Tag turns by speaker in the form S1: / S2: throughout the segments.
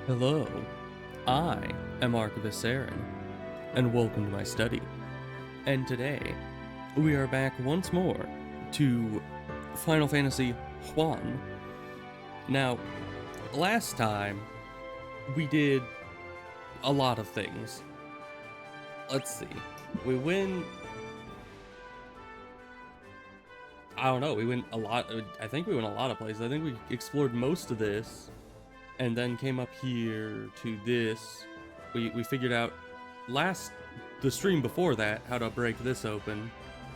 S1: Hello, I am Archivist Aaron, and welcome to my study. And today, we are back once more to Final Fantasy Juan. Now, last time, we did a lot of things. Let's see, we went... I don't know, we went a lot, I think we went a lot of places. I think we explored most of this, and then came up here to this. We figured out the stream before that, how to break this open.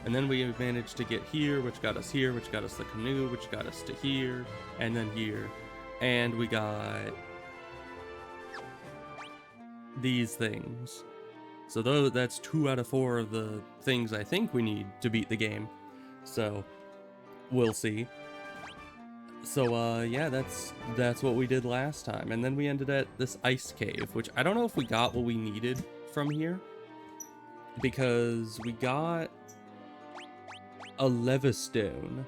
S1: And then we managed to get here, which got us the canoe, which got us to here, and then here. And we got these things. So that's 2 out of 4 of the things I think we need to beat the game. So, we'll see. So, yeah, that's what we did last time. And then we ended at this ice cave, which I don't know if we got what we needed from here. Because we got a levistone.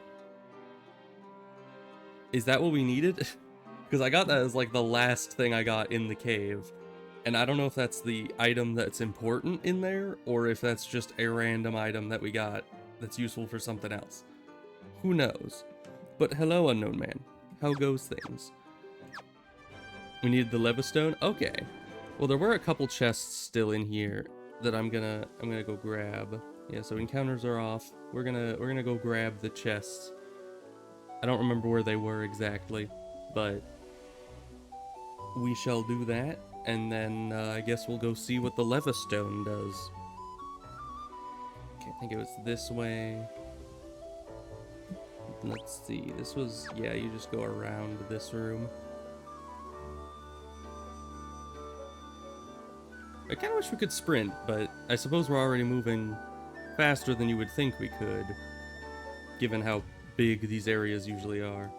S1: Is that what we needed? Because I got that as like the last thing I got in the cave. And I don't know if that's the item that's important in there, or if that's just a random item that we got that's useful for something else. Who knows? But hello, unknown man. How goes things? We needed the levistone? Okay. Well, there were a couple chests still in here that I'm gonna go grab. Yeah, so encounters are off. We're gonna go grab the chests. I don't remember where they were exactly, but we shall do that, and then I guess we'll go see what the levistone does. Okay, I think it was this way. Let's see, this was, yeah, you just go around this room. I kinda wish we could sprint, but I suppose we're already moving faster than you would think we could, given how big these areas usually are.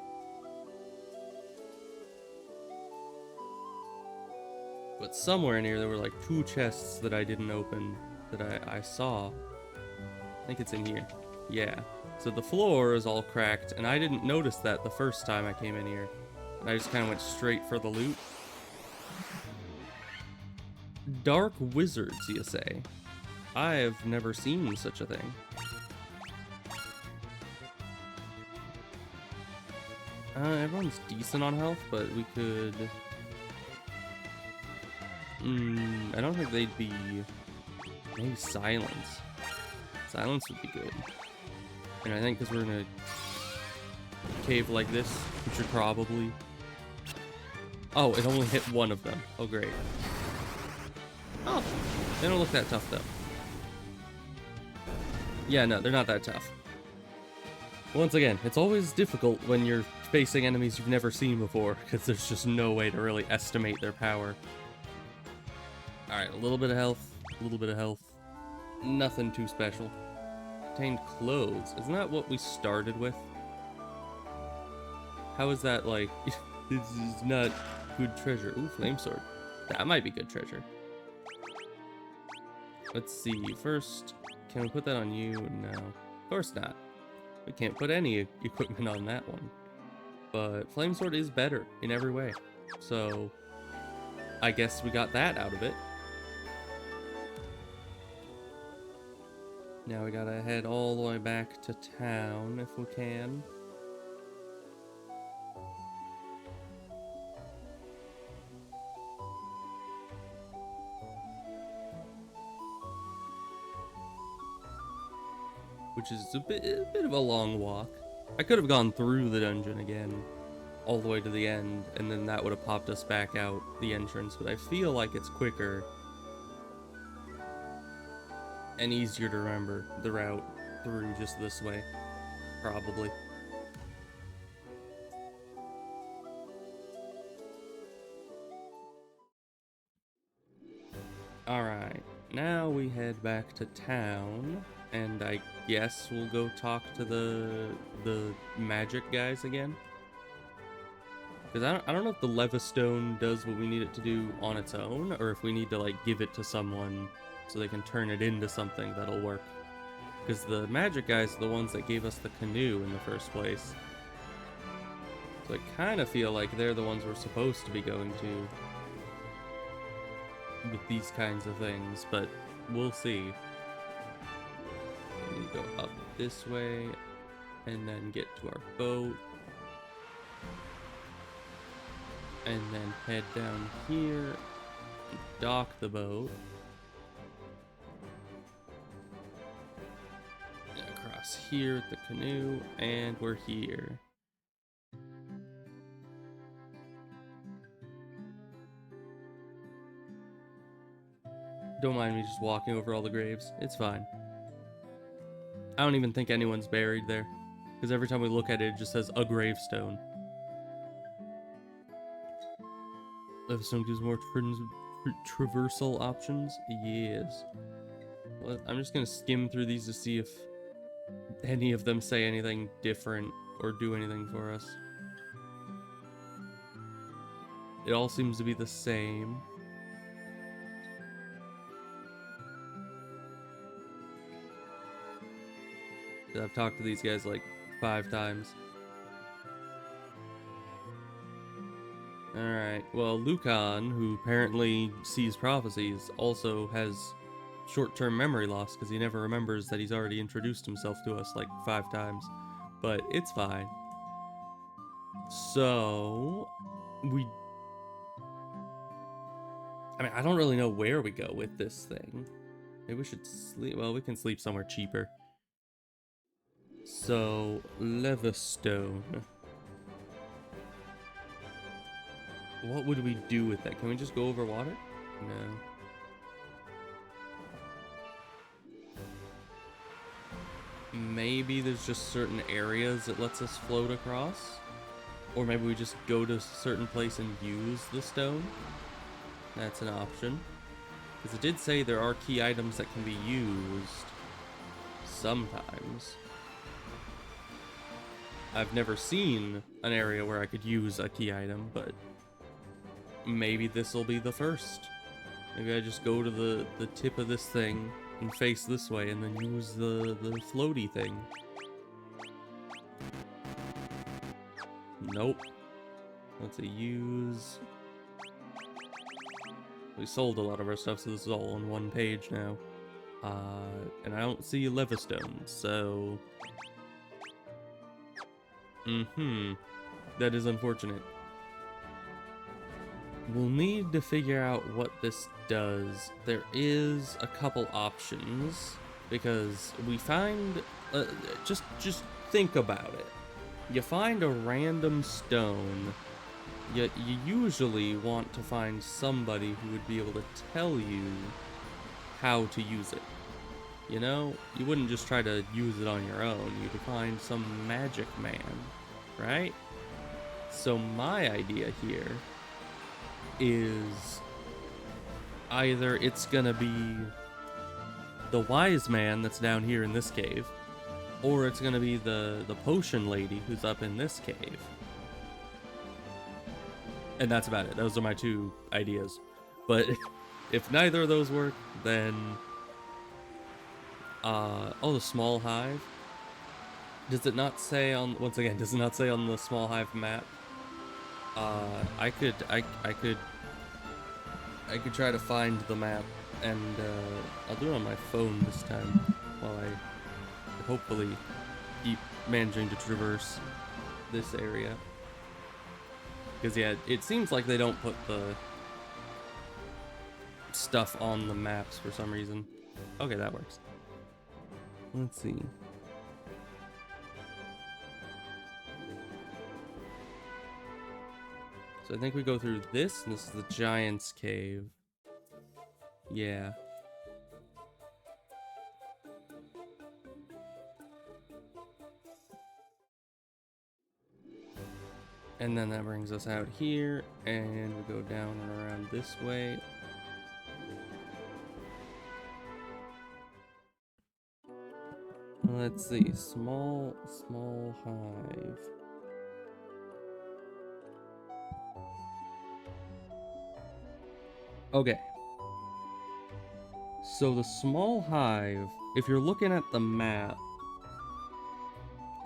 S1: But somewhere in here there were like 2 chests that I didn't open, that I saw. I think it's in here. Yeah. So the floor is all cracked, and I didn't notice that the first time I came in here. And I just kind of went straight for the loot. Dark wizards, you say? I have never seen such a thing. Everyone's decent on health, but we could... I don't think they'd be... Maybe silence. Silence would be good. And I think because we're in a cave like this, we should probably... Oh, it only hit one of them. Oh, great. Oh, they don't look that tough, though. Yeah, no, they're not that tough. Once again, it's always difficult when you're facing enemies you've never seen before, because there's just no way to really estimate their power. Alright, a little bit of health, a little bit of health. Nothing too special. Obtained clothes. Isn't that what we started with? How is that like... This is not good treasure. Ooh, flame sword. That might be good treasure. Let's see. First, can we put that on you? No. Of course not. We can't put any equipment on that one. But flame sword is better in every way. So, I guess we got that out of it. Now we gotta head all the way back to town if we can. Which is a bit of a long walk. I could have gone through the dungeon again, all the way to the end, and then that would have popped us back out the entrance, but I feel like it's quicker and easier to remember the route through just this way, probably. Alright, now we head back to town, and I guess we'll go talk to the magic guys again. Because I don't know if the levistone does what we need it to do on its own, or if we need to like give it to someone so they can turn it into something that'll work. Because the magic guys are the ones that gave us the canoe in the first place. So I kind of feel like they're the ones we're supposed to be going to. with these kinds of things, but we'll see. We go up this way and then get to our boat. And then head down here, dock the boat. And across here at the canoe, and we're here. Don't mind me just walking over all the graves. It's fine. I don't even think anyone's buried there, because every time we look at it, it just says a gravestone. Levistone gives more traversal options? Yes. Well, I'm just gonna skim through these to see if any of them say anything different or do anything for us. It all seems to be the same. I've talked to these guys like 5 times. Alright, well, Lucan, who apparently sees prophecies, also has short-term memory loss because he never remembers that he's already introduced himself to us like 5 times. But it's fine. So, I don't really know where we go with this thing. Maybe we should sleep. Well, we can sleep somewhere cheaper. So, Levistone. What would we do with that? Can we just go over water? No. Maybe there's just certain areas it lets us float across? Or maybe we just go to a certain place and use the stone? That's an option. Because it did say there are key items that can be used sometimes. I've never seen an area where I could use a key item, but maybe this will be the first. Maybe I just go to the tip of this thing and face this way and then use the floaty thing. Nope. Let's see, use... We sold a lot of our stuff, so this is all on one page now. And I don't see Levistone, so... That is unfortunate. We'll need to figure out what this does. There is a couple options, because we find... just think about it. You find a random stone, yet you usually want to find somebody who would be able to tell you how to use it. You know? You wouldn't just try to use it on your own. You'd find some magic man, right? So my idea here is either it's gonna be the wise man that's down here in this cave, or it's gonna be the potion lady who's up in this cave. And that's about it. Those are my 2 ideas. But if neither of those work, then... oh, the small hive. Does it not say on... Once again, does it not say on the small hive map? I could try to find the map, and I'll do it on my phone this time, while I hopefully keep managing to traverse this area. Because yeah, it seems like they don't put the stuff on the maps for some reason. Okay, that works. Let's see. So I think we go through this, and this is the Giant's Cave. Yeah. And then that brings us out here, and we go down and around this way. Let's see, small hive. Okay. So the small hive, if you're looking at the map,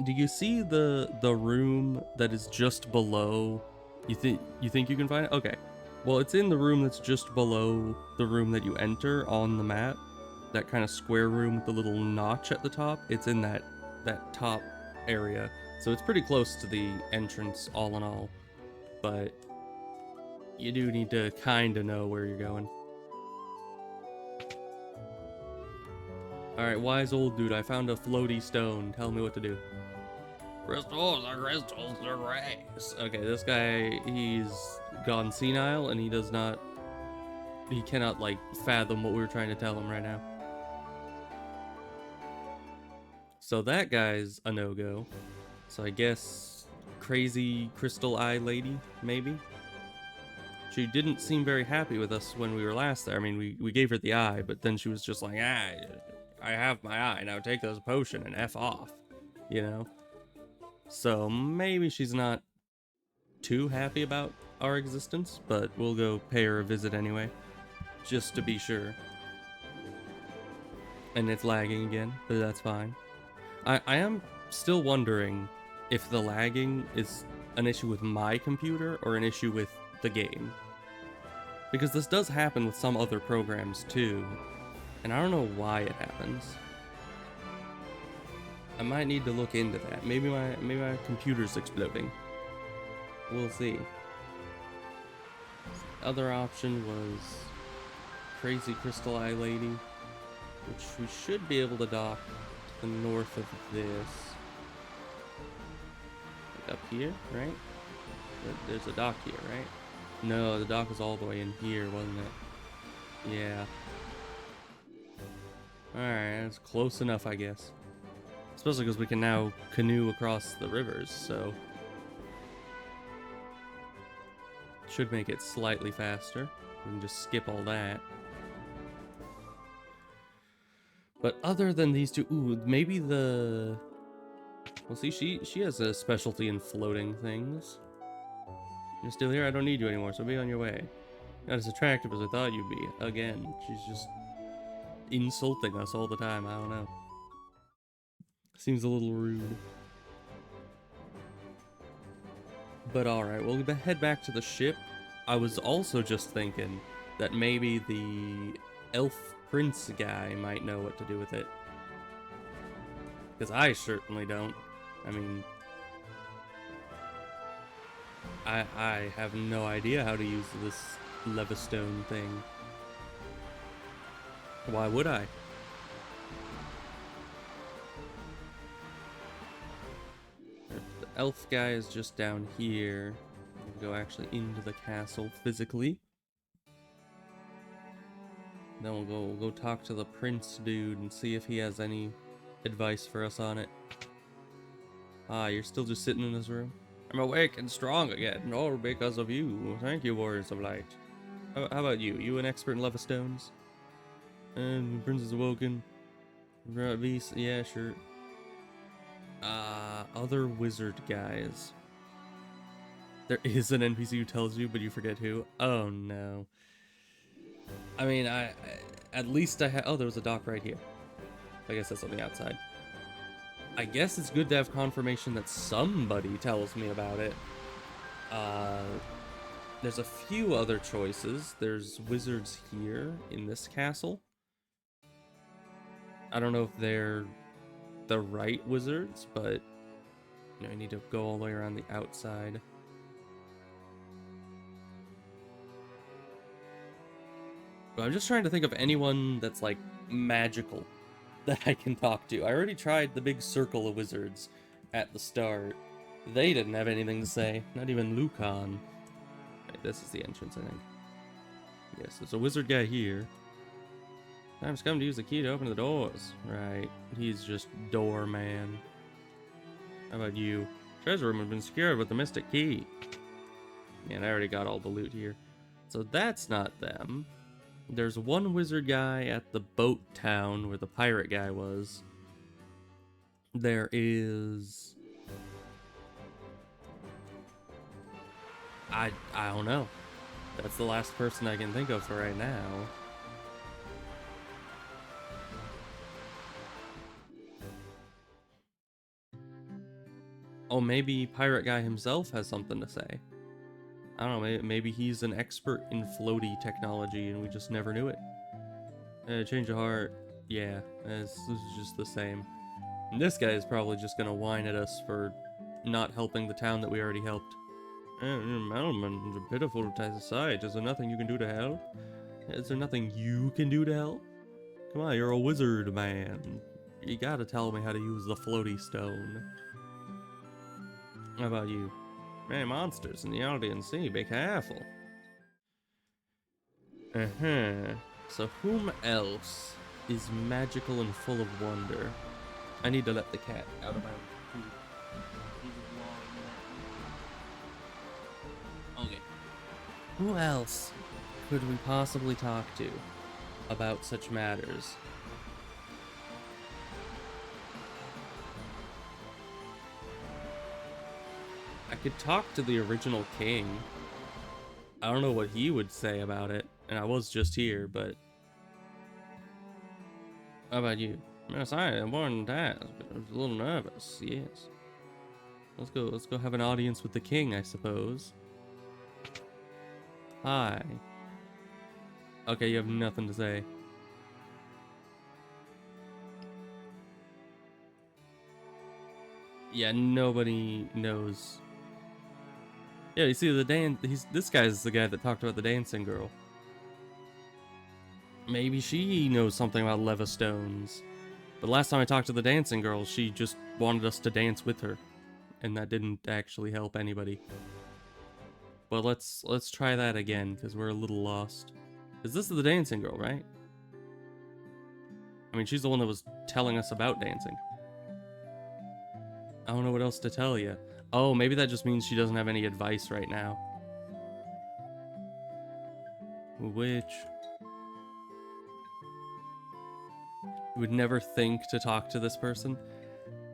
S1: do you see the room that is just below? You think you can find it? Okay. Well, it's in the room that's just below the room that you enter on the map. That kind of square room with the little notch at the top. It's in that top area. So it's pretty close to the entrance all in all. But you do need to kind of know where you're going. Alright, wise old dude, I found a floaty stone. Tell me what to do. Crystals are crystals, they're rays. Okay, this guy, he's gone senile and he cannot, like, fathom what we were trying to tell him right now. So that guy's a no-go. So I guess crazy crystal eye lady, maybe? She didn't seem very happy with us when we were last there. I mean, we gave her the eye, but then she was just like, I have my eye, now take this potion and F off, you know? So maybe she's not too happy about our existence, but we'll go pay her a visit anyway, just to be sure. And it's lagging again, but that's fine. I am still wondering if the lagging is an issue with my computer or an issue with the game. Because this does happen with some other programs too, and I don't know why it happens. I might need to look into that. Maybe my computer's exploding. We'll see. The other option was Crazy Crystal Eye Lady, which we should be able to dock to the north of this. Like up here, right? There's a dock here, right? No, the dock was all the way in here, wasn't it? Yeah. Alright, that's close enough, I guess. Especially because we can now canoe across the rivers, so... should make it slightly faster. We can just skip all that. But other than these two... ooh, maybe the... well, see, she has a specialty in floating things. You're still here? I don't need you anymore, so be on your way. Not as attractive as I thought you'd be. Again, she's just insulting us all the time. I don't know. Seems a little rude. But alright, we'll head back to the ship. I was also just thinking that maybe the elf prince guy might know what to do with it. Because I certainly don't. I mean... I have no idea how to use this levistone thing. Why would I? The elf guy is just down here. We'll go actually into the castle physically. Then we'll go talk to the prince dude and see if he has any advice for us on it. Ah, you're still just sitting in this room? I'm awake and strong again, all because of you. Thank you, Warriors of Light. How about you? You an expert in levistones? And the prince is awoken. Beast, yeah, sure. Other wizard guys. There is an NPC who tells you, but you forget who. Oh no. I mean, at least I had. Oh, there was a dock right here. I guess that's on the outside. I guess it's good to have confirmation that somebody tells me about it. There's a few other choices. There's wizards here in this castle. I don't know if they're the right wizards, but you know, I need to go all the way around the outside. But I'm just trying to think of anyone that's like magical that I can talk to. I already tried the big circle of wizards at the start. They didn't have anything to say. Not even Lucan. Right, this is the entrance, I think. Yes, there's a wizard guy here. Time's come to use the key to open the doors. Right, he's just doorman. How about you? Treasure room has been secured with the mystic key. Man, I already got all the loot here. So that's not them. There's one wizard guy at the boat town where the pirate guy was. There is... I don't know. That's the last person I can think of for right now. Oh, maybe pirate guy himself has something to say. I don't know, maybe he's an expert in floaty technology and we just never knew it. Change of heart. Yeah, this is just the same. And this guy is probably just gonna whine at us for not helping the town that we already helped. Madelman, a pitiful sight. Is there nothing you can do to help? Is there nothing you can do to help? Come on, you're a wizard, man. You gotta tell me how to use the floaty stone. How about you? Hey, monsters in the audience, see, be careful. So whom else is magical and full of wonder? I need to let the cat out of my food. Okay. Who else could we possibly talk to about such matters? I could talk to the original king. I don't know what he would say about it, and I was just here, but... How about you? Yes, I am born that, but I was a little nervous, yes. Let's go have an audience with the king, I suppose. Hi. Okay, you have nothing to say. Yeah, nobody knows. Yeah, you see this guy's the guy that talked about the dancing girl. Maybe she knows something about Levistones. But last time I talked to the dancing girl, she just wanted us to dance with her. And that didn't actually help anybody. But let's try that again, because we're a little lost. Is this the dancing girl, right? I mean, she's the one that was telling us about dancing. I don't know what else to tell you. Oh, maybe that just means she doesn't have any advice right now. Which... you would never think to talk to this person?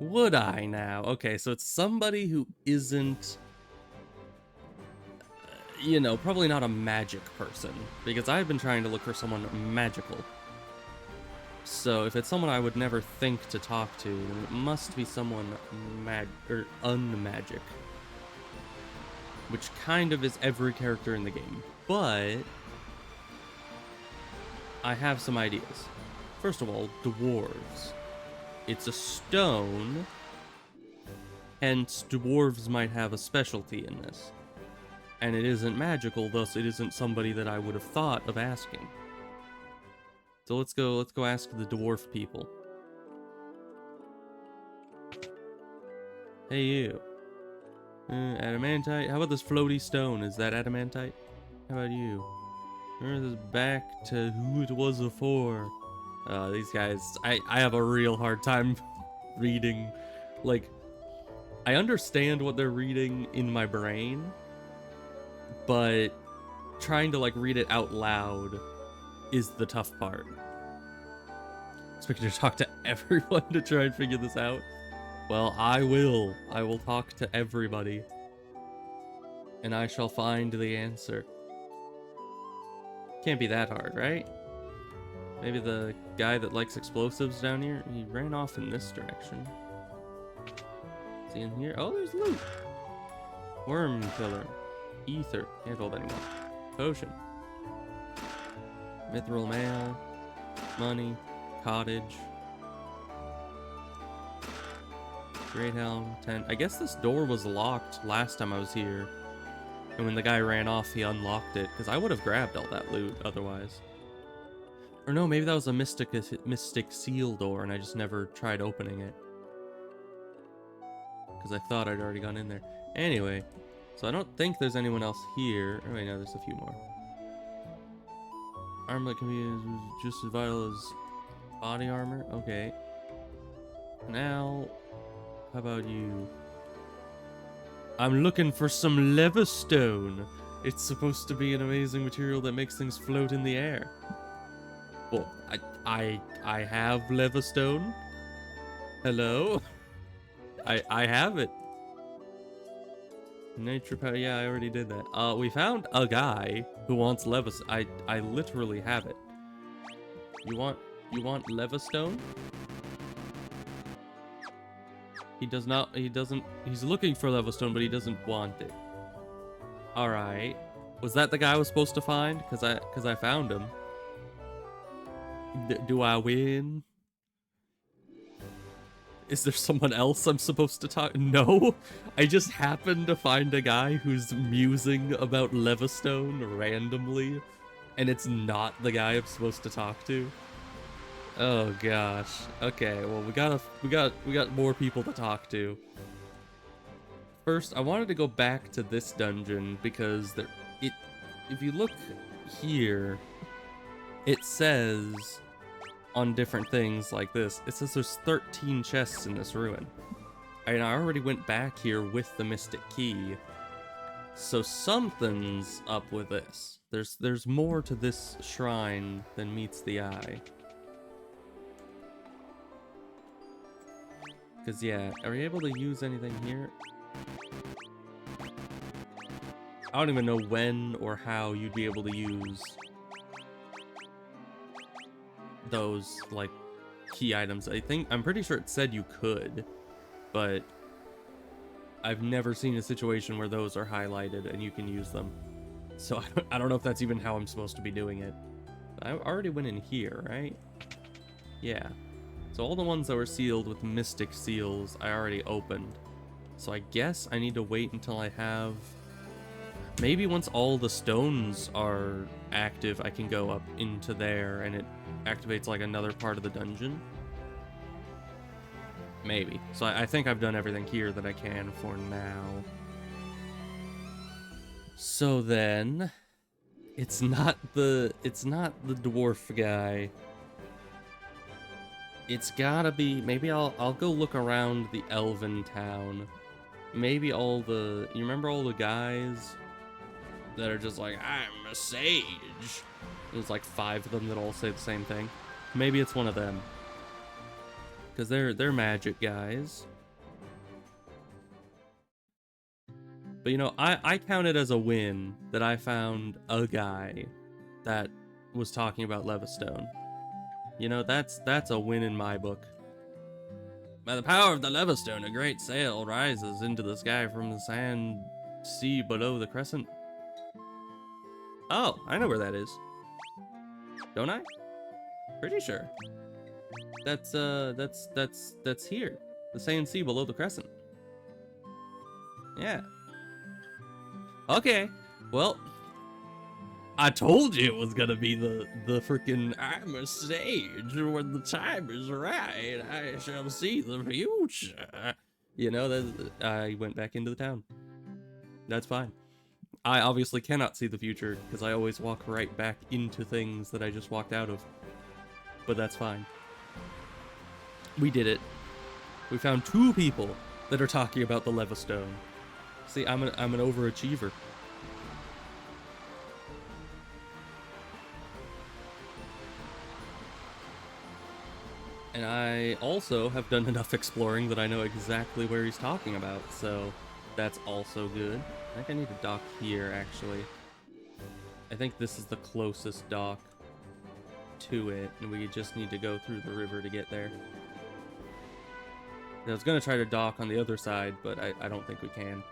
S1: Would I now? Okay, so it's somebody who isn't... you know, probably not a magic person. Because I've been trying to look for someone magical. So if it's someone I would never think to talk to, then it must be someone unmagic. Which kind of is every character in the game. But I have some ideas. First of all, dwarves. It's a stone, hence dwarves might have a specialty in this. And it isn't magical, thus it isn't somebody that I would have thought of asking. So let's go ask the dwarf people. Hey you. Adamantite? How about this floaty stone? Is that adamantite? How about you? This back to who it was before. These guys, I have a real hard time reading. Like, I understand what they're reading in my brain, but trying to like read it out loud is the tough part. Expecting to talk to everyone to try and figure this out. Well, I will. I will talk to everybody. And I shall find the answer. Can't be that hard, right? Maybe the guy that likes explosives down here, he ran off in this direction. Is he in here? Oh, there's loot. Worm killer. Ether. Can't hold anymore. Potion. Mithril mail. Money. Cottage. Great helm. Tent. I guess this door was locked last time I was here. And when the guy ran off, he unlocked it. Because I would have grabbed all that loot otherwise. Or no, maybe that was a mystic seal door and I just never tried opening it. Because I thought I'd already gone in there. Anyway, so I don't think there's anyone else here. Oh wait, no, there's a few more. Armlet can be just as vital as body armor. Okay. Now, how about you? I'm looking for some Levistone. It's supposed to be an amazing material that makes things float in the air. Well, I have Levistone. Hello? I have it. Nature power, yeah, I already did that. We found a guy who wants Levistone. I literally have it. You want Levistone? He doesn't, he's looking for Levistone, but he doesn't want it. Alright. Was that the guy I was supposed to find? Cause I found him. Do I win? Is there someone else I'm supposed to talk? No, I just happened to find a guy who's musing about Levistone randomly, and it's not the guy I'm supposed to talk to. Oh gosh. Okay, well we got more people to talk to. First, I wanted to go back to this dungeon because if you look here, it says on different things like this, it says there's 13 chests in this ruin. And I already went back here with the Mystic Key. So something's up with this. There's more to this shrine than meets the eye. Cause yeah, are we able to use anything here? I don't even know when or how you'd be able to use those, like, key items. I'm pretty sure it said you could, but I've never seen a situation where those are highlighted and you can use them. So I don't know if that's even how I'm supposed to be doing it. I already went in here, right? Yeah. So all the ones that were sealed with mystic seals, I already opened. So I guess I need to wait until I have... Maybe once all the stones are active, I can go up into there and it activates like another part of the dungeon. Maybe. So I think I've done everything here that I can for now. So then, it's not the dwarf guy. It's gotta be, maybe I'll go look around the elven town. Maybe you remember all the guys that are just like, I'm a sage? There's like 5 of them that all say the same thing. Maybe it's one of them. Because they're magic guys. But you know, I count it as a win that I found a guy that was talking about Levistone. You know, that's a win in my book. By the power of the Levistone, a great sail rises into the sky from the sand sea below the crescent. Oh, I know where that is. Don't I? Pretty sure. That's here. The sand sea below the crescent. Yeah. Okay. Well, I told you it was gonna be the freaking I'm a sage. When the time is right, I shall see the future. You know, that I went back into the town. That's fine. I obviously cannot see the future, because I always walk right back into things that I just walked out of. But that's fine. We did it. We found 2 people that are talking about the Levistone. See, I'm an overachiever. And I also have done enough exploring that I know exactly where he's talking about, so that's also good. I think I need to dock here, actually. I think this is the closest dock to it, and we just need to go through the river to get there. I was gonna try to dock on the other side, but I don't think we can.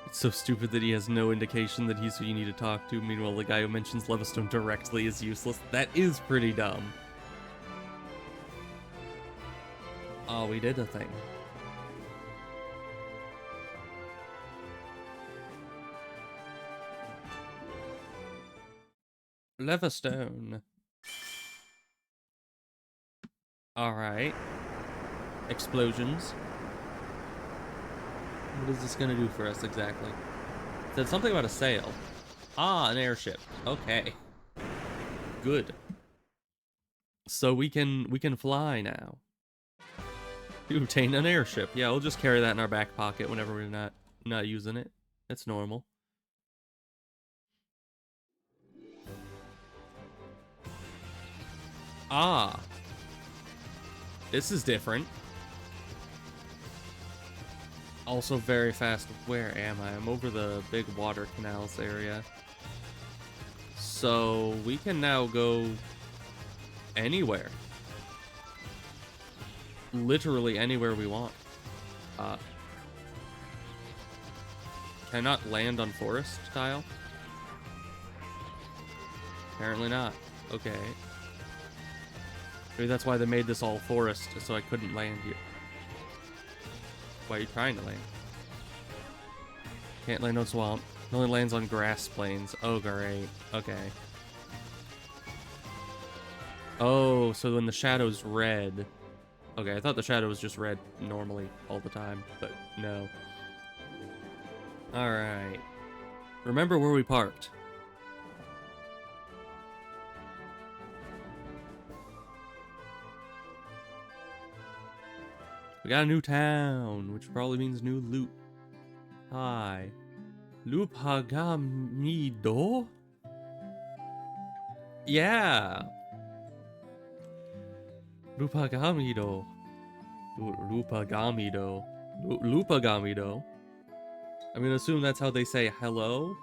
S1: It's so stupid that he has no indication that he's who you need to talk to. Meanwhile, the guy who mentions Levistone directly is useless. That is pretty dumb. Oh, we did a thing. Levistone. Alright. Explosions. What is this gonna do for us exactly? It said something about a sail. Ah, an airship. Okay. Good. So we can fly now. You obtain an airship. Yeah, we'll just carry that in our back pocket whenever we're not using it. It's normal. Ah. This is different. Also very fast. Where am I? I'm over the big water canals area. So we can now go anywhere. Literally anywhere we want. Cannot land on forest tile? Apparently not. Okay. Maybe that's why they made this all forest, so I couldn't land here. Why are you trying to land? Can't land on swamp. It only lands on grass plains. Oh, great. Okay. Oh, so when the shadow's red... Okay, I thought the shadow was just red normally all the time, but no. Alright. Remember where we parked. We got a new town, which probably means new loot. Hi. Lupagamido? Yeah. Lupagamido. Lupagamido. Lupagamido. I'm gonna assume that's how they say hello.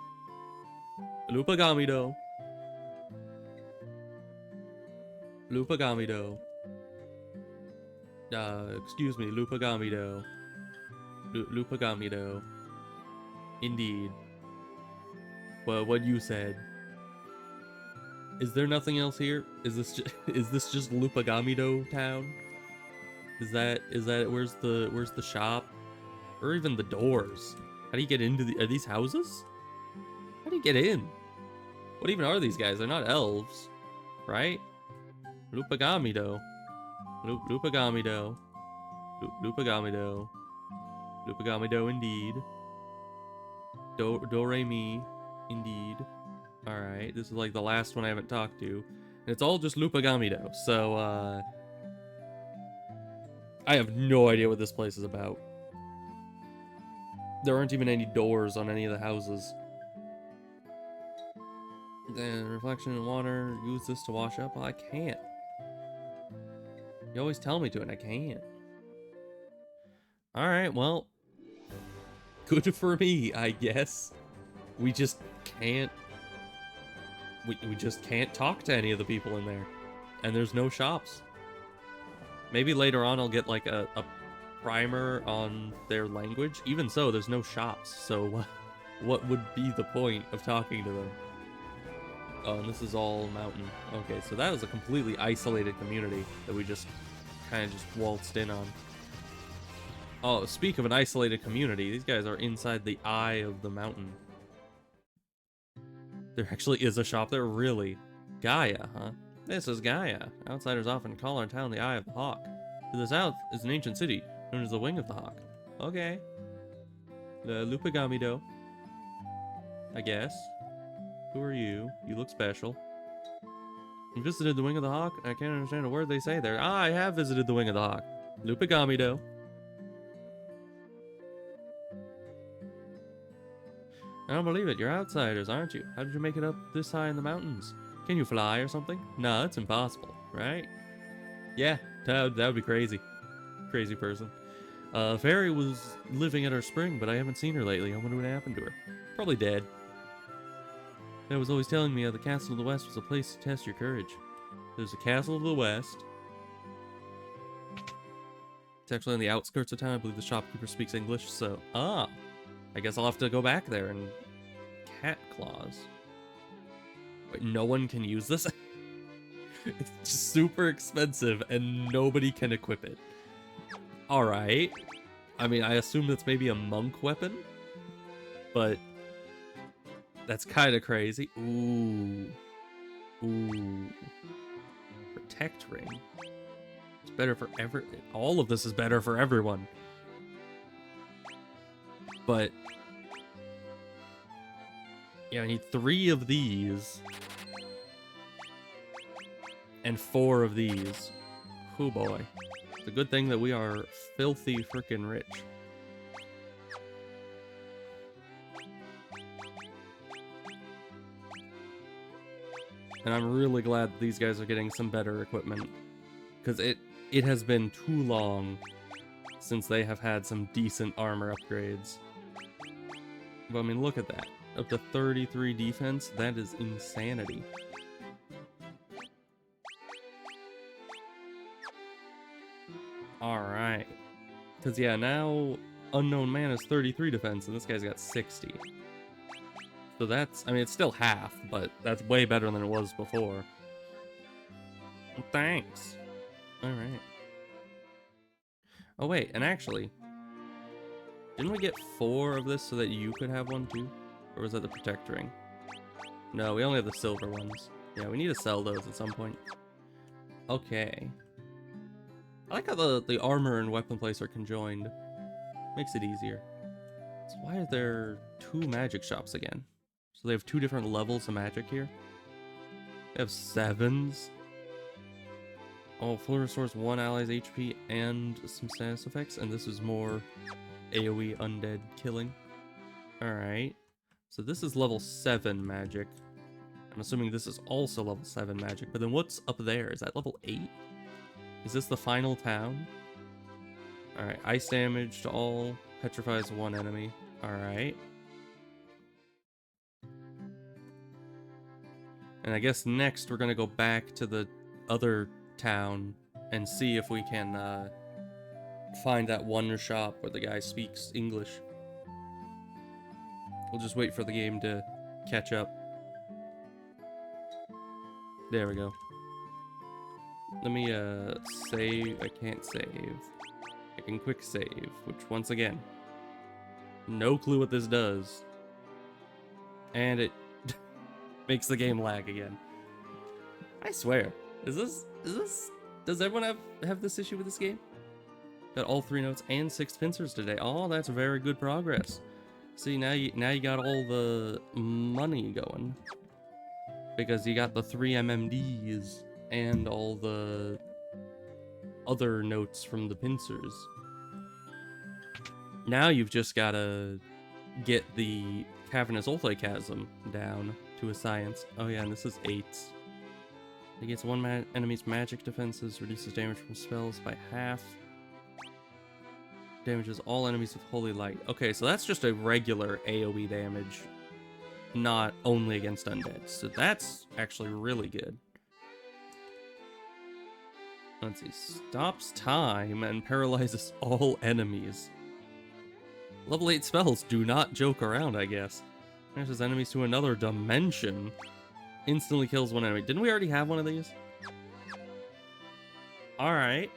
S1: Lupagamido. Lupagamido. Excuse me, Lupagamido. Lupagamido. Indeed. Well, what you said. Is there nothing else here? Is this just Lupagamido town? Is that where's the shop? Or even the doors? How do you get into are these houses? How do you get in? What even are these guys? They're not elves, right? Lupagamido. Lupagamido. Lupagamido. Lupagamido indeed. Do-re-mi indeed. Alright, this is like the last one I haven't talked to. And it's all just Lupagamido, so I have no idea what this place is about. There aren't even any doors on any of the houses. Then reflection in water, use this to wash up. Well, I can't. You always tell me to, and I can't. Alright, well. Good for me, I guess. We just can't... We just can't talk to any of the people in there. And there's no shops. Maybe later on I'll get like a primer on their language. Even so, there's no shops. So what would be the point of talking to them? Oh, and this is all mountain. Okay, so that was a completely isolated community that we just kind of just waltzed in on. Oh, speak of an isolated community, these guys are inside the eye of the mountain. There actually is a shop there, really. Gaia, huh? This is Gaia. Outsiders often call our town the Eye of the Hawk. To the south is an ancient city, known as the Wing of the Hawk. Okay. The Lupagamido. I guess. Who are you? You look special. You visited the Wing of the Hawk? I can't understand a word they say there. Ah, I have visited the Wing of the Hawk. Lupagamido. I don't believe it. You're outsiders, aren't you? How did you make it up this high in the mountains? Can you fly or something? No, it's impossible, right? Yeah, that would be crazy. Crazy person. Fairy was living at her spring, but I haven't seen her lately. I wonder what happened to her. Probably dead. Dad was always telling me how the castle of the west was a place to test your courage. There's a castle to the west. It's actually on the outskirts of town. I believe the shopkeeper speaks English, so... Ah! I guess I'll have to go back there and... Cat claws. Wait, no one can use this? It's just super expensive and nobody can equip it. Alright. I mean, I assume that's maybe a monk weapon? But... that's kind of crazy. Ooh. Ooh. Protect ring. It's better for all of this is better for everyone. But... yeah, I need 3 of these. And 4 of these. Oh boy. It's a good thing that we are filthy freaking rich. And I'm really glad that these guys are getting some better equipment. Because it has been too long since they have had some decent armor upgrades. But I mean, look at that. Up to 33 defense, that is insanity. Alright. Because yeah, now unknown man has 33 defense, and this guy's got 60. So that's, I mean, it's still half, but that's way better than it was before. Thanks. Alright. Oh wait, and actually, didn't we get 4 of this so that you could have one too? Or was that the protect ring? No, we only have the silver ones. Yeah, we need to sell those at some point. Okay. I like how the armor and weapon place are conjoined. Makes it easier. So why are there 2 magic shops again? So they have 2 different levels of magic here? They have 7s? Oh, fully restores 1 ally's HP and some status effects, and this is more AoE undead killing. Alright. So this is level 7 magic. I'm assuming this is also level 7 magic, but then what's up there? Is that level 8? Is this the final town? Alright, ice damage to all, petrifies 1 enemy. Alright. And I guess next we're gonna go back to the other town and see if we can find that one shop where the guy speaks English. We'll just wait for the game to catch up. There we go. Let me save. I can't save. I can quick save, which once again, no clue what this does. And it makes the game lag again. I swear. Does everyone have this issue with this game? Got all 3 notes and 6 pincers today. Oh, that's very good progress. See, now you got all the money going. Because you got the 3 MMDs and all the other notes from the pincers. Now you've just gotta get the Cavernous Ulthachasm down to a science. Oh yeah, and this is 8. Negates 1 enemy's magic defenses, reduces damage from spells by half. Damages all enemies with holy light. Okay, so that's just a regular AoE damage, not only against undead. So that's actually really good. Let's see. Stops time and paralyzes all enemies. Level 8 spells do not joke around, I guess. Banishes enemies to another dimension. Instantly kills 1 enemy. Didn't we already have one of these? Alright.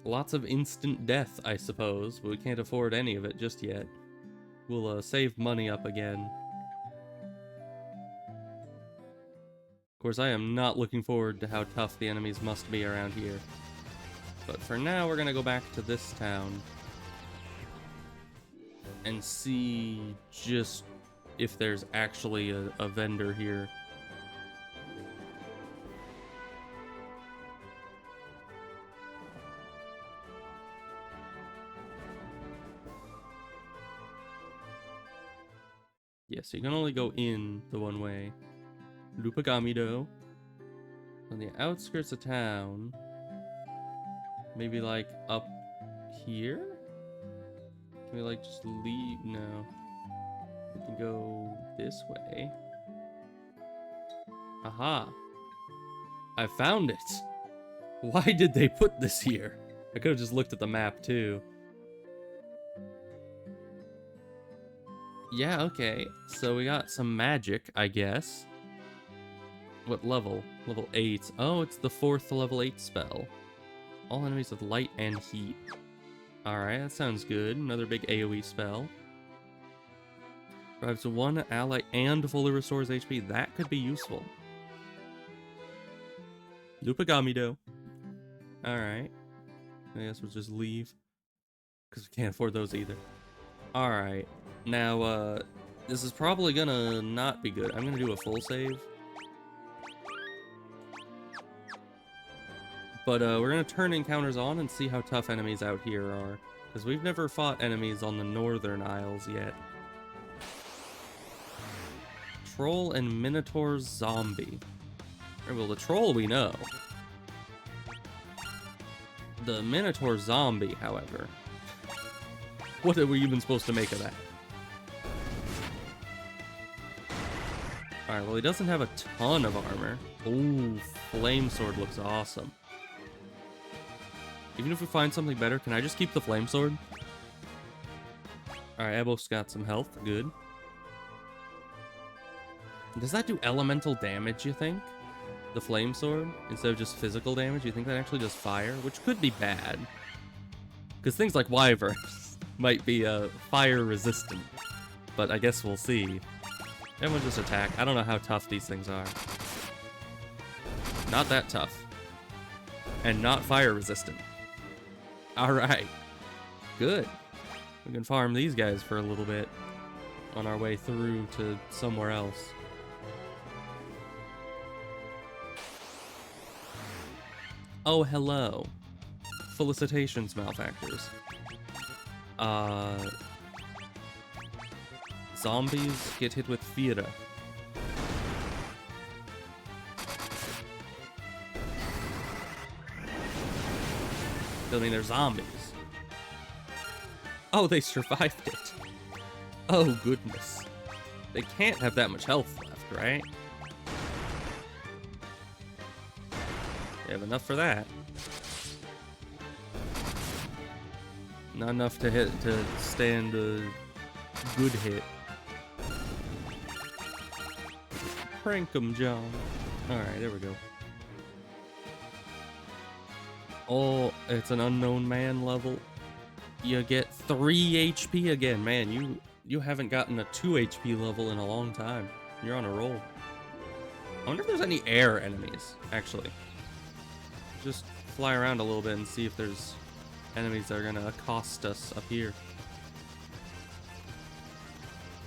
S1: Lots of instant death, I suppose, but we can't afford any of it just yet. We'll save money up again. Of course, I am not looking forward to how tough the enemies must be around here. But for now, we're gonna go back to this town and see just if there's actually a vendor here. Yeah, so you can only go in the one way. Lupagamido. On the outskirts of town. Maybe like up here? Can we like just leave? No. We can go this way. Aha. I found it. Why did they put this here? I could have just looked at the map too. Yeah, okay. So we got some magic, I guess. What level? Level 8. Oh, it's the 4th level 8 spell. All enemies with light and heat. Alright, that sounds good. Another big AoE spell. Revives 1 ally and fully restores HP. That could be useful. Lupagamido. Alright. I guess we'll just leave. Because we can't afford those either. Alright. Now, this is probably gonna not be good. I'm gonna do a full save. But we're gonna turn encounters on and see how tough enemies out here are. Because we've never fought enemies on the Northern Isles yet. Troll and Minotaur Zombie. Well, the Troll we know. The Minotaur Zombie, however. What are we even supposed to make of that? Alright, well he doesn't have a ton of armor. Ooh, Flame Sword looks awesome. Even if we find something better, can I just keep the flame sword? Alright, Ebos got some health. Good. Does that do elemental damage, you think? The flame sword? Instead of just physical damage? You think that actually does fire? Which could be bad. Because things like Wyverns might be fire resistant. But I guess we'll see. Everyone just attack. I don't know how tough these things are. Not that tough. And not fire resistant. Alright. Good. We can farm these guys for a little bit on our way through to somewhere else. Oh, hello. Felicitations, malefactors. Zombies get hit with fear. I mean, they're zombies. Oh, they survived it. Oh, goodness. They can't have that much health left, right? They have enough for that. Not enough to stand a good hit. Prank 'em, John. Alright, there we go. Oh, it's an unknown man level. You get 3 HP again. Man, you haven't gotten a 2 HP level in a long time. You're on a roll. I wonder if there's any air enemies, actually. Just fly around a little bit and see if there's enemies that are gonna accost us up here.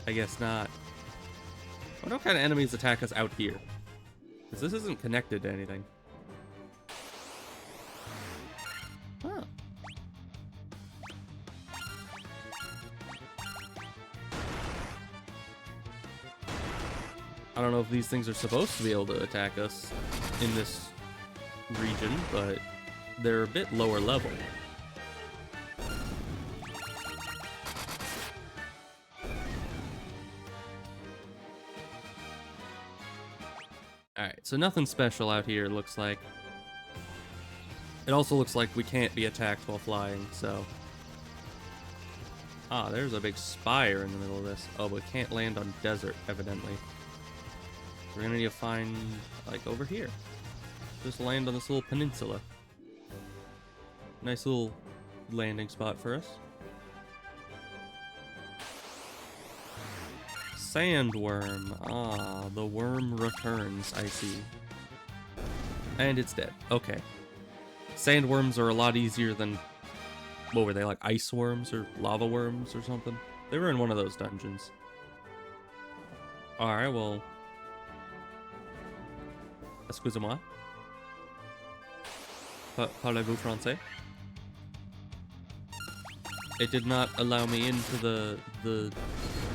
S1: I guess not. I wonder what kind of enemies attack us out here. Because this isn't connected to anything. Huh. I don't know if these things are supposed to be able to attack us in this region, but they're a bit lower level. Alright, so nothing special out here, it looks like. It also looks like we can't be attacked while flying, so... Ah, there's a big spire in the middle of this. Oh, but we can't land on desert, evidently. We're gonna need to find, like, over here. Just land on this little peninsula. Nice little landing spot for us. Sandworm. Ah, the worm returns, I see. And it's dead. Okay. Sandworms are a lot easier than... What were they, like ice worms or lava worms or something? They were in one of those dungeons. Alright, well... Excusez-moi. Parlez-vous français? It did not allow me into the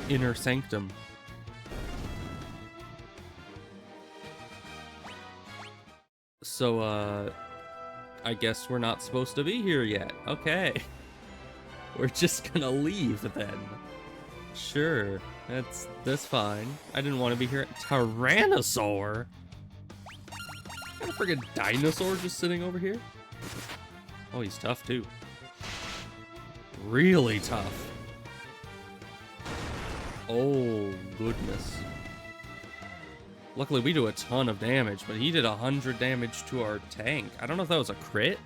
S1: inner sanctum. So, I guess we're not supposed to be here yet. Okay. We're just gonna leave then. Sure, that's fine. I didn't want to be here. Tyrannosaur? Got a friggin' dinosaur just sitting over here? Oh, he's tough too. Really tough. Oh, goodness. Luckily, we do a ton of damage, but he did 100 damage to our tank. I don't know if that was a crit,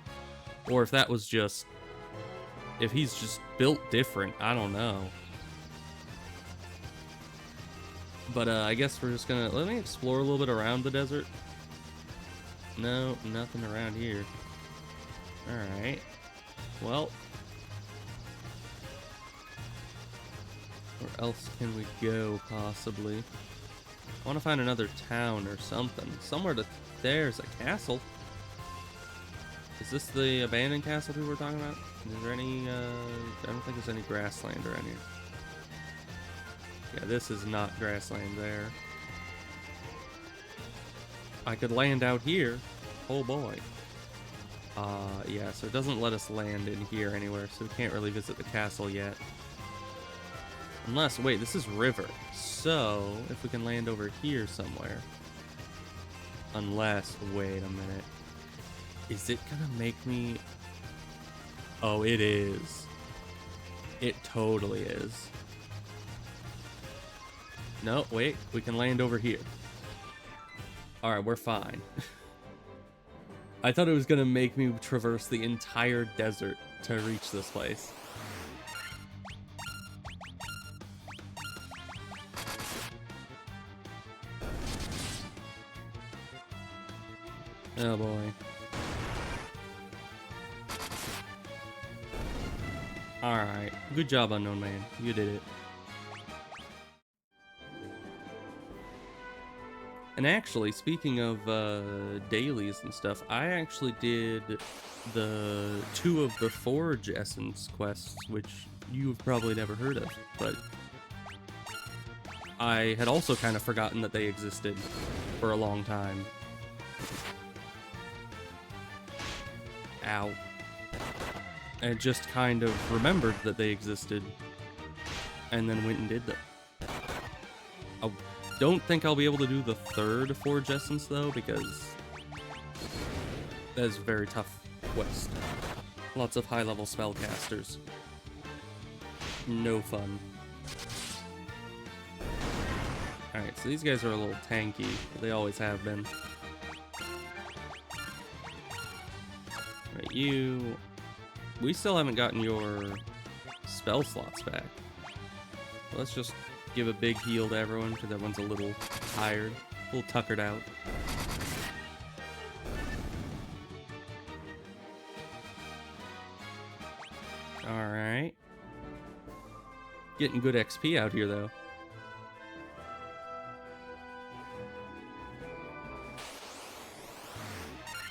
S1: or if that was just... If he's just built different, I don't know. But, I guess we're just gonna... Let me explore a little bit around the desert. No, nothing around here. Alright. Well... Where else can we go, possibly? I want to find another town or something. Somewhere to... There's a castle. Is this the abandoned castle we were talking about? Is there any, I don't think there's any grassland around here. Yeah, this is not grassland there. I could land out here. Oh boy. Yeah, so it doesn't let us land in here anywhere, so we can't really visit the castle yet. Unless, wait, this is river. So, if we can land over here somewhere. Unless, wait a minute. Is it gonna make me... Oh, it is. It totally is. No, wait. We can land over here. Alright, we're fine. I thought it was gonna make me traverse the entire desert to reach this place. Oh boy. Alright. Good job, Unknown Man. You did it. And actually, speaking of dailies and stuff, I actually did the 2 of the Forge Essence quests, which you've probably never heard of, but I had also kind of forgotten that they existed for a long time. Ow. And just kind of remembered that they existed, and then went and did them. I don't think I'll be able to do the 3rd Forge Essence, though, because that is a very tough quest. Lots of high-level spellcasters. No fun. Alright, so these guys are a little tanky. They always have been. Right, you... We still haven't gotten your spell slots back. Let's just give a big heal to everyone, because everyone's a little tired, a little tuckered out. Alright. Getting good XP out here, though.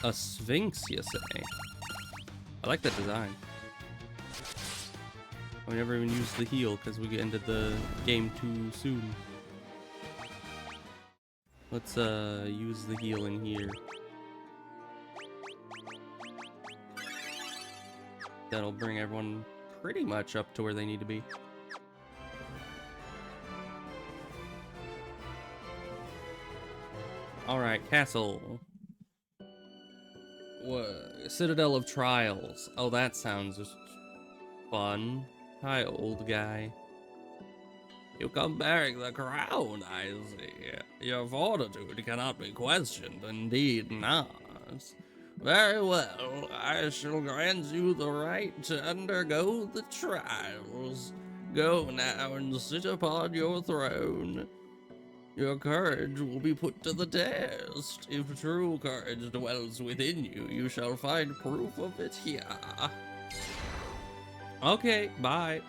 S1: A Sphinx, you say? I like that design. We never even used the heal because we ended the game too soon. Let's use the heal in here. That'll bring everyone pretty much up to where they need to be. Alright, castle. What? Citadel of Trials. Oh, that sounds just fun. Hi, old guy. You come bearing the crown, I see. Your fortitude cannot be questioned, indeed not. Very well, I shall grant you the right to undergo the trials. Go now and sit upon your throne. Your courage will be put to the test. If true courage dwells within you, you shall find proof of it here. Okay, bye.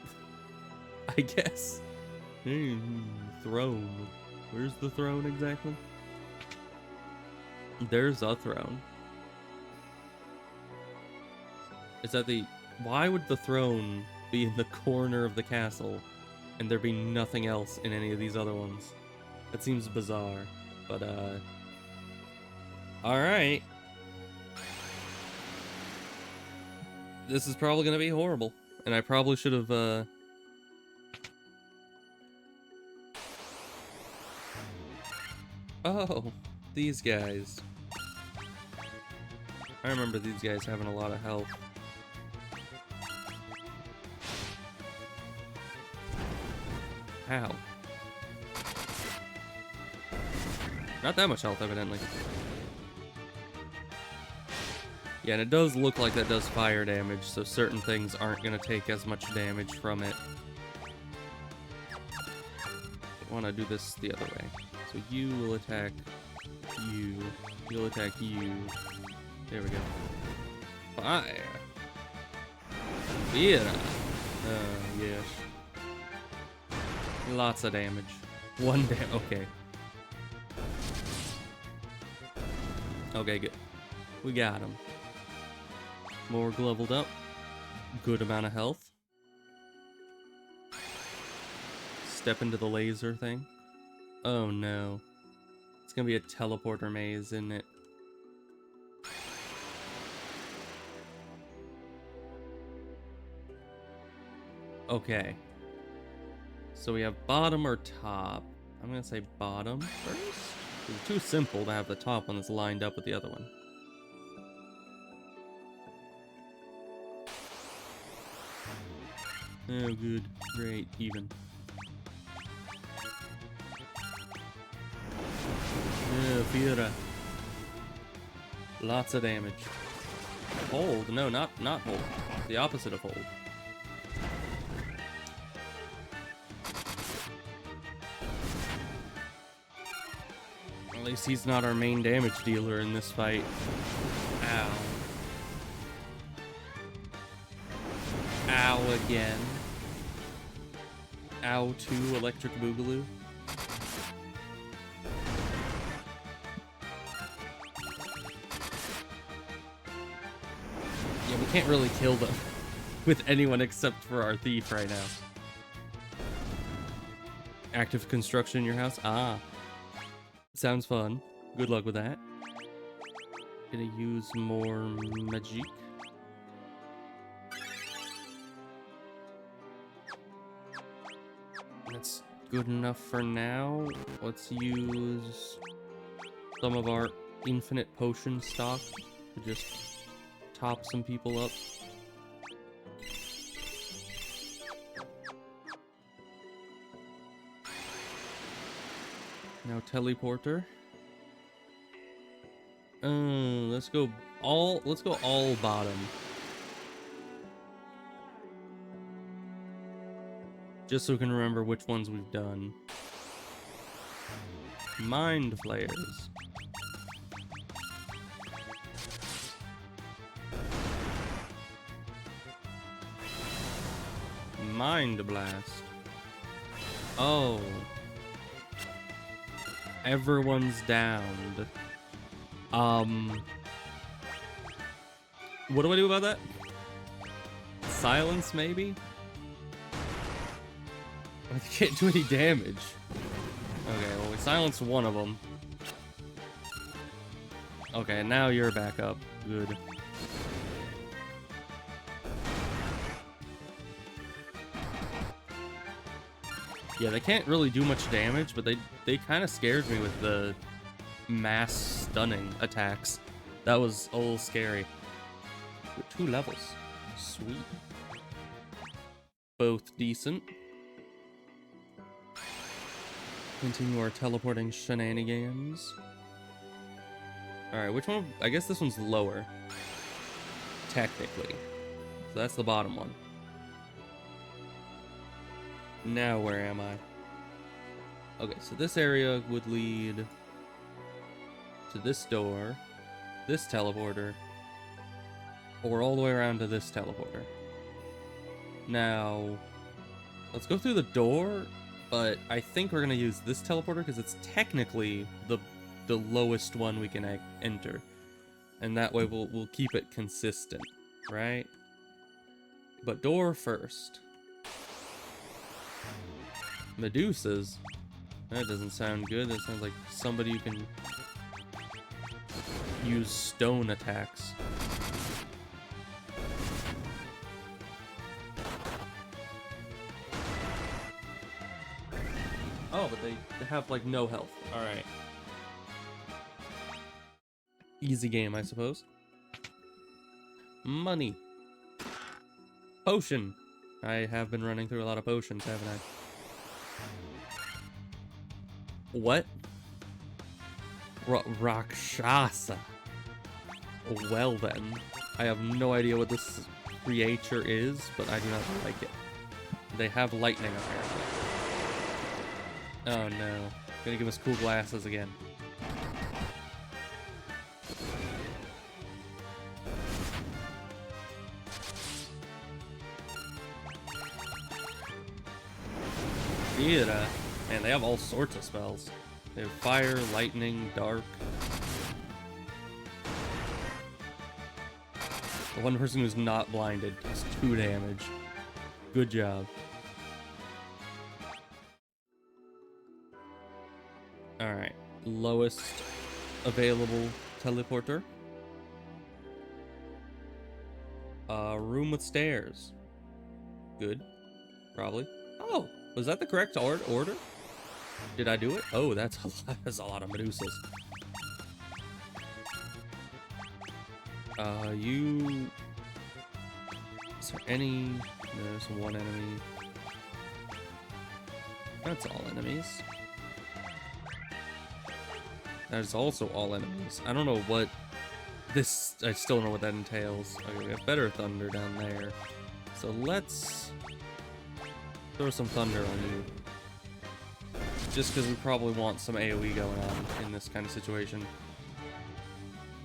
S1: I guess. Throne. Where's the throne exactly? There's a throne. Is that the... Why would the throne be in the corner of the castle and there be nothing else in any of these other ones? That seems bizarre, but alright. This is probably gonna be horrible, and I probably should have, Oh, these guys. I remember these guys having a lot of health. Ow. Not that much health, evidently. Yeah, and it does look like that does fire damage, so certain things aren't going to take as much damage from it. I want to do this the other way. So you will attack you. You'll attack you. There we go. Fire! Vera! Yes. Lots of damage. One damage. Okay. Okay, good. We got him. Morg leveled up. Good amount of health. Step into the laser thing. Oh no. It's gonna be a teleporter maze, isn't it? Okay. So we have bottom or top. I'm gonna say bottom first. It's too simple to have the top one that's lined up with the other one. Oh, good. Great. Even. Oh, Fiora. Lots of damage. Hold. No, not hold. The opposite of hold. At least he's not our main damage dealer in this fight. Ow. Ow again. Ow 2 Electric Boogaloo. Yeah, we can't really kill them with anyone except for our thief right now. Active construction in your house? Ah. Sounds fun. Good luck with that. Gonna use more magic. That's good enough for now. Let's use some of our infinite potion stock to just top some people up. Now teleporter. Let's go all bottom. Just so we can remember which ones we've done. Mind flayers. Mind blast. Oh. Everyone's downed. What do I do about that? Silence, maybe? I can't do any damage. Okay, well, we silenced one of them. Okay, now you're back up. Good. Yeah, they can't really do much damage, but they kind of scared me with the mass stunning attacks. That was a little scary. We're 2 levels. Sweet. Both decent. Continue our teleporting shenanigans. Alright, which one? I guess this one's lower. Technically. So that's the bottom one. Now where am I? Okay, so this area would lead to this door, this teleporter, or all the way around to this teleporter. Now, let's go through the door, but I think we're gonna use this teleporter because it's technically the lowest one we can enter, and that way we'll keep it consistent, right? But door first. Medusas? That doesn't sound good. That sounds like somebody who can use stone attacks. Oh, but they have like no health. Alright. Easy game, I suppose. Money. Potion. I have been running through a lot of potions, haven't I? What? Rakshasa. Well then. I have no idea what this creature is, but I do not like it. They have lightning apparently. Oh no. Gonna give us cool glasses again. Theater. Man, they have all sorts of spells. They have fire, lightning, dark. The one person who's not blinded does 2 damage. Good job. Alright. Lowest available teleporter. Room with stairs. Good. Probably. Oh! Was that the correct order? Did I do it? Oh, that's a lot of Medusas. Is there any... No, there's one enemy. That's all enemies. That is also all enemies. I don't know what this... I still don't know what that entails. Okay, we have better thunder down there. So let's throw some thunder on you. Just because we probably want some AoE going on in this kind of situation.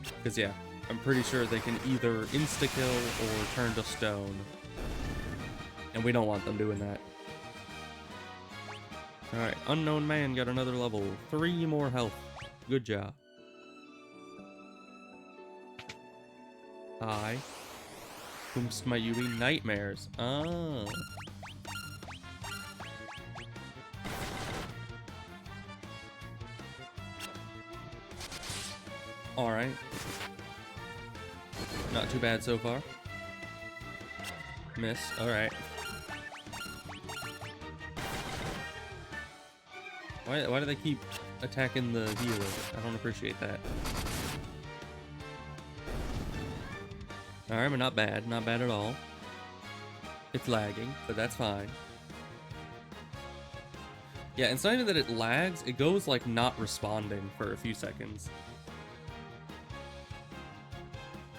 S1: Because, yeah, I'm pretty sure they can either insta-kill or turn to stone. And we don't want them doing that. Alright, unknown man got another level. 3 more health. Good job. Hi. Whomst might you be? Nightmares. Ah. Alright. Not too bad so far. Miss. Alright. Why do they keep attacking the healer? I don't appreciate that. Alright, but not bad. Not bad at all. It's lagging, but that's fine. Yeah, it's not even that it lags, it goes like not responding for a few seconds.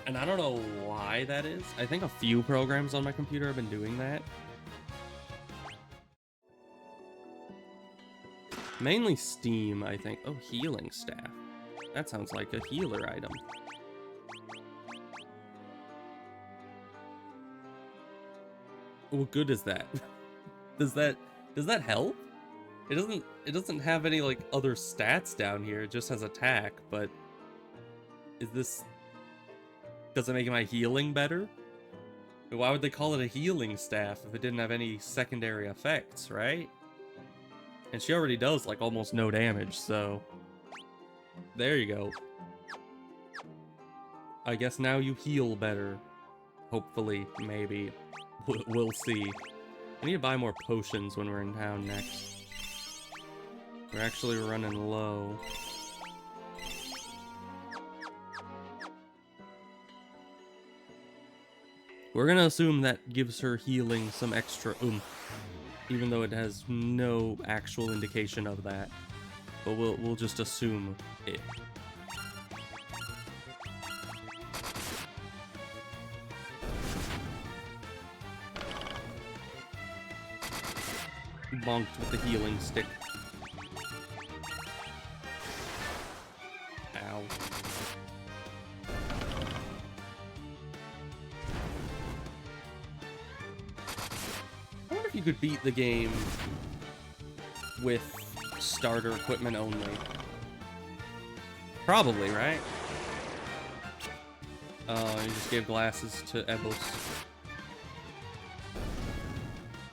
S1: And I don't know why that is. I think a few programs on my computer have been doing that. Mainly Steam, I think. Oh, healing staff. That sounds like a healer item. What good is that? Does that help? It doesn't have any like other stats down here. It just has attack, but does it make my healing better? Why would they call it a healing staff if it didn't have any secondary effects, right? And she already does like almost no damage, so there you go. I guess now you heal better. Hopefully, maybe. We'll see. I need to buy more potions when we're in town next. We're actually running low. We're gonna assume that gives her healing some extra oomph, even though it has no actual indication of that. But we'll just assume it. Bonked with the healing stick. Ow. I wonder if you could beat the game with starter equipment only. Probably, right? Oh, you just gave glasses to Ebos.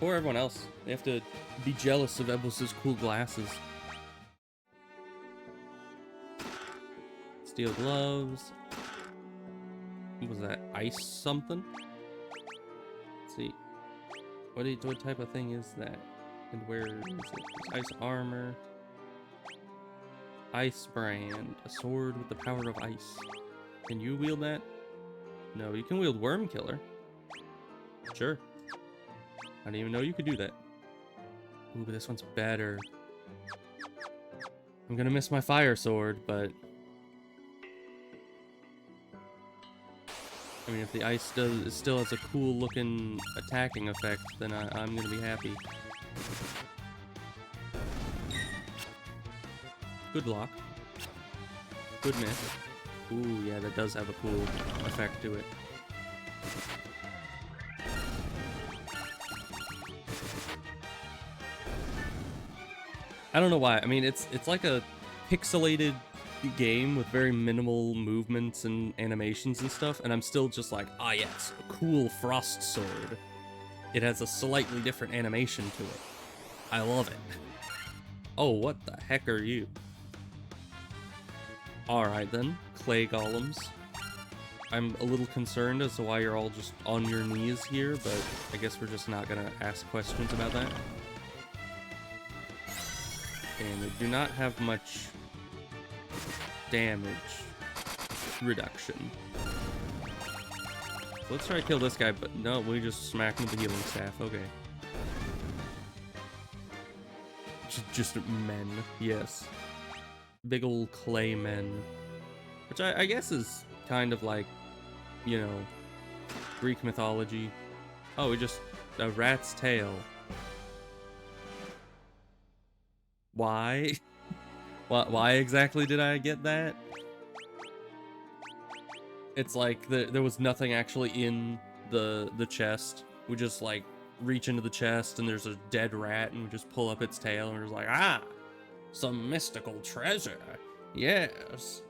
S1: Or everyone else. They have to be jealous of Ebos' cool glasses. Steel gloves. What was that? Ice something? Let's see. What type of thing is that? And where is it? There's ice armor. Ice brand. A sword with the power of ice. Can you wield that? No, you can wield Worm Killer. Sure. I didn't even know you could do that. Ooh, but this one's better. I'm gonna miss my fire sword, but... I mean, if the ice still has a cool looking attacking effect, then I'm gonna be happy. Good block. Good miss. Ooh, yeah, that does have a cool effect to it. I don't know why. I mean, it's like a pixelated game with very minimal movements and animations and stuff, and I'm still just like, ah yes, a cool frost sword. It has a slightly different animation to it. I love it. Oh, what the heck are you? Alright then, clay golems. I'm a little concerned as to why you're all just on your knees here, but I guess we're just not gonna ask questions about that. And they do not have much damage reduction. So let's try to kill this guy, but no, we just smack him with the healing staff. Okay. Just men, yes. Big old clay men. Which I guess is kind of like, you know, Greek mythology. Oh, we just... a rat's tail. Why? Why exactly did I get that? It's like there was nothing actually in the chest. We just like reach into the chest and there's a dead rat and we just pull up its tail and we're just like, ah, some mystical treasure. Yes.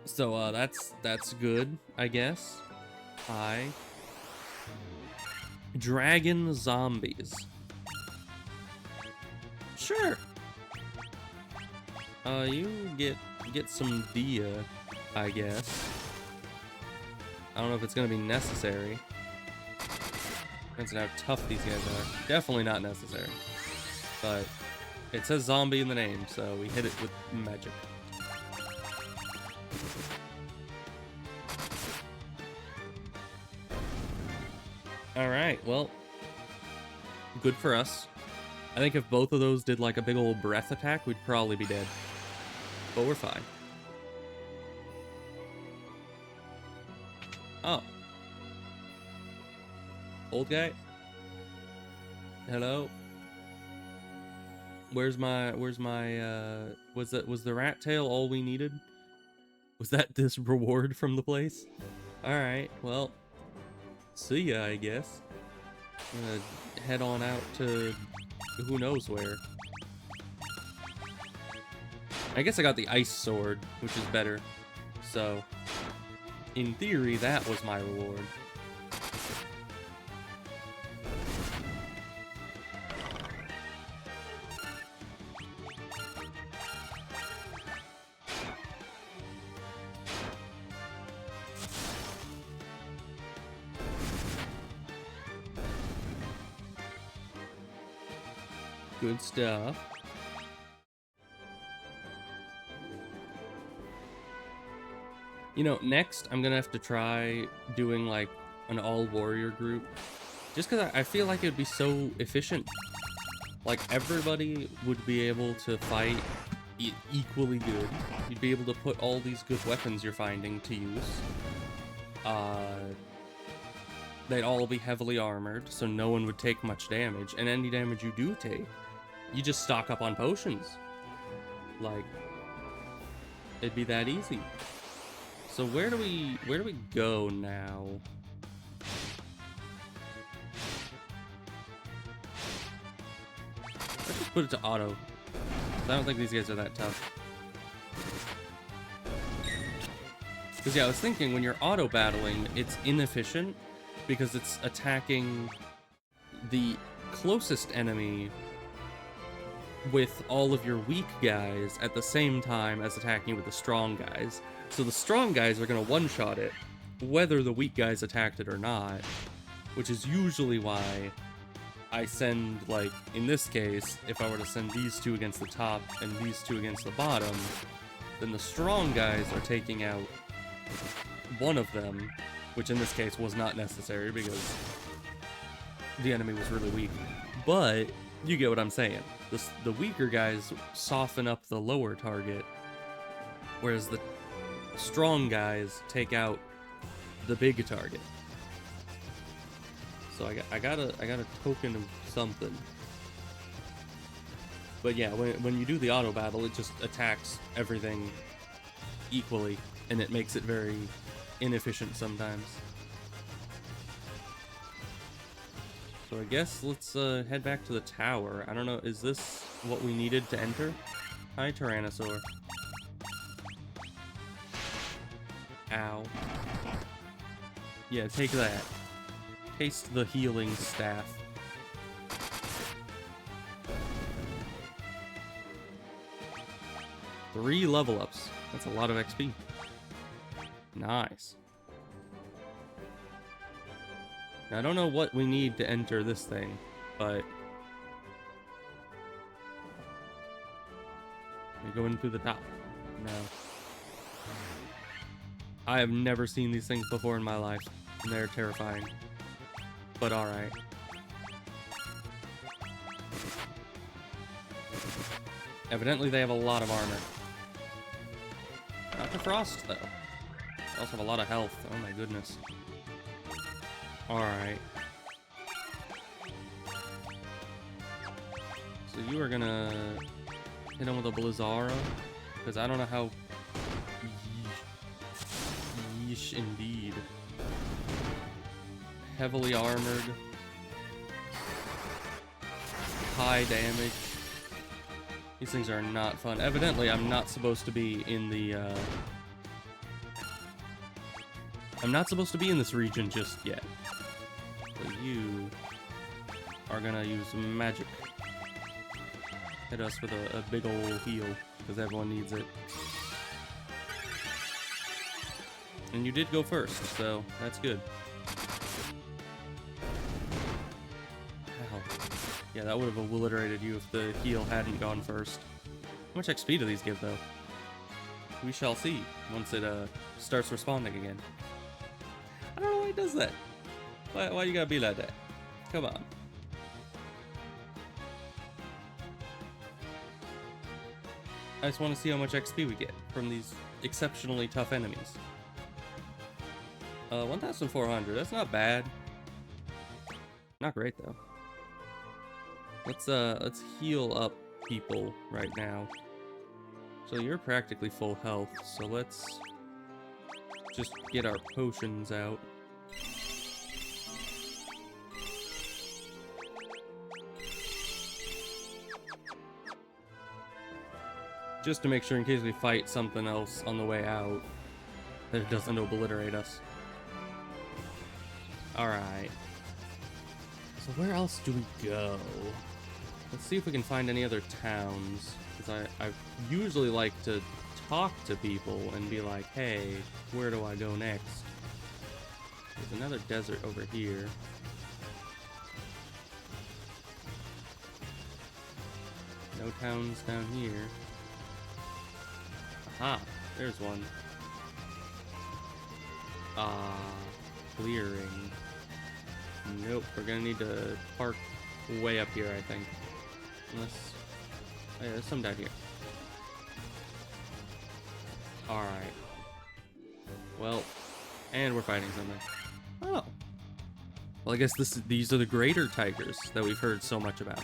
S1: So that's good, I guess. Hi. Dragon zombies. Sure. You get some dia, I guess. I don't know if it's gonna be necessary. Depends on how tough these guys are. Definitely not necessary. But it says zombie in the name, so we hit it with magic. Alright, well, good for us. I think if both of those did like a big old breath attack, we'd probably be dead. But we're fine. Oh. Old guy? Hello? Was the rat tail all we needed? Was that this reward from the place? Alright, well, see ya, I guess. I'm gonna head on out to who knows where. I guess I got the ice sword, which is better. So, in theory, that was my reward. Good stuff. You know, next I'm gonna have to try doing like an all warrior group. Just because I feel like it would be so efficient. Like everybody would be able to fight equally good. You'd be able to put all these good weapons you're finding to use. They'd all be heavily armored, so no one would take much damage. And any damage you do take, you just stock up on potions. Like, it'd be that easy. So where do we go now? Let's just put it to auto. I don't think these guys are that tough. Because yeah, I was thinking when you're auto battling, it's inefficient because it's attacking the closest enemy with all of your weak guys at the same time as attacking with the strong guys. So the strong guys are going to one-shot it, whether the weak guys attacked it or not, which is usually why I send, like, in this case, if I were to send these two against the top and these two against the bottom, then the strong guys are taking out one of them, which in this case was not necessary because the enemy was really weak. But you get what I'm saying. The weaker guys soften up the lower target, whereas the strong guys take out the big target. So I got a token of something. But yeah, when you do the auto battle, it just attacks everything equally, and it makes it very inefficient sometimes. So I guess let's head back to the tower. I don't know, is this what we needed to enter? Hi, Tyrannosaur. Ow. Yeah, take that. Taste the healing staff. Three level ups. That's a lot of XP. Nice. Now, I don't know what we need to enter this thing, but we go in through the top. No. I have never seen these things before in my life. And they're terrifying. But alright. Evidently they have a lot of armor. Not the frost, though. They also have a lot of health. Oh my goodness. Alright. So you are gonna hit him with a Blizzara, because I don't know how... Yeesh, indeed. Heavily armored. High damage. These things are not fun. Evidently, I'm not supposed to be in the, I'm not supposed to be in this region just yet. So you are gonna use magic. Hit us with a big ol' heal, because everyone needs it. And you did go first, so that's good. Ow. Yeah, that would have obliterated you if the heal hadn't gone first. How much XP do these give, though? We shall see once it starts responding again. I don't know why it does that. Why you gotta be like that? Come on. I just want to see how much XP we get from these exceptionally tough enemies. 1,400. That's not bad. Not great though. Let's heal up people right now. So you're practically full health. So let's just get our potions out. Just to make sure in case we fight something else on the way out, that it doesn't obliterate us. Alright. So where else do we go? Let's see if we can find any other towns. Because I usually like to talk to people and be like, hey, where do I go next? There's another desert over here. No towns down here. Aha, there's one. Clearing. Nope, we're gonna need to park way up here, I think. Unless... oh, yeah, there's some down here. Alright. Well, and we're fighting something. Oh. Well, I guess these are the greater tigers that we've heard so much about.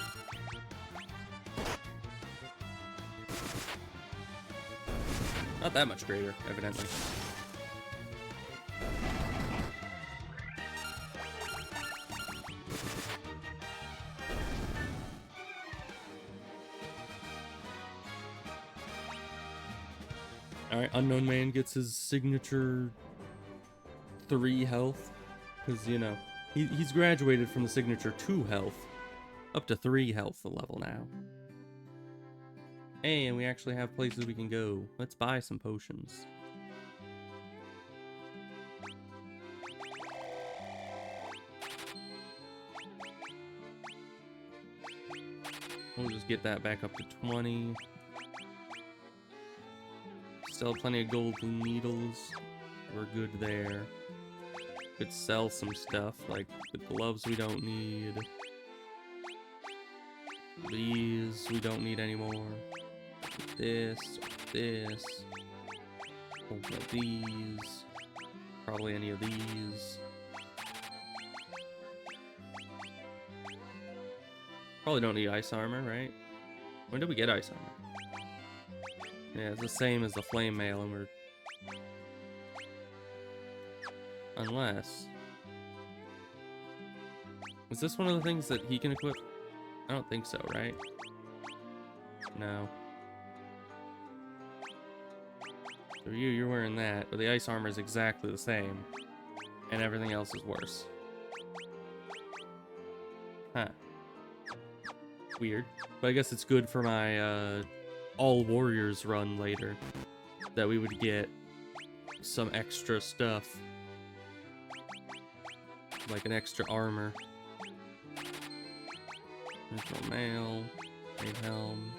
S1: Not that much greater, evidently. Alright, Unknown Man gets his signature 3 health. Because, you know, he's graduated from the signature 2 health up to 3 health level now. And we actually have places we can go. Let's buy some potions. We'll just get that back up to 20. Still plenty of golden needles. We're good there. Could sell some stuff, like the gloves we don't need. These we don't need anymore. This, this. One of these. Probably any of these. Probably don't need ice armor, right? When did we get ice armor? Yeah, it's the same as the flame mail, and we're... unless... is this one of the things that he can equip? I don't think so, right? No. For you, you're wearing that, but the ice armor is exactly the same. And everything else is worse. Huh. Weird. But I guess it's good for my, all warriors run later. That we would get some extra stuff. Like an extra armor. Mithril mail. A helm.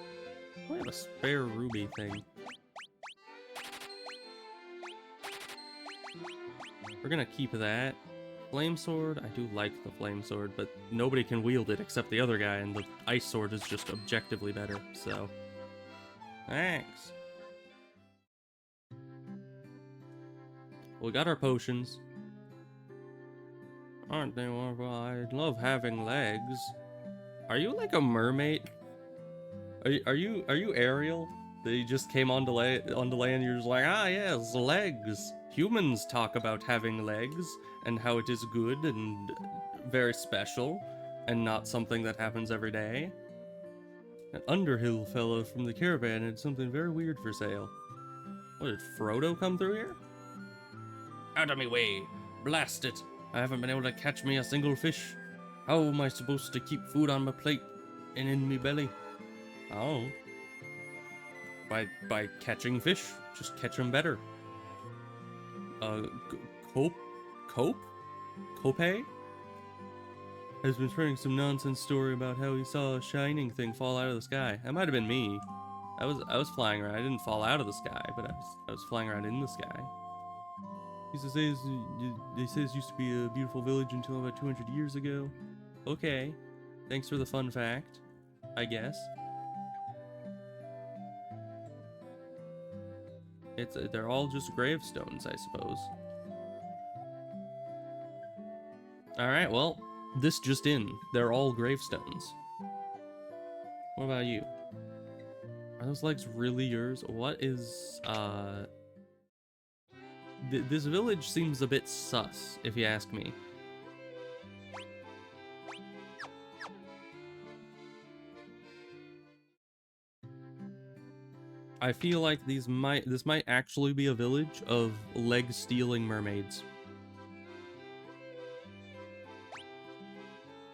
S1: Oh, I have a spare ruby thing. We're gonna keep that. Flame sword, I do like the flame sword, but nobody can wield it except the other guy, and the ice sword is just objectively better, so... Thanks! We got our potions. Aren't they wonderful? I love having legs. Are you like a mermaid? Are you Ariel? That you just came onto land and you're just like, ah yes, legs. Humans talk about having legs and how it is good and very special and not something that happens every day. An Underhill fellow from the caravan had something very weird for sale. What, did Frodo come through here? Out of me way! Blast it! I haven't been able to catch me a single fish. How am I supposed to keep food on my plate and in me belly? Oh. By catching fish. Just catch them better. Cope has been spreading some nonsense story about how he saw a shining thing fall out of the sky. That might have been me. I was flying around. I didn't fall out of the sky, but I was flying around in the sky. They say it used to be a beautiful village until about 200 years ago. Okay. Thanks for the fun fact, I guess. They're all just gravestones, I suppose. Alright, well, this just in. They're all gravestones. What about you? Are those legs really yours? What is, this village seems a bit sus, if you ask me. I feel like this might actually be a village of leg-stealing mermaids.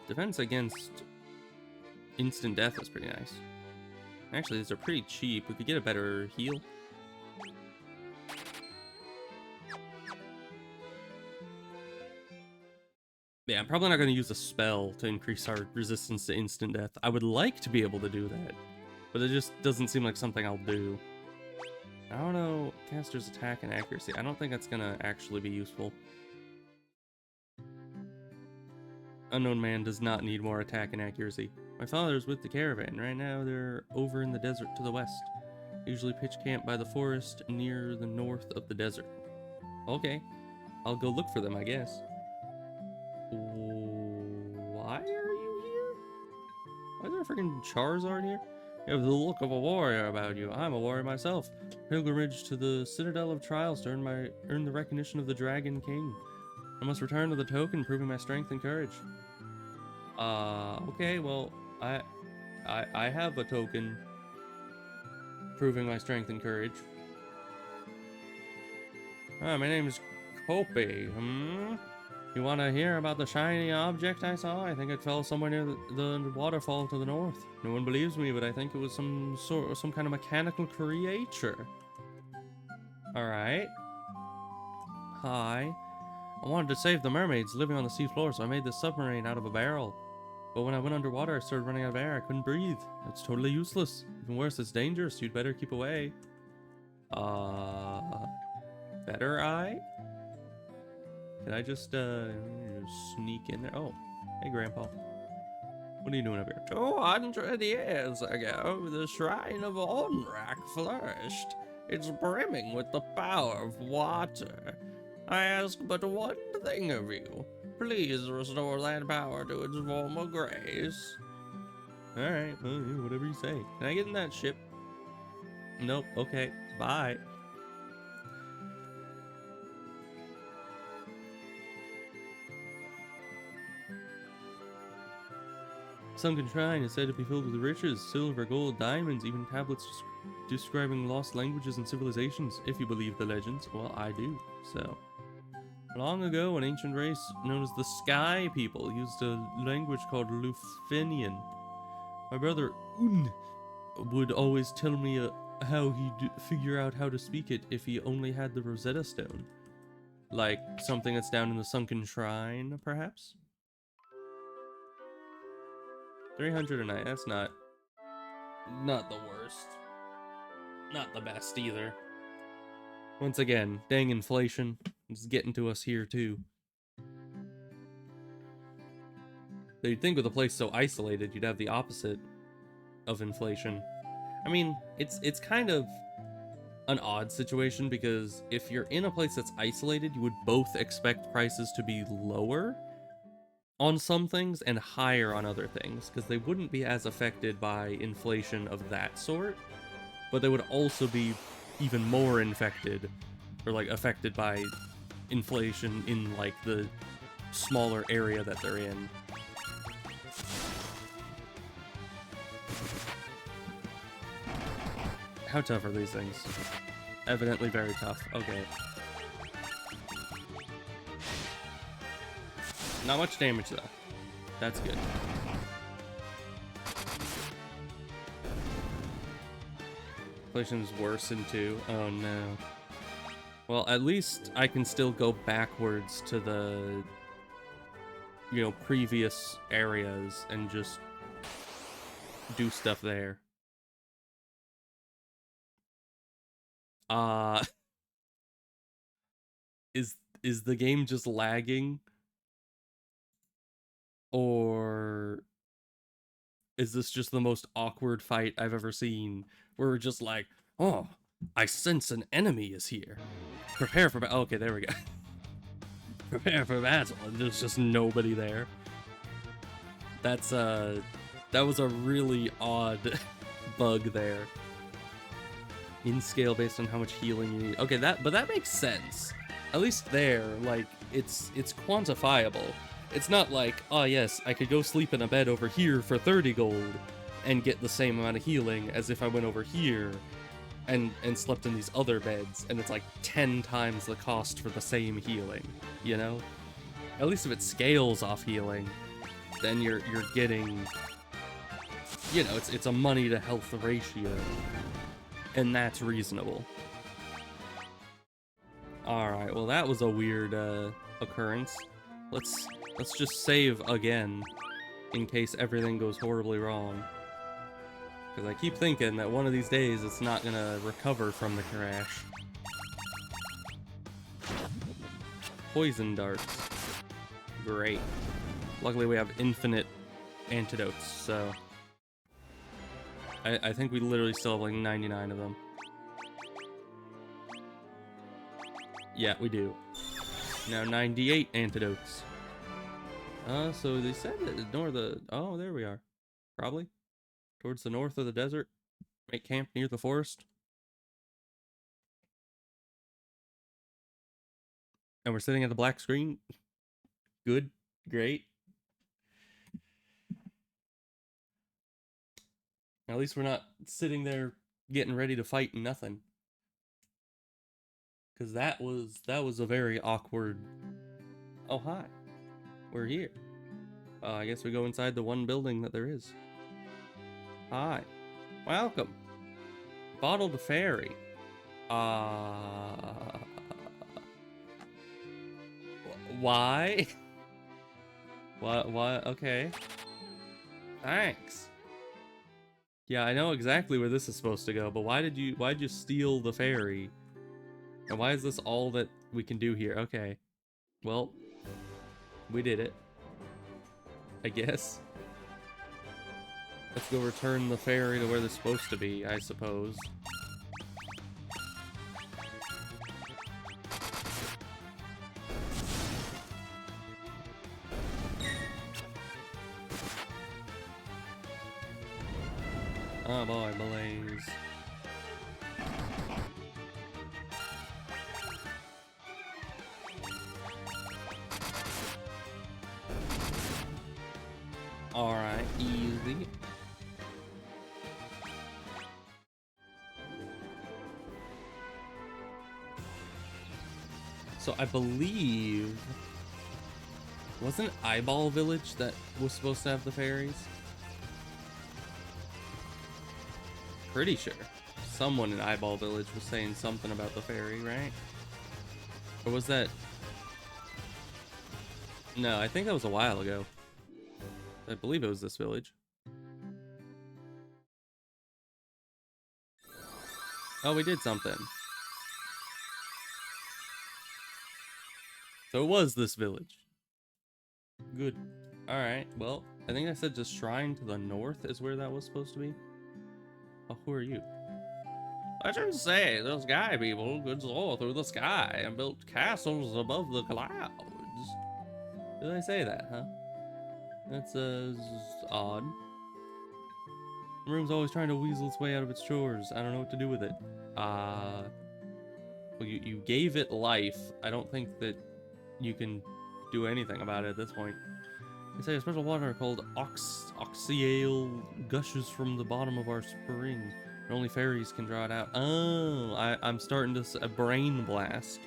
S1: Defense against instant death is pretty nice. Actually, these are pretty cheap. We could get a better heal. Yeah, I'm probably not going to use a spell to increase our resistance to instant death. I would like to be able to do that, but it just doesn't seem like something I'll do. I don't know, caster's attack and accuracy. I don't think that's going to actually be useful. Unknown man does not need more attack and accuracy. My father's with the caravan. Right now they're over in the desert to the west. Usually pitch camp by the forest near the north of the desert. Okay, I'll go look for them, I guess. Why are you here? Why is there a freaking Charizard here? You have the look of a warrior about you. I'm a warrior myself. Pilgrimage to the Citadel of Trials to earn the recognition of the Dragon King. I must return with a token proving my strength and courage. Okay, well, I have a token proving my strength and courage. My name is Kopi. You want to hear about the shiny object I saw? I think it fell somewhere near the waterfall to the north. No one believes me, but I think it was some kind of mechanical creature. Alright. Hi. I wanted to save the mermaids living on the seafloor, so I made this submarine out of a barrel. But when I went underwater, I started running out of air. I couldn't breathe. It's totally useless. Even worse, it's dangerous. You'd better keep away. Better eye? Can I just sneak in there? Oh, hey, Grandpa. What are you doing up here? 200 years ago, the shrine of Onrak flourished. It's brimming with the power of water. I ask but one thing of you. Please restore that power to its former grace. Alright, well, whatever you say. Can I get in that ship? Nope, okay, bye. Sunken Shrine is said to be filled with riches, silver, gold, diamonds, even tablets describing lost languages and civilizations, if you believe the legends. Well, I do, so. Long ago, an ancient race known as the Sky People used a language called Lufenian. My brother Un would always tell me how he'd figure out how to speak it if he only had the Rosetta Stone. Like something that's down in the Sunken Shrine, perhaps? 300 a night, that's not the worst. Not the best either. Once again, dang inflation is getting to us here too. You'd think with a place so isolated, you'd have the opposite of inflation. I mean, it's kind of an odd situation because if you're in a place that's isolated, you would both expect prices to be lower on some things and higher on other things, because they wouldn't be as affected by inflation of that sort, but they would also be even more infected, or like affected by inflation in like the smaller area that they're in. How tough are these things? Evidently very tough. Okay. Not much damage though. That's good. Inflation's worse in 2. Oh no. Well, at least I can still go backwards to the, you know, previous areas and just do stuff there. Is the game just lagging? Or is this just the most awkward fight I've ever seen? Where we're just like, oh, I sense an enemy is here. Prepare for battle. Okay, there we go. Prepare for battle. And there's just nobody there. That's, that was a really odd bug there. In scale based on how much healing you need. Okay, but that makes sense. At least there, like, it's quantifiable. It's not like, oh yes, I could go sleep in a bed over here for 30 gold and get the same amount of healing as if I went over here and slept in these other beds, and it's like 10 times the cost for the same healing, you know? At least if it scales off healing, then you're getting, you know, it's a money to health ratio, and that's reasonable. Alright, well that was a weird occurrence. Let's just save again, in case everything goes horribly wrong. Because I keep thinking that one of these days it's not gonna recover from the crash. Poison darts. Great. Luckily we have infinite antidotes, so... I think we literally still have like 99 of them. Yeah, we do. Now 98 antidotes. So they said that oh, there we are. Probably. Towards the north of the desert. Make camp near the forest. And we're sitting at the black screen. Good. Great. At least we're not sitting there getting ready to fight and nothing. Because that was a very awkward... Oh, hi. We're here. I guess we go inside the one building that there is. Hi. Welcome. Bottled Fairy. Why? What? Okay. Thanks. Yeah, I know exactly where this is supposed to go, but why'd you steal the fairy? And why is this all that we can do here? Okay. Well, we did it. I guess. Let's go return the fairy to where they're supposed to be, I suppose. Oh boy, Blaze. Alright, easy. So I believe... Wasn't Eyeball Village that was supposed to have the fairies? Pretty sure. Someone in Eyeball Village was saying something about the fairy, right? Or was that... No, I think that was a while ago. I believe it was this village. Oh, we did something. So it was this village. Good. Alright, well, I think I said the shrine to the north is where that was supposed to be. Oh, who are you? I should say, those sky people could soar through the sky and built castles above the clouds. Did I say that, huh? That's, odd. The room's always trying to weasel its way out of its chores. I don't know what to do with it. Well, you gave it life. I don't think that you can do anything about it at this point. They say a special water called Oxyale gushes from the bottom of our spring. And only fairies can draw it out. Oh, I'm starting to a brain blast.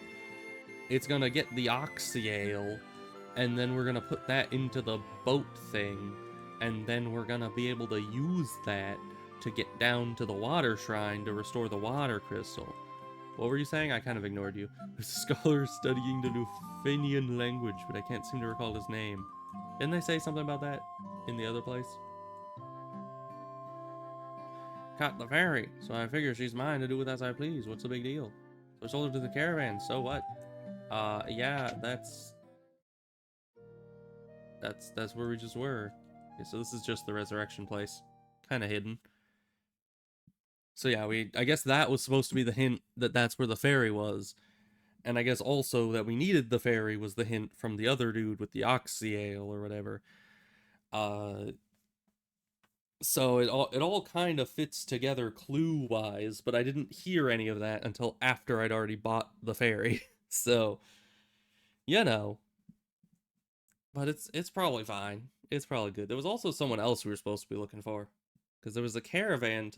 S1: It's gonna get the Oxyale, and then we're gonna put that into the boat thing, and then we're gonna be able to use that to get down to the water shrine to restore the water crystal. What were you saying? I kind of ignored you. There's a scholar studying the Lufenian language, but I can't seem to recall his name. Didn't they say something about that in the other place? Caught the fairy, so I figure she's mine to do with as I please. What's the big deal? So I sold her to the caravan, so what? Yeah, that's where we just were. Okay, so this is just the resurrection place. Kind of hidden. So yeah, I guess that was supposed to be the hint that that's where the fairy was. And I guess also that we needed the fairy was the hint from the other dude with the Oxyale or whatever. So it all kind of fits together clue-wise, but I didn't hear any of that until after I'd already bought the fairy. So, you know. But it's probably fine. It's probably good. There was also someone else we were supposed to be looking for. Because there was a caravan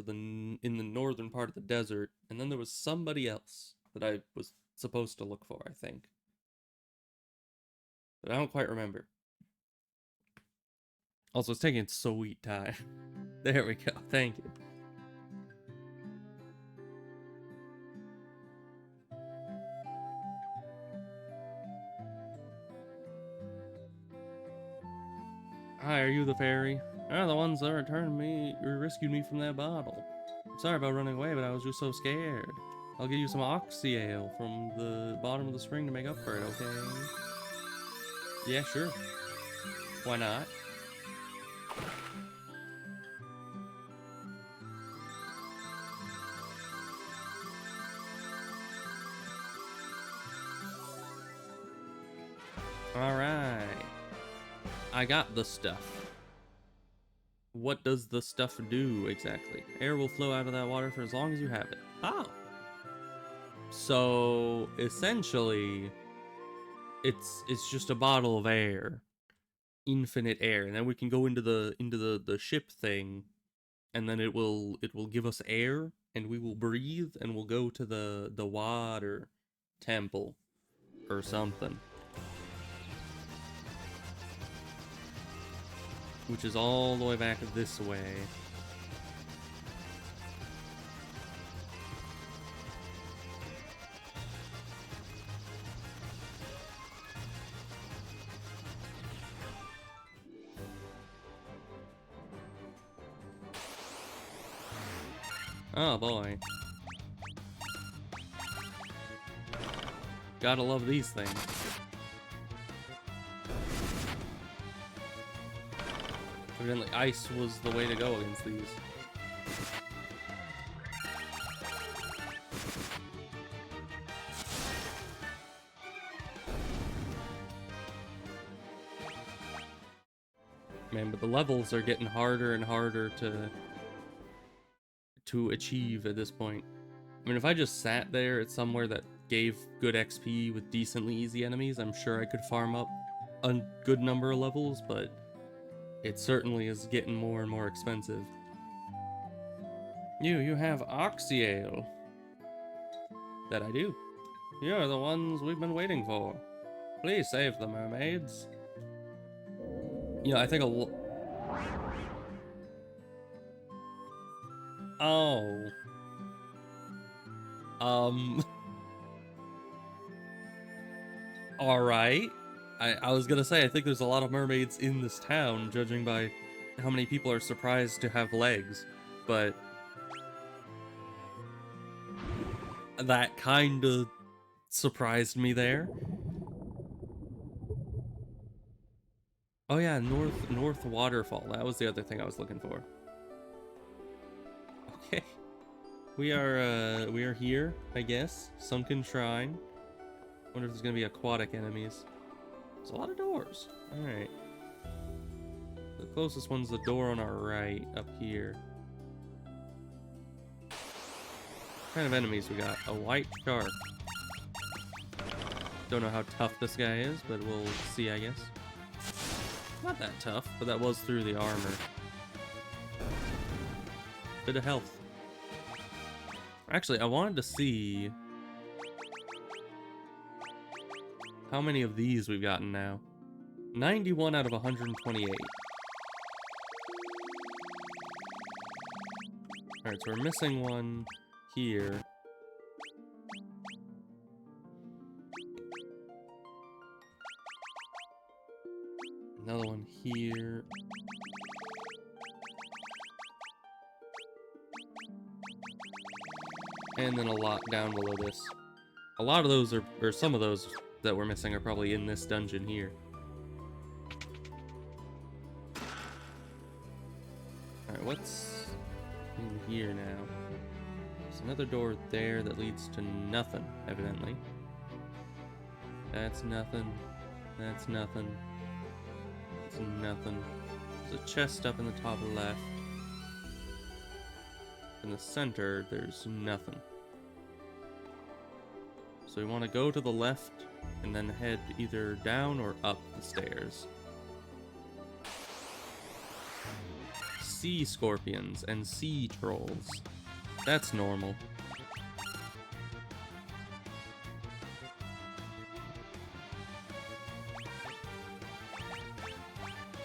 S1: in the northern part of the desert, and then there was somebody else that I was supposed to look for, I think. But I don't quite remember. Also, it's taking sweet time. There we go. Thank you. Hi, are you the fairy? Ah, the ones that returned me or rescued me from that bottle. I'm sorry about running away, but I was just so scared. I'll give you some Oxyale from the bottom of the spring to make up for it, okay? Yeah, sure. Why not? Alright. I got the stuff. What does the stuff do exactly? Air will flow out of that water for as long as you have it. Oh. So essentially it's just a bottle of air. Infinite air. And then we can go into the ship thing, and then it will give us air, and we will breathe, and we'll go to the water temple or something. Which is all the way back this way. Oh boy. Gotta love these things. Evidently ice was the way to go against these. Man, but the levels are getting harder and harder to achieve at this point. I mean, if I just sat there at somewhere that gave good XP with decently easy enemies, I'm sure I could farm up a good number of levels, but it certainly is getting more and more expensive. You have Oxyale. That I do. You're the ones we've been waiting for. Please save the mermaids. You know, I think Oh. Alright. I was gonna say, I think there's a lot of mermaids in this town, judging by how many people are surprised to have legs. But that kinda surprised me there. Oh yeah, North Waterfall. That was the other thing I was looking for. Okay. We are here, I guess. Sunken Shrine. Wonder if there's gonna be aquatic enemies. There's a lot of doors. Alright. The closest one's the door on our right, up here. What kind of enemies we got? A white shark. Don't know how tough this guy is, but we'll see, I guess. Not that tough, but that was through the armor. Bit of health. Actually, I wanted to see how many of these we've gotten now. 91 out of 128. Alright, so we're missing one here. Another one here. And then a lot down below this. A lot of those are, or some of those that we're missing are probably in this dungeon here. Alright, what's in here now? There's another door there that leads to nothing, evidently. That's nothing. That's nothing. That's nothing. There's a chest up in the top left. In the center, there's nothing. So we want to go to the left and then head either down or up the stairs. Sea scorpions and sea trolls. That's normal.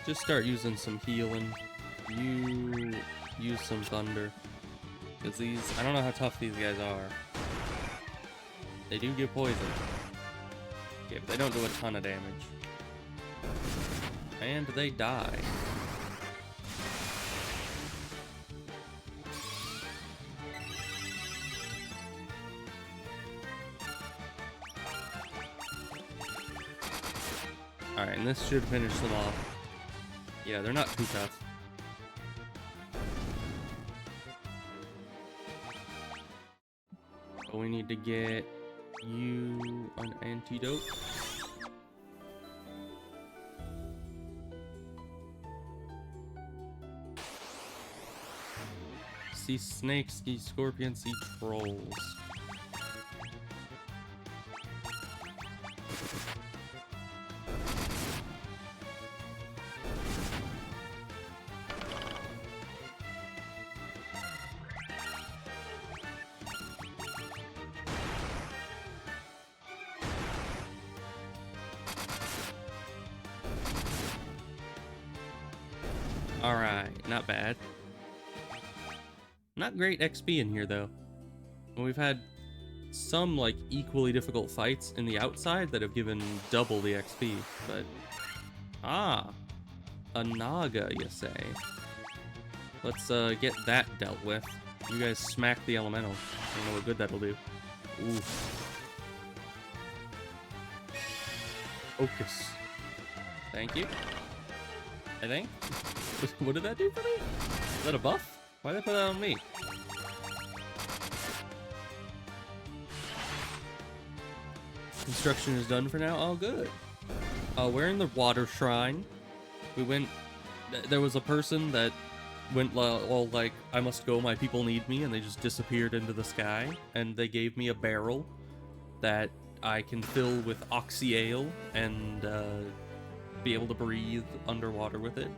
S1: Just start using some healing. You use some thunder. Because these, I don't know how tough these guys are. They do get poisoned. Yeah, but they don't do a ton of damage. And they die. Alright, and this should finish them off. Yeah, they're not too tough. But we need to get you an antidote. Sea snakes, sea scorpions, sea trolls. Alright, not bad. Not great XP in here, though. We've had some, like, equally difficult fights in the outside that have given double the XP, but... Ah! A Naga, you say? Let's, get that dealt with. You guys smack the elemental. I don't know what good that'll do. Oof. Focus. Thank you. I think. What did that do for me? Is that a buff? Why did they put that on me? Construction is done for now. Oh, good. We're in the water shrine. We went... There was a person that went all like, I must go, my people need me, and they just disappeared into the sky. And they gave me a barrel that I can fill with oxy ale and be able to breathe underwater with it.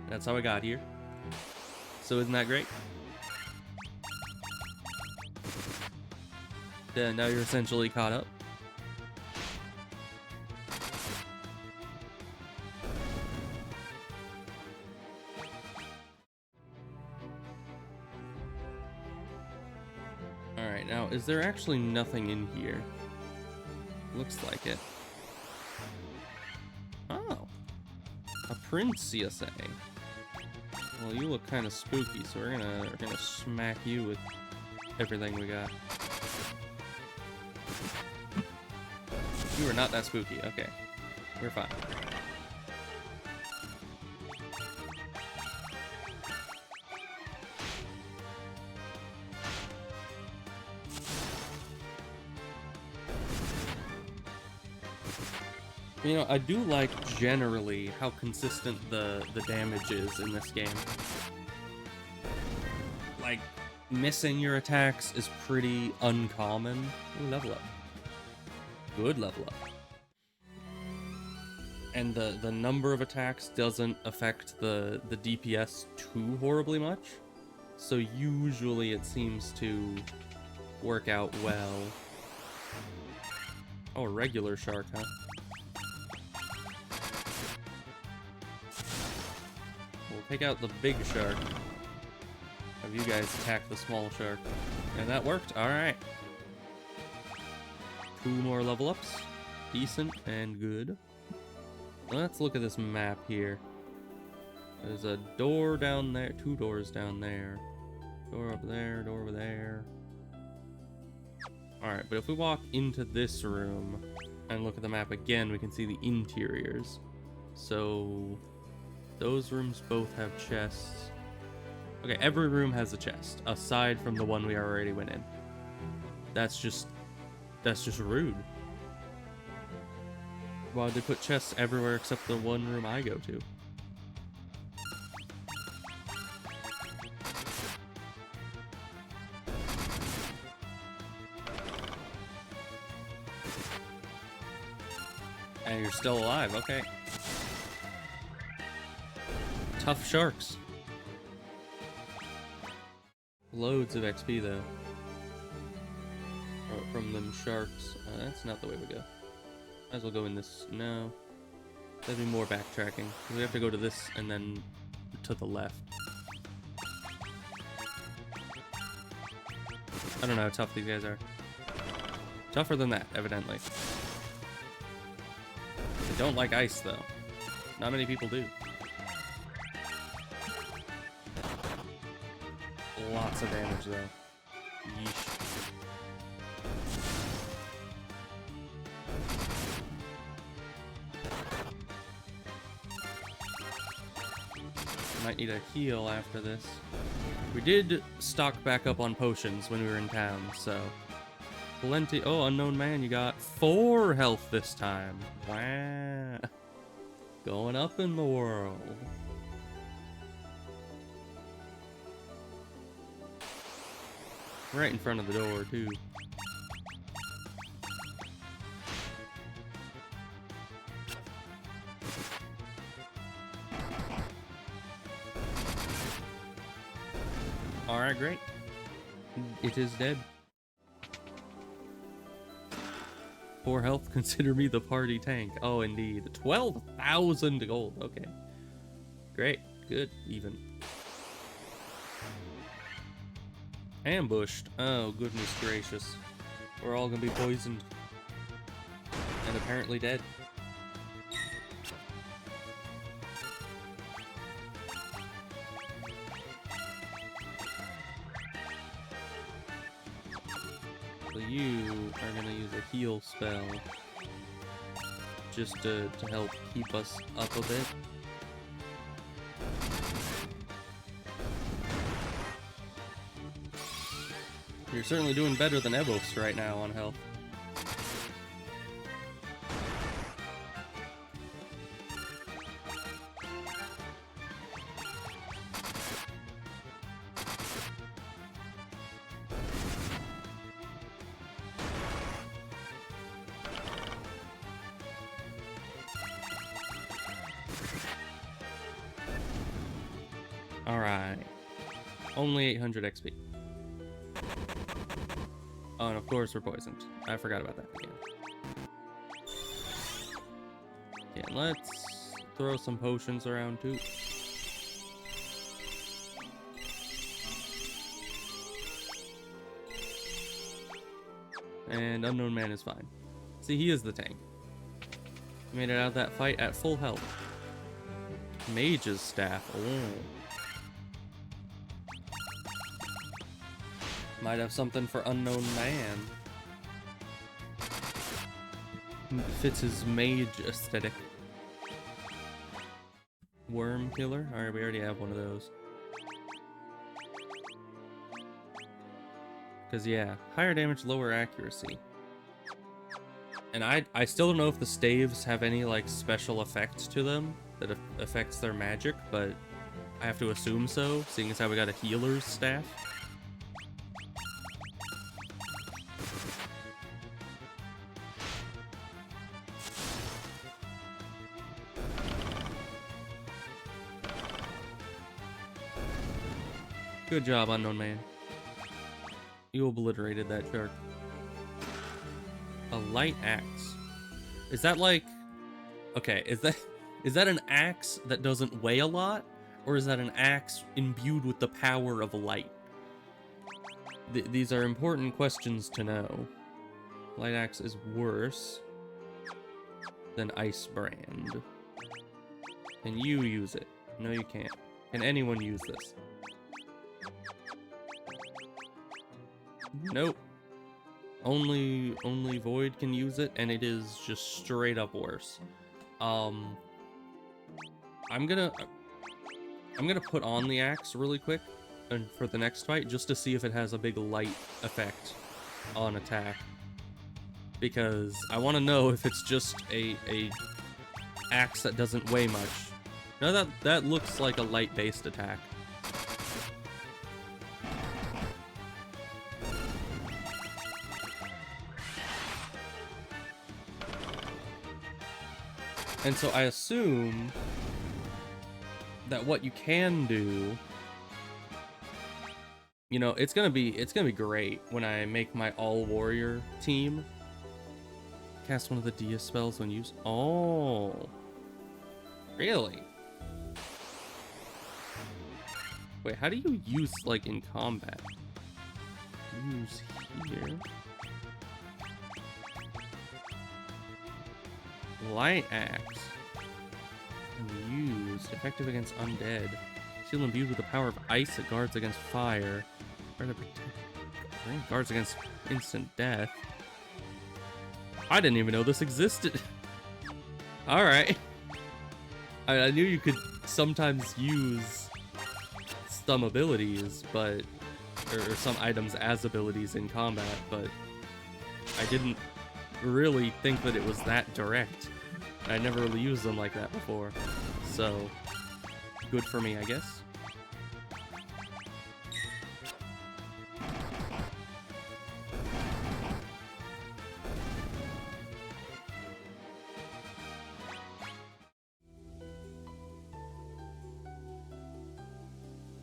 S1: That's how I got here. So isn't that great? Yeah, now you're essentially caught up. Alright, now is there actually nothing in here? Looks like it. Oh. A prince, you say? Well, you look kind of spooky, so we're gonna smack you with everything we got. You are not that spooky. Okay, we're fine. You know, I do like generally how consistent the damage is in this game. Like, missing your attacks is pretty uncommon. Ooh, level up. Good level up. And the number of attacks doesn't affect the DPS too horribly much. So usually it seems to work out well. Oh, a regular shark, huh? We'll take out the big shark. Have you guys attack the small shark. And that worked. Alright. 2 more level ups. Decent and good. Let's look at this map here. There's a door down there. 2 doors down there. Door up there. Door over there. Alright, but if we walk into this room and look at the map again, we can see the interiors. So those rooms both have chests. Okay, every room has a chest, aside from the one we already went in. That's just rude. Why would they put chests everywhere except the one room I go to? And you're still alive, okay. Tough sharks. Loads of XP though. From them sharks. That's not the way we go. Might as well go in this. No. There'll be more backtracking. We have to go to this and then to the left. I don't know how tough these guys are. Tougher than that, evidently. They don't like ice though. Not many people do. Lots of damage though. Yeesh. Might need a heal after this. We did stock back up on potions when we were in town, so plenty. Oh, unknown man, you got 4 health this time. Wow. Going up in the world. Right in front of the door, too. Alright, great. It is dead. 4 health, consider me the party tank. Oh, indeed. 12,000 gold. Okay. Great. Good. Even. Ambushed. Oh, goodness gracious. We're all gonna be poisoned. And apparently dead. So you are gonna use a heal spell. Just to help keep us up a bit. You're certainly doing better than Evos right now on health. Alright. Only 800 XP. Oh, and of course we're poisoned. I forgot about that again. Okay, let's throw some potions around too. And unknown man is fine. See, he is the tank. He made it out of that fight at full health. Mage's staff. Oh. Might have something for unknown man. Fits his mage aesthetic. Worm killer? Alright, we already have one of those. Because, yeah, higher damage, lower accuracy. And I still don't know if the staves have any, like, special effect to them that affects their magic, but I have to assume so, seeing as how we got a healer's staff. Good job, Unknown Man. You obliterated that shark. A light axe. Is that like... Okay, is that an axe that doesn't weigh a lot? Or is that an axe imbued with the power of light? These are important questions to know. Light axe is worse than Ice Brand. Can you use it? No, you can't. Can anyone use this? Nope. Only Void can use it, and it is just straight up worse. I'm gonna put on the axe really quick and for the next fight, just to see if it has a big light effect on attack. Because I want to know if it's just a axe that doesn't weigh much. No, that looks like a light-based attack. And so I assume that what you can do, you know, it's gonna be great when I make my all warrior team. Cast one of the Dia spells when used. Oh, really? Wait, how do you use, like, in combat? Use here. Light axe. And used. Effective against undead. Shield imbued with the power of ice that guards against fire. Guards against instant death. I didn't even know this existed. Alright. I knew you could sometimes use some abilities, but... Or some items as abilities in combat, but... I didn't really think that it was that direct. I never really used them like that before. So, good for me, I guess.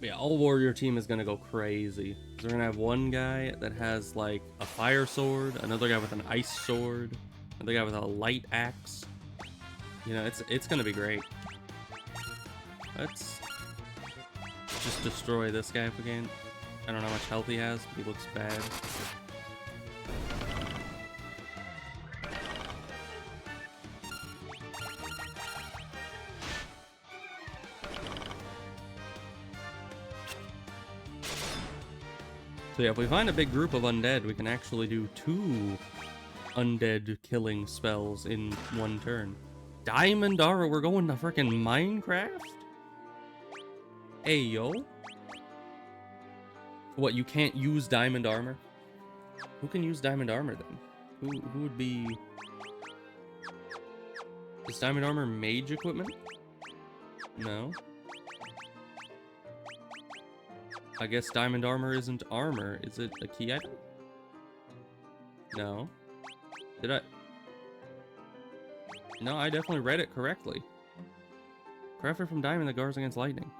S1: Yeah, all warrior team is gonna go crazy. We're gonna have one guy that has like a fire sword, another guy with an ice sword, another guy with a light axe. You know, it's gonna be great. Let's just destroy this guy if we can. I don't know how much health he has, but he looks bad. So yeah, if we find a big group of undead, we can actually do 2 undead killing spells in one turn. Diamond Armor, we're going to frickin' Minecraft? Hey, yo. What, you can't use Diamond Armor? Who can use Diamond Armor then? Who would be... Is Diamond Armor mage equipment? No. I guess Diamond Armor isn't armor. Is it a key item? No. Did I... No, I definitely read it correctly. Crafted from diamond that guards against lightning.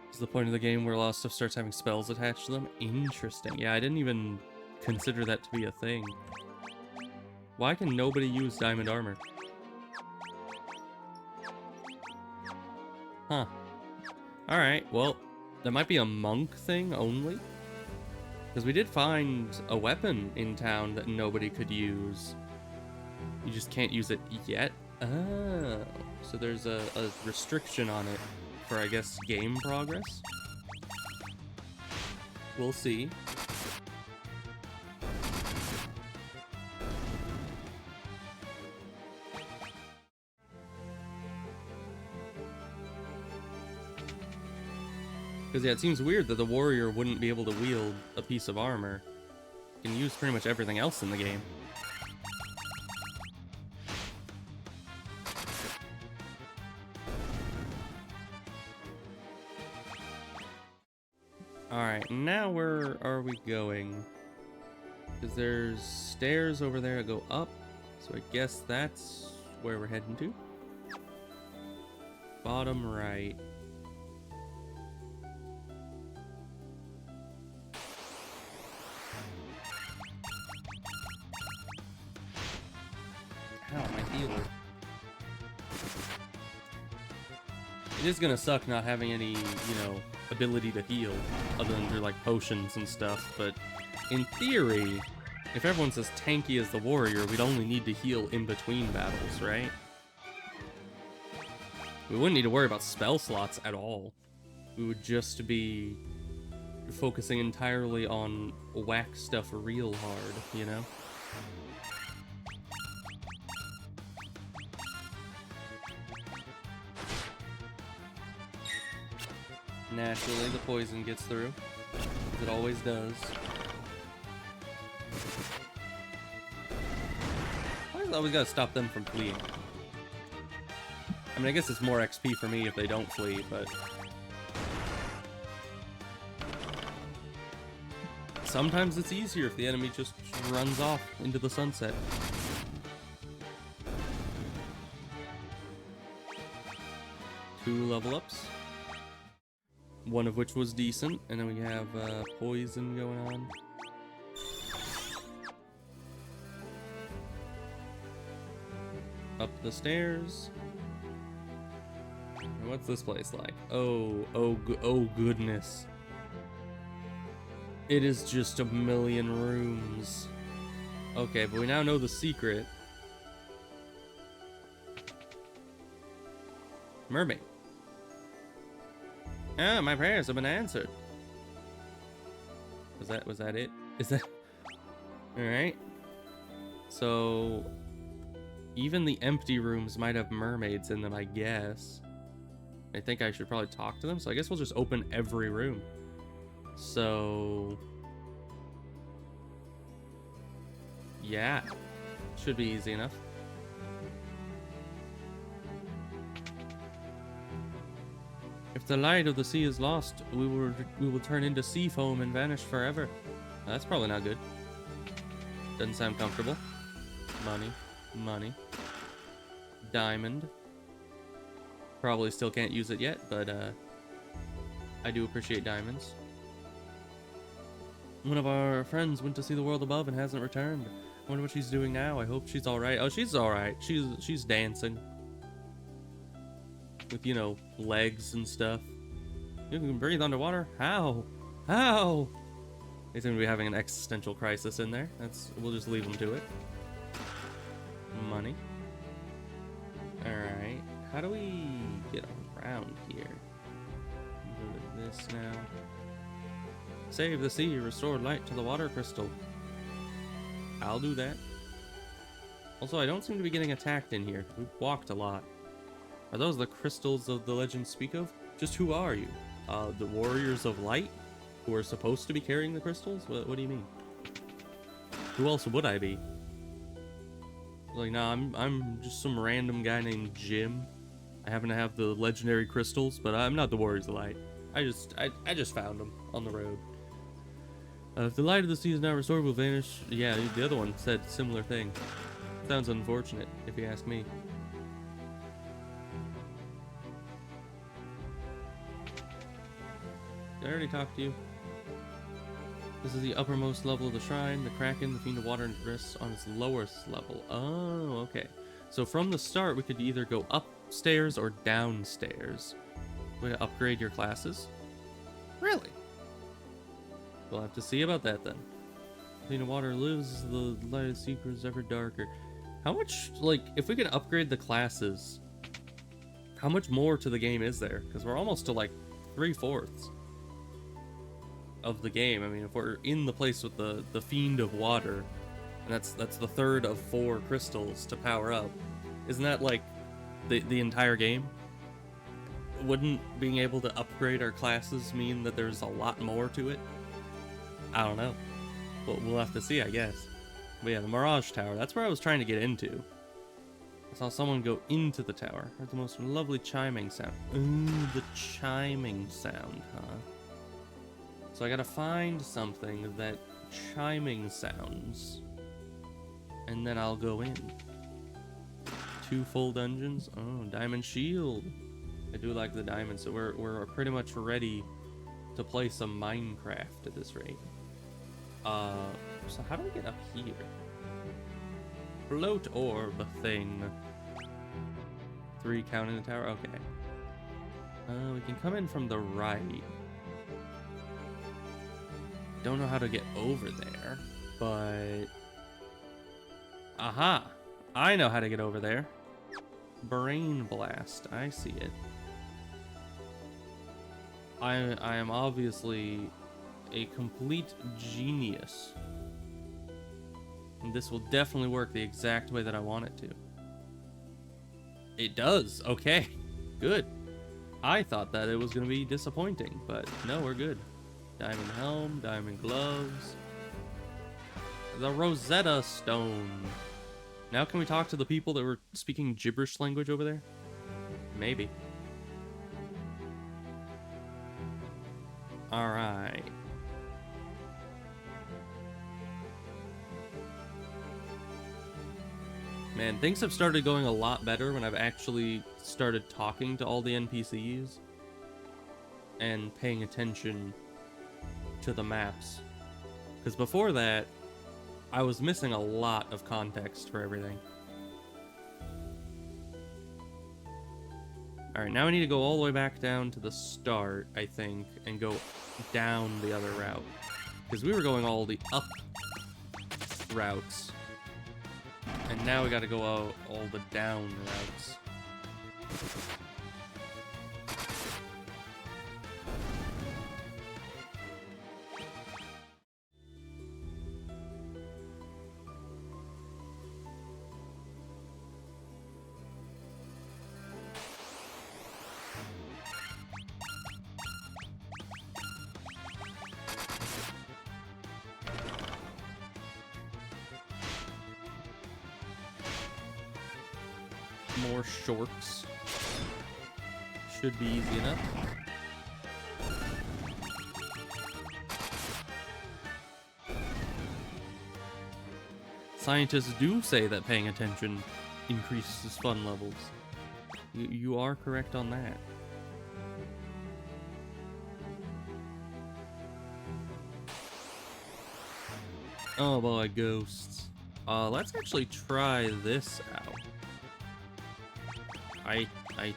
S1: This is the point of the game where a lot of stuff starts having spells attached to them. Interesting. Yeah, I didn't even consider that to be a thing. Why can nobody use diamond armor? Huh. Alright, well, that might be a monk thing only. Because we did find a weapon in town that nobody could use. You just can't use it yet? Oh, so there's a restriction on it for, I guess, game progress? We'll see. Because, yeah, it seems weird that the warrior wouldn't be able to wield a piece of armor. You can use pretty much everything else in the game. Alright, now where are we going? Because there's stairs over there that go up, so I guess that's where we're heading to. Bottom right. Ow, my healer. It is gonna suck not having any, you know, ability to heal, other than through like potions and stuff, but in theory, if everyone's as tanky as the warrior, we'd only need to heal in between battles, right? We wouldn't need to worry about spell slots at all. We would just be focusing entirely on whack stuff real hard, you know? Naturally, the poison gets through, as it always does. I always gotta stop them from fleeing. I mean, I guess it's more XP for me if they don't flee, but... sometimes it's easier if the enemy just runs off into the sunset. Two level ups. One of which was decent, and then we have poison going on. Up the stairs. And what's this place like? Oh goodness. It is just a million rooms. Okay, but we now know the secret. Mermaid. Ah, my prayers have been answered. Was that it? Is that... Alright. So... even the empty rooms might have mermaids in them, I guess. I think I should probably talk to them, so I guess we'll just open every room. So... yeah. Should be easy enough. If the light of the sea is lost, we will turn into sea foam and vanish forever. That's probably not good. Doesn't sound comfortable. Money. Money. Diamond. Probably still can't use it yet, but I do appreciate diamonds. One of our friends went to see the world above and hasn't returned. I wonder what she's doing now. I hope she's alright. Oh, she's alright. She's dancing. With, you know, legs and stuff. You can breathe underwater? How? How? They seem to be having an existential crisis in there. We'll just leave them to it. Money. Alright. How do we get around here? Go to this now. Save the sea, restore light to the water crystal. I'll do that. Also, I don't seem to be getting attacked in here. We've walked a lot. Are those the crystals of the legends speak of? Just who are you? The warriors of light? Who are supposed to be carrying the crystals? What do you mean? Who else would I be? Like, nah, I'm just some random guy named Jim. I happen to have the legendary crystals, but I'm not the warriors of light. I just found them on the road. If the light of the sea is now restored, will vanish. Yeah, the other one said similar thing. Sounds unfortunate, if you ask me. Did I already talk to you? This is the uppermost level of the shrine. The Kraken, the Fiend of Water, rests on its lowest level. Oh, okay. So from the start, we could either go upstairs or downstairs. Way to upgrade your classes? Really? We'll have to see about that then. The Fiend of Water lives, the light of the sea grows ever darker. How much, like, if we can upgrade the classes, how much more to the game is there? Because we're almost to like 3/4 of the game. I mean, if we're in the place with the Fiend of Water, and that's the third of 4 crystals to power up, isn't that like the entire game? Wouldn't being able to upgrade our classes mean that there's a lot more to it? I don't know. But we'll have to see, I guess. But yeah, the Mirage Tower, that's where I was trying to get into. I saw someone go into the tower. Heard the most lovely chiming sound. Ooh, the chiming sound, huh? So I gotta find something that chiming sounds. And then I'll go in. 2 full dungeons. Oh, diamond shield. I do like the diamond, so we're pretty much ready to play some Minecraft at this rate. So how do we get up here? Float orb thing. 3 counting the tower? Okay. We can come in from the right. Don't know how to get over there, but... Aha! I know how to get over there. Brain blast. I see it. I am obviously a complete genius. And this will definitely work the exact way that I want it to. It does. Okay. Good. I thought that it was going to be disappointing, but no, we're good. Diamond helm, diamond gloves. The Rosetta Stone. Now can we talk to the people that were speaking gibberish language over there? Maybe. Alright. Man, things have started going a lot better when I've actually started talking to all the NPCs and paying attention to the maps. Because before that, I was missing a lot of context for everything. Alright, now I need to go all the way back down to the start, I think, and go down the other route. Because we were going all the up routes. And now we gotta go all the down routes. More shorts. Should be easy enough. Scientists do say that paying attention increases fun levels. You are correct on that. Oh boy, ghosts. Let's actually try this out. Items.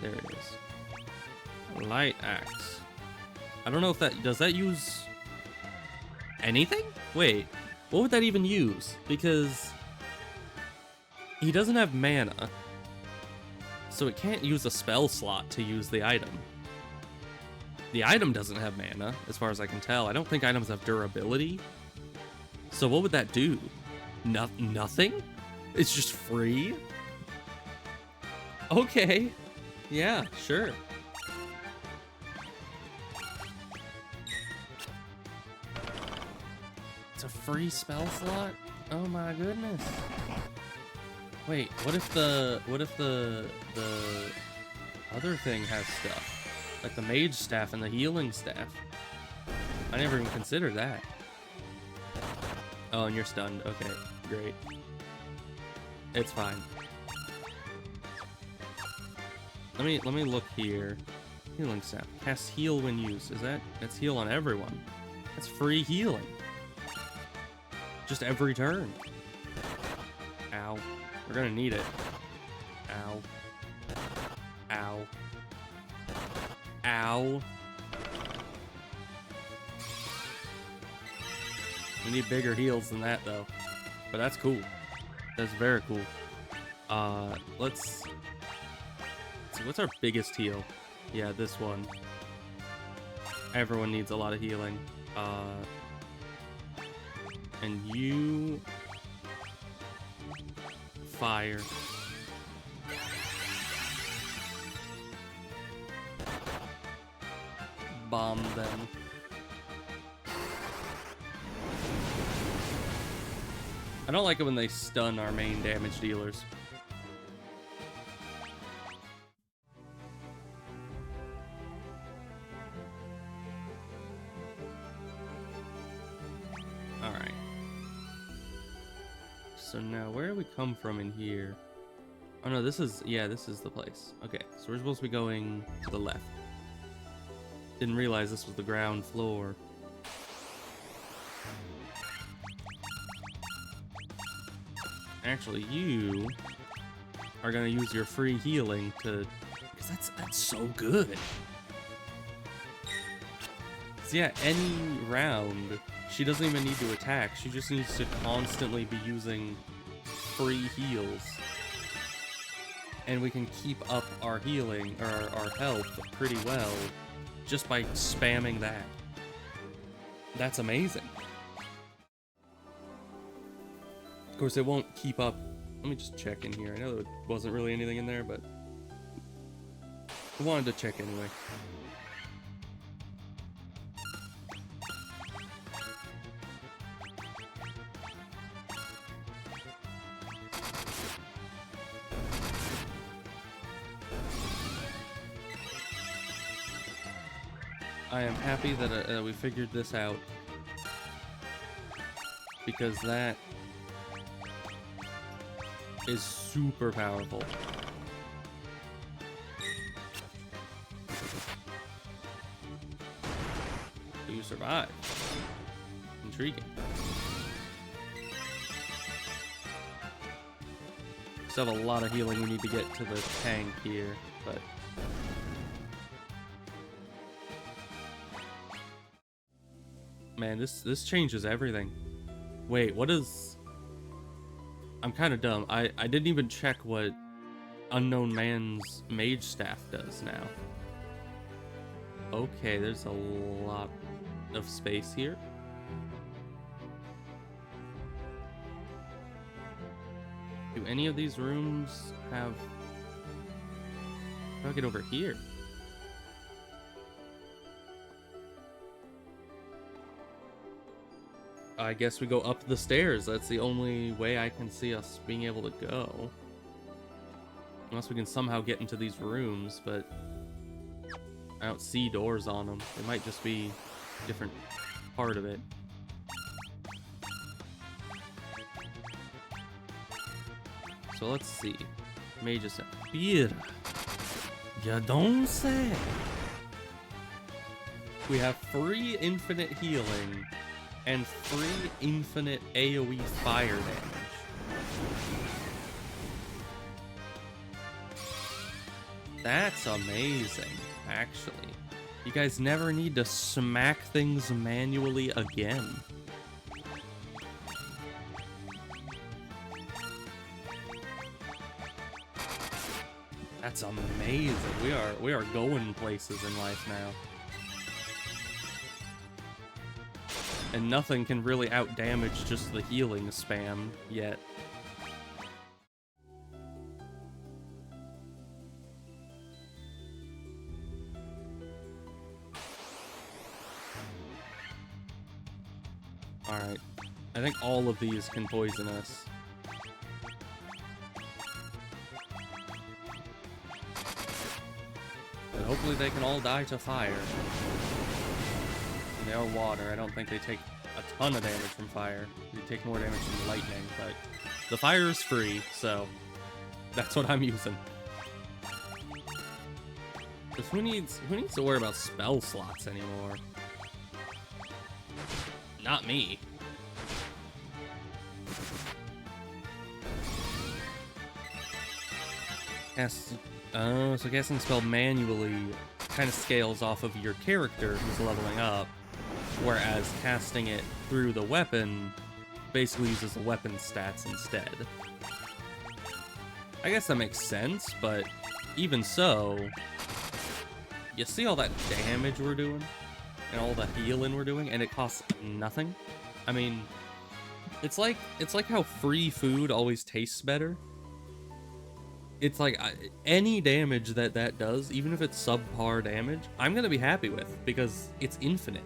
S1: There it is. Light axe. I don't know if that... Does that use... anything? Wait. What would that even use? Because... he doesn't have mana. So it can't use a spell slot to use the item. The item doesn't have mana, as far as I can tell. I don't think items have durability. So what would that do? Nothing? It's just free? Okay. Yeah, sure. It's a free spell slot? Oh my goodness. Wait, what if the other thing has stuff? Like the mage staff and the healing staff. I never even considered that. Oh, and you're stunned. Okay, great. It's fine. Let me look here. Healing staff. Cast heal when used. That's heal on everyone. That's free healing. Just every turn. Ow. We're gonna need it. Ow. Ow. Ow. We need bigger heals than that though. But that's cool. That's very cool. Let's see, what's our biggest heal? Yeah, this one. Everyone needs a lot of healing. And you... fire. Bomb them. I don't like it when they stun our main damage dealers. so now where do we come from in here? Oh no, this is, yeah, this is the place. Okay, so we're supposed to be going to the left. Didn't realize this was the ground floor. Actually, you are gonna use your free healing to, because that's so good. So yeah, any round, she doesn't even need to attack. She just needs to constantly be using free heals. And we can keep up our healing, or our health, pretty well, just by spamming that. That's amazing. Of course, it won't keep up. Let me just check in here. I know there wasn't really anything in there, but I wanted to check anyway. I am happy that we figured this out, because that is super powerful. You survive. Intriguing. Still have a lot of healing we need to get to the tank here, but man, this changes everything. Wait, what is... I'm kind of dumb. I didn't even check what Unknown Man's mage staff does now. Okay, there's a lot of space here. Do any of these rooms have... How do I get over here? I guess we go up the stairs. That's the only way I can see us being able to go. Unless we can somehow get into these rooms, but I don't see doors on them. It might just be a different part of it. So let's see. Mage set. Pira. Ya don't say. We have free infinite healing and free infinite AoE fire damage. That's amazing, actually. You guys never need to smack things manually again. That's amazing. We are going places in life now. And nothing can really outdamage just the healing spam yet. Alright. I think all of these can poison us. But hopefully they can all die to fire. They are water. I don't think they take a ton of damage from fire. They take more damage from lightning, but the fire is free, so that's what I'm using. Because who needs to worry about spell slots anymore? Not me. So casting a spell manually kind of scales off of your character who's leveling up. Whereas casting it through the weapon basically uses the weapon stats instead. I guess that makes sense, but even so, you see all that damage we're doing? And all the healing we're doing, and it costs nothing? I mean, it's like how free food always tastes better. It's like any damage that does, even if it's subpar damage, I'm gonna be happy with, because it's infinite.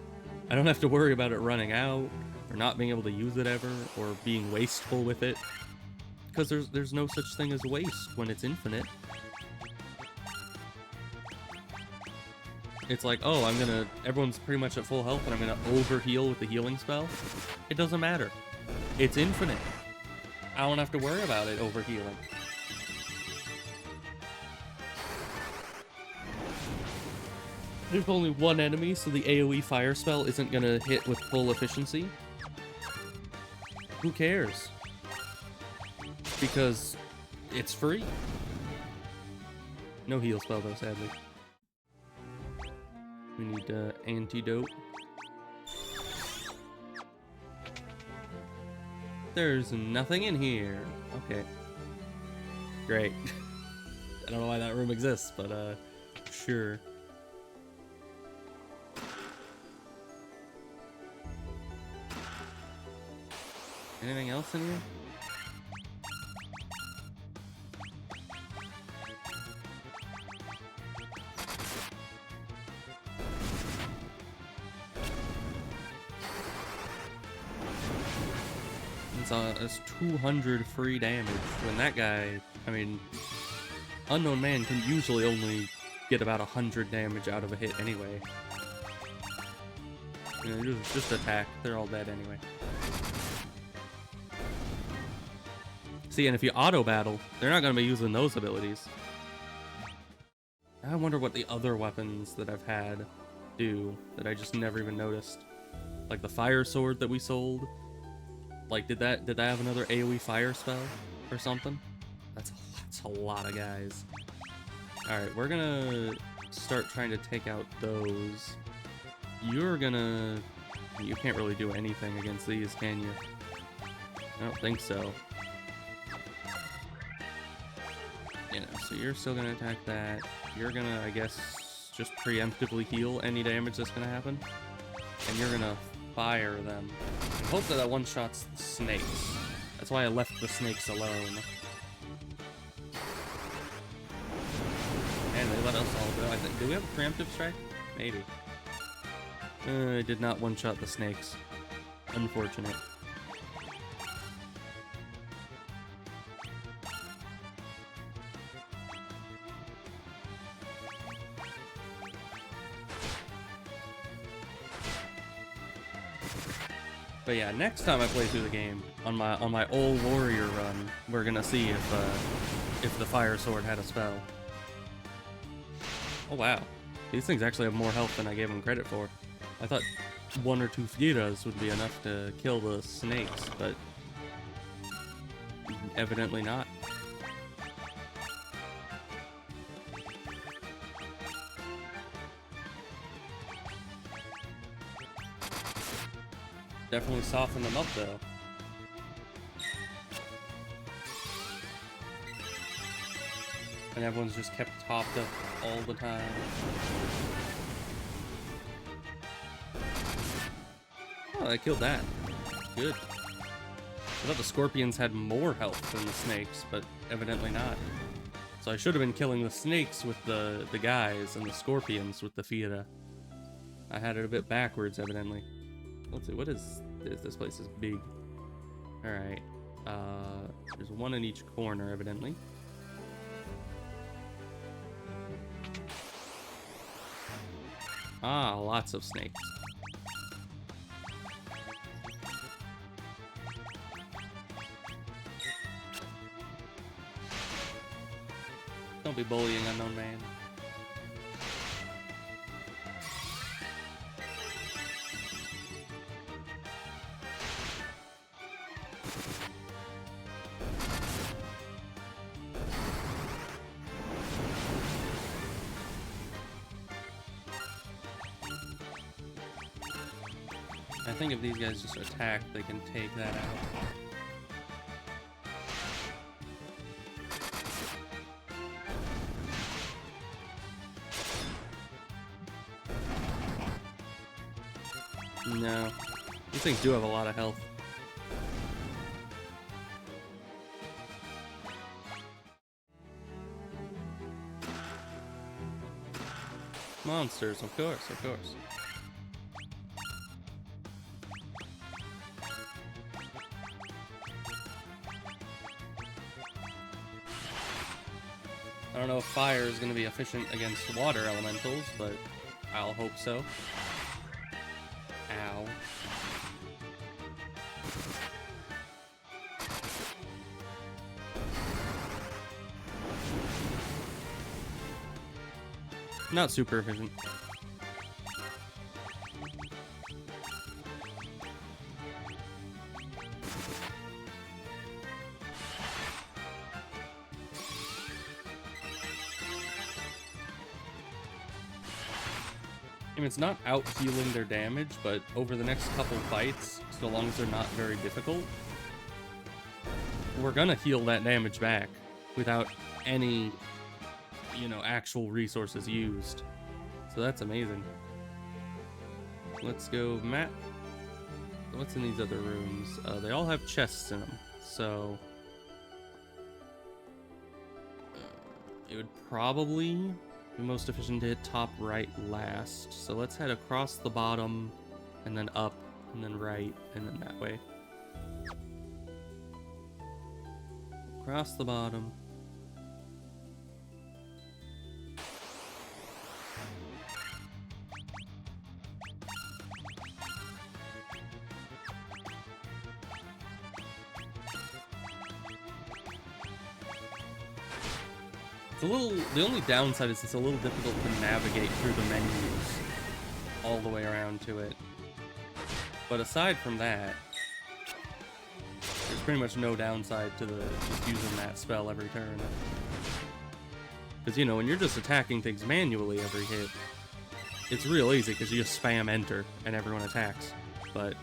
S1: I don't have to worry about it running out, or not being able to use it ever, or being wasteful with it. Because there's no such thing as waste when it's infinite. It's like, oh, everyone's pretty much at full health, and I'm gonna over heal with the healing spell. It doesn't matter. It's infinite. I don't have to worry about it overhealing. There's only one enemy, so the AoE fire spell isn't gonna hit with full efficiency. Who cares? Because it's free. No heal spell though, sadly. We need antidote. There's nothing in here. Okay. Great. I don't know why that room exists, but sure. Anything else in here? It's 200 free damage. When that guy, I mean, Unknown Man can usually only get about 100 damage out of a hit anyway. You know, just attack. They're all dead anyway. See, and if you auto-battle, they're not going to be using those abilities. I wonder what the other weapons that I've had do that I just never even noticed. Like the fire sword that we sold. Like, did that have another AoE fire spell or something? That's a lot of guys. Alright, we're gonna start trying to take out those. You're gonna... You can't really do anything against these, can you? I don't think so. You know, so you're still gonna attack that. You're gonna, I guess, just preemptively heal any damage that's gonna happen. And you're gonna fire them. And hope that one-shots the snakes. That's why I left the snakes alone. And they let us all go. I think. Do we have a preemptive strike? Maybe. I did not one-shot the snakes. Unfortunate. But yeah, next time I play through the game on my old warrior run, we're gonna see if the fire sword had a spell. Oh wow, these things actually have more health than I gave them credit for. I thought 1 or 2 Firas would be enough to kill the snakes, but evidently not. Definitely soften them up though. And everyone's just kept topped up all the time. Oh, I killed that. Good. I thought the scorpions had more health than the snakes, but evidently not. So I should have been killing the snakes with the guys and the scorpions with the Fira. I had it a bit backwards, evidently. Let's see, what is this? This place is big. Alright. There's one in each corner, evidently. Ah, lots of snakes. Don't be bullying Unknown Man. I think if these guys just attack, they can take that out. No. These things do have a lot of health. Monsters, of course, of course. I don't know if fire is going to be efficient against water elementals, but I'll hope so. Ow. Not super efficient. I mean, it's not out healing their damage, but over the next couple fights, so long as they're not very difficult, we're gonna heal that damage back without any, you know, actual resources used. So that's amazing. Let's go map. What's in these other rooms? They all have chests in them, so it would probably be most efficient to hit top right last. So let's head across the bottom, and then up, and then right, and then that way. Across the bottom. The only downside is it's a little difficult to navigate through the menus all the way around to it. But aside from that, there's pretty much no downside to just using that spell every turn. Because, you know, when you're just attacking things manually every hit, it's real easy because you just spam enter and everyone attacks. But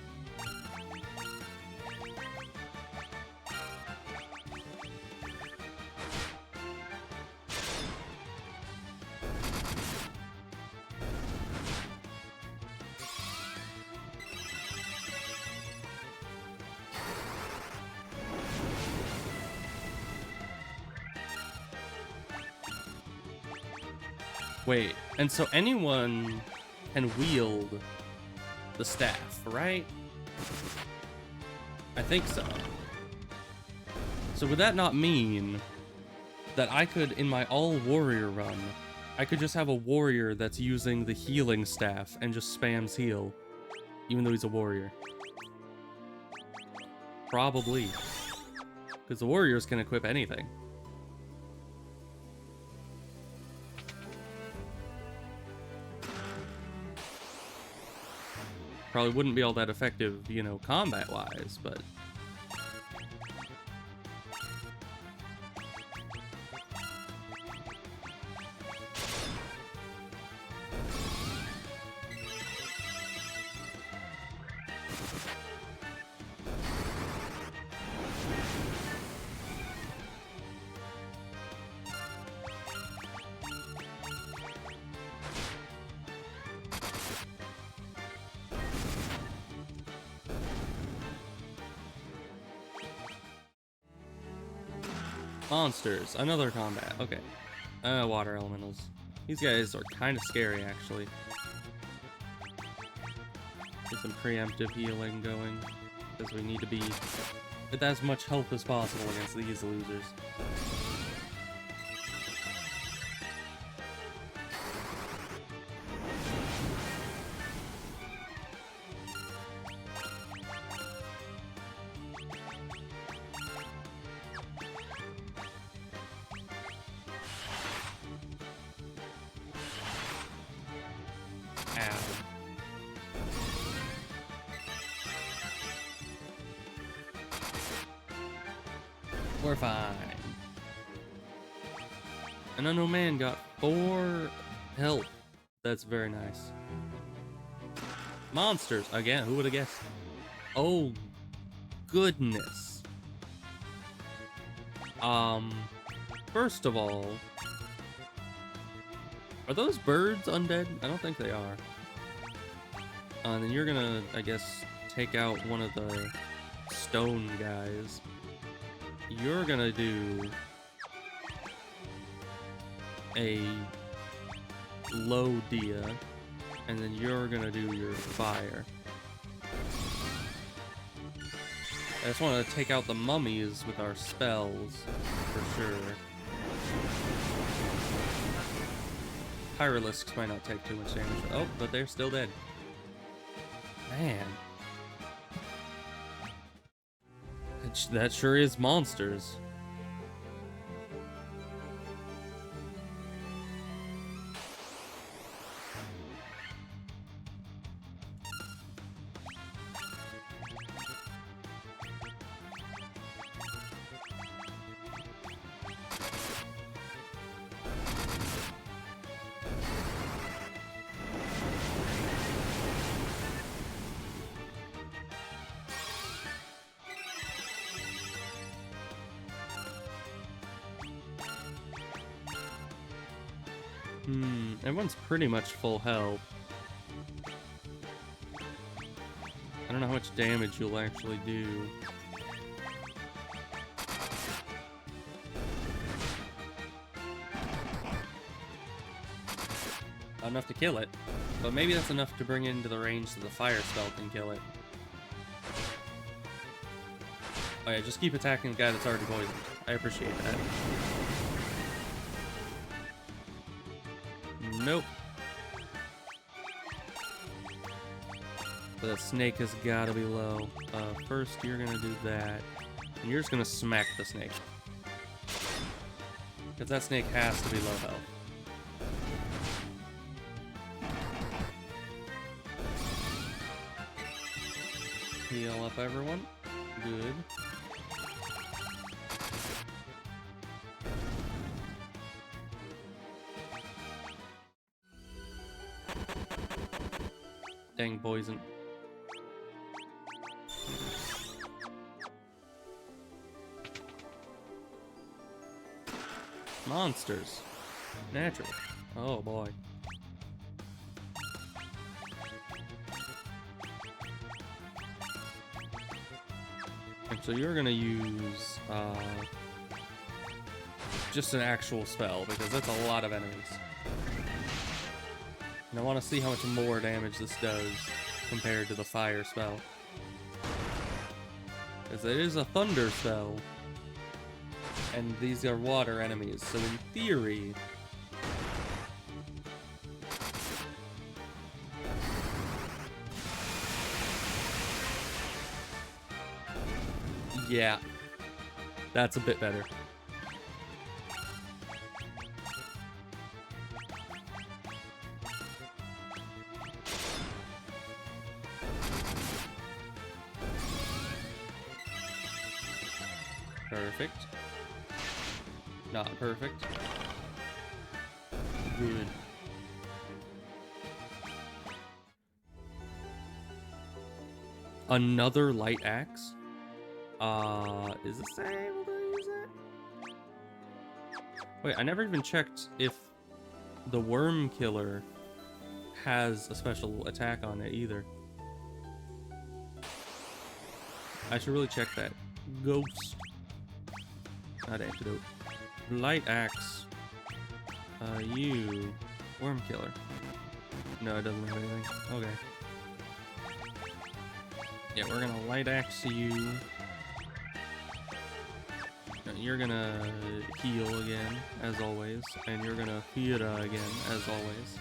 S1: wait, and so anyone can wield the staff, right? I think so. So would that not mean that I could, in my all-warrior run, I could just have a warrior that's using the healing staff and just spams heal, even though he's a warrior? Probably. Because the warriors can equip anything. Probably wouldn't be all that effective, you know, combat-wise, but... Monsters, another combat, okay. Water elementals. These guys are kind of scary, actually. Get some preemptive healing going, because we need to be with as much health as possible against these losers. We're fine. An unknown man got 4 health. That's very nice. Monsters. Again, who would have guessed? Oh, goodness. First of all, are those birds undead? I don't think they are. And then you're gonna, I guess, take out one of the stone guys. You're gonna do a low dia, and then you're gonna do your fire. I just want to take out the mummies with our spells, for sure. Pyralisks might not take too much damage. Oh, but they're still dead. Man. That sure is monsters. Everyone's pretty much full health. I don't know how much damage you'll actually do. Not enough to kill it, but maybe that's enough to bring it into the range so the fire spell can kill it. Oh yeah, just keep attacking the guy that's already poisoned. I appreciate that. Nope. But that snake has gotta be low. First you're gonna do that. And you're just gonna smack the snake. Because that snake has to be low health. Heal up everyone. Good. Dang poison. Monsters. Natural. Oh boy. So you're gonna use just an actual spell because that's a lot of enemies. And I want to see how much more damage this does compared to the fire spell. Because it is a thunder spell. And these are water enemies, so in theory... yeah, that's a bit better. Perfect. Not perfect. Good. Another light axe? Is this able to use it? Wait, I never even checked if the worm killer has a special attack on it either. I should really check that. Ghost. Not antidote. Light axe. You. Worm killer. No, it doesn't have anything. Okay. Yeah, we're gonna light axe you. You're gonna heal again, as always. And you're gonna Fira again, as always.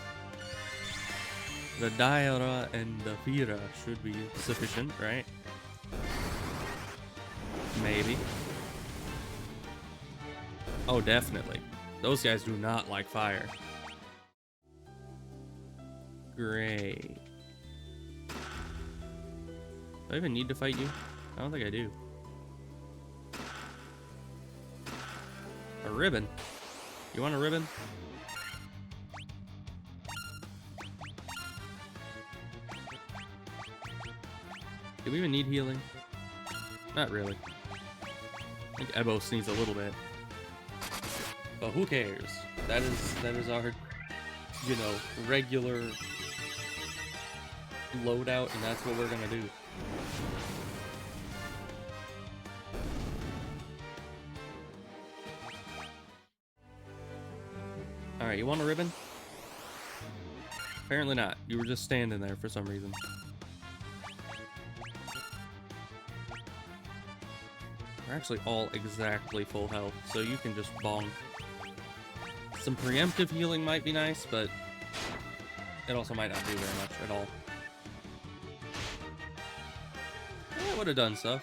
S1: The Daira and the Fira should be sufficient, right? Maybe. Oh, definitely. Those guys do not like fire. Great. Do I even need to fight you? I don't think I do. A ribbon. You want a ribbon? Do we even need healing? Not really. I think Ebos needs a little bit. But who cares? That is our, you know, regular loadout, and that's what we're gonna do. Alright, you want a ribbon? Apparently not. You were just standing there for some reason. We're actually all exactly full health, so you can just bonk. Some preemptive healing might be nice, but it also might not do very much at all. Yeah, it would have done stuff.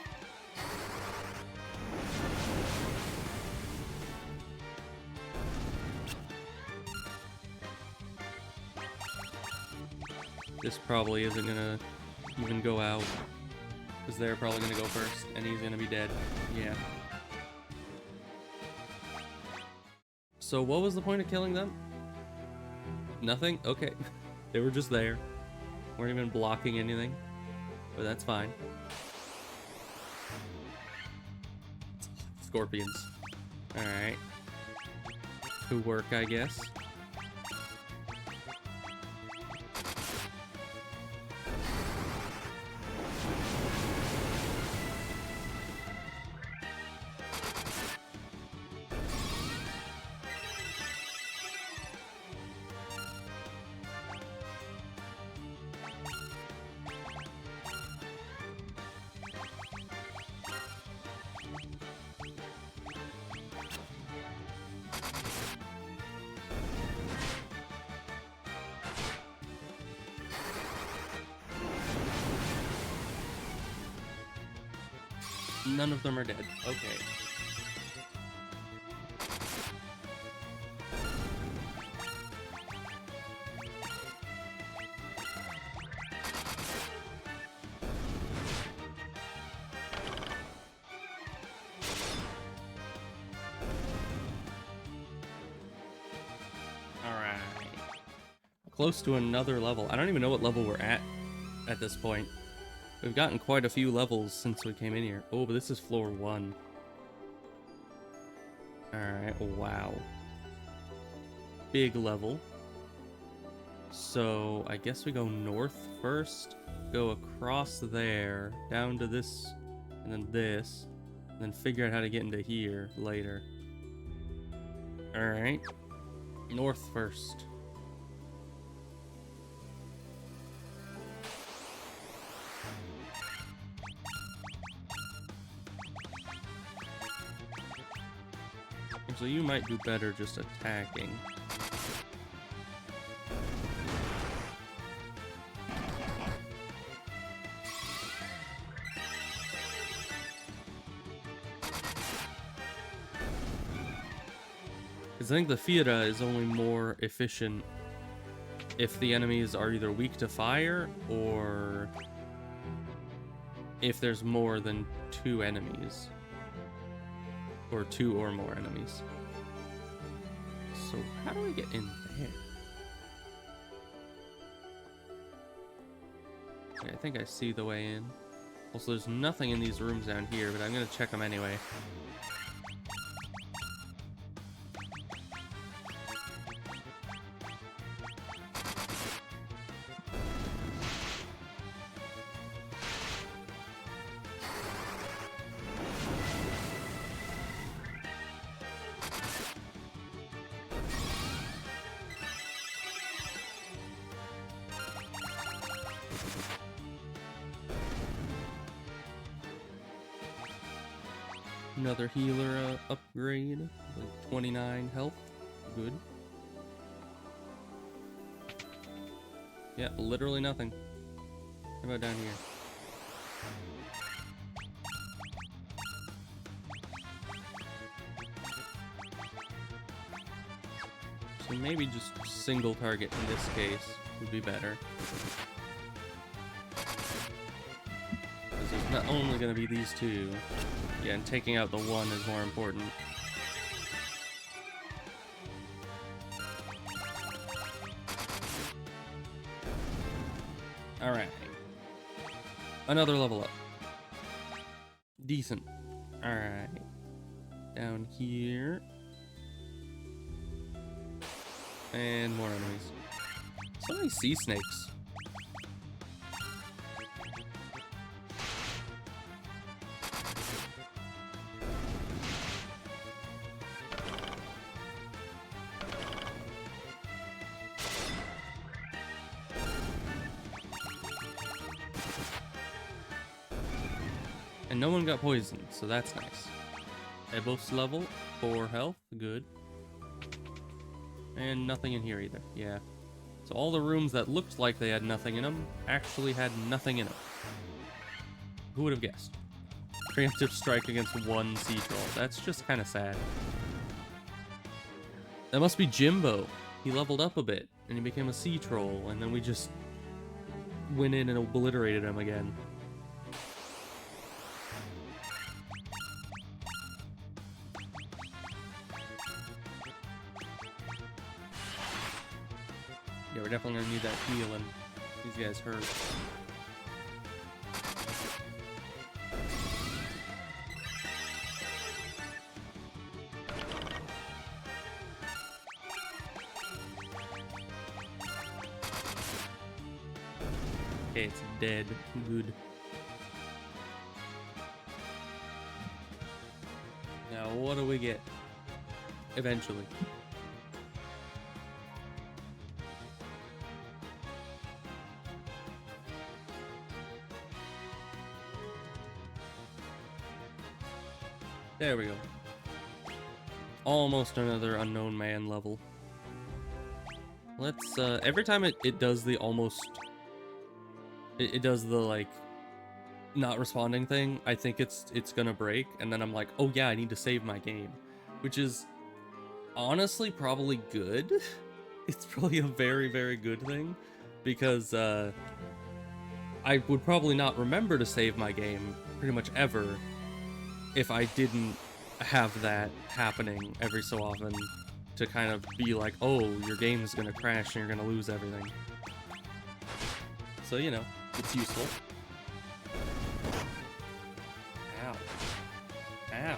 S1: This probably isn't gonna even go out, because they're probably gonna go first, and he's gonna be dead. Yeah. So what was the point of killing them? Nothing? Okay. They were just there. Weren't even blocking anything. But that's fine. Scorpions. Alright. Who work, I guess. None of them are dead. Okay. Alright. Close to another level. I don't even know what level we're at this point. We've gotten quite a few levels since we came in here. Oh, but this is floor 1. Alright, wow. Big level. So, I guess we go north first, go across there, down to this, and then figure out how to get into here later. Alright. North first. So you might do better just attacking. Because I think the Fiera is only more efficient if the enemies are either weak to fire or if there's more than 2 enemies. Or 2 or more enemies. So how do we get in there? Okay, I think I see the way in. Also, there's nothing in these rooms down here, but I'm gonna check them anyway. Another healer upgrade, like 29 health, good. Yeah, literally nothing. How about down here? So maybe just single target in this case would be better. Because there's not only going to be these 2. Yeah, and taking out the 1 is more important. Alright. Another level up. Decent. Alright. Down here. And more enemies. So many sea snakes. And no one got poisoned, so that's nice. Ebos level, 4 health, good. And nothing in here either, yeah. So all the rooms that looked like they had nothing in them actually had nothing in them. Who would have guessed? Preemptive strike against 1 sea troll. That's just kind of sad. That must be Jimbo. He leveled up a bit, and he became a sea troll, and then we just went in and obliterated him again. Yeah, we're definitely gonna need that healing. These guys hurt. Okay, it's dead. Good. Now, what do we get? Eventually. There we go. Almost another unknown man level. Let's, every time it does the almost... It does the, like, not responding thing, I think it's gonna break, and then I'm like, oh yeah, I need to save my game, which is honestly probably good. It's probably a very, very good thing, because I would probably not remember to save my game pretty much ever if I didn't have that happening every so often to kind of be like, oh, your game is gonna crash and you're gonna lose everything. So, you know, it's useful. Ow. Ow.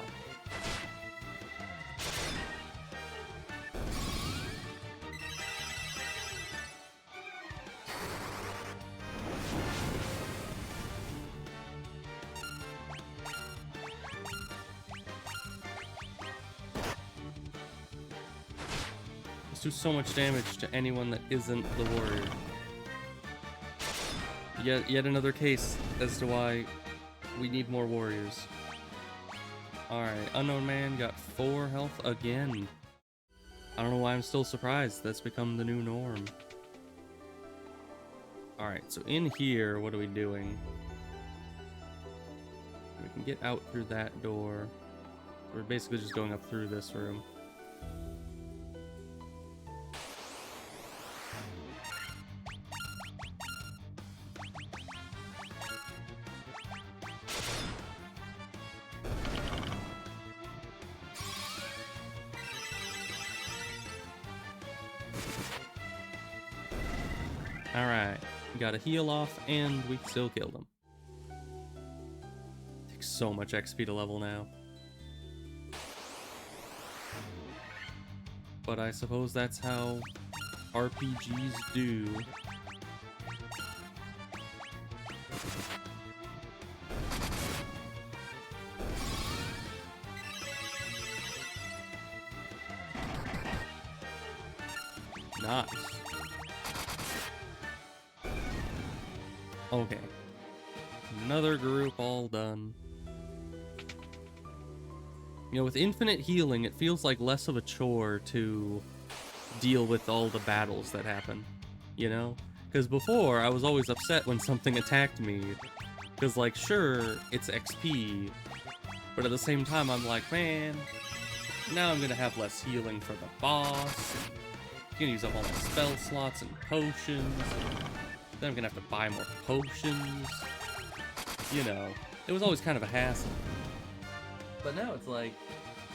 S1: This do so much damage to anyone that isn't the warrior. Yet another case as to why we need more warriors. Alright, Unknown Man got 4 health again. I don't know why I'm still surprised. That's become the new norm. Alright, so in here, what are we doing? We can get out through that door. We're basically just going up through this room. Alright, we got a heal off, and we still killed him. Takes so much XP to level now. But I suppose that's how RPGs do. Nice. Okay. Another group all done. You know, with infinite healing, it feels like less of a chore to deal with all the battles that happen, you know? Because before, I was always upset when something attacked me. Because, like, sure, it's XP, but at the same time, I'm like, man, now I'm gonna have less healing for the boss. I'm gonna use up all my spell slots and potions. Then I'm gonna have to buy more potions. You know, it was always kind of a hassle. But now it's like,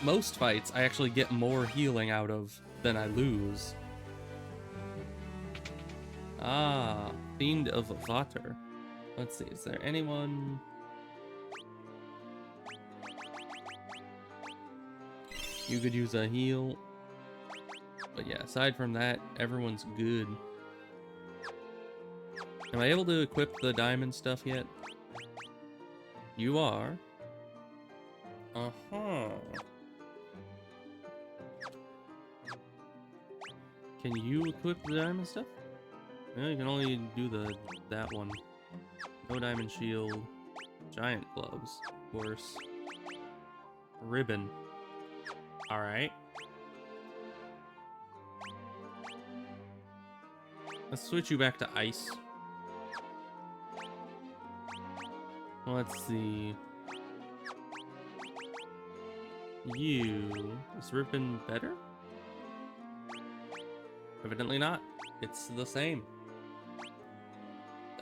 S1: most fights I actually get more healing out of than I lose. Ah, Fiend of Vater. Let's see, is there anyone... You could use a heal. But yeah, aside from that, everyone's good. Am I able to equip the diamond stuff yet? You are. Uh-huh. Can you equip the diamond stuff? No, you can only do that one. No diamond shield. Giant gloves. Worse. Ribbon. Alright. Let's switch you back to ice. Let's see. Is ribbon better? Evidently not. It's the same.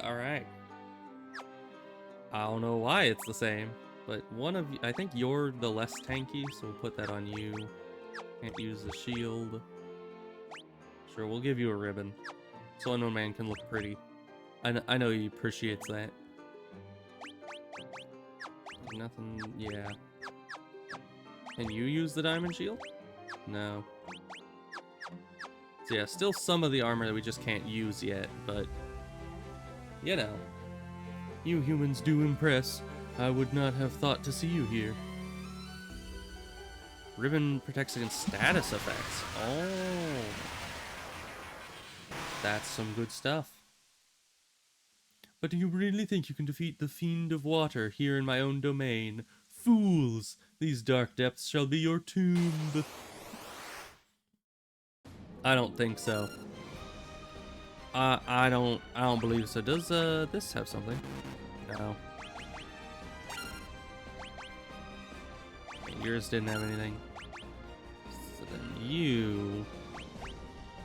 S1: Alright. I don't know why it's the same, but one of you, I think you're the less tanky, so we'll put that on you. Can't use the shield. Sure, we'll give you a ribbon, so Unknown Man can look pretty. I know he appreciates that. Nothing, yeah. Can you use the diamond shield? No. So yeah, still some of the armor that we just can't use yet, but... You know. You humans do impress. I would not have thought to see you here. Ribbon protects against status effects. Oh. That's some good stuff. But do you really think you can defeat the Fiend of Water here in my own domain? Fools! These dark depths shall be your tomb. I don't think so. I don't believe so. Does this have something? No. yours didn't have anything. So then you...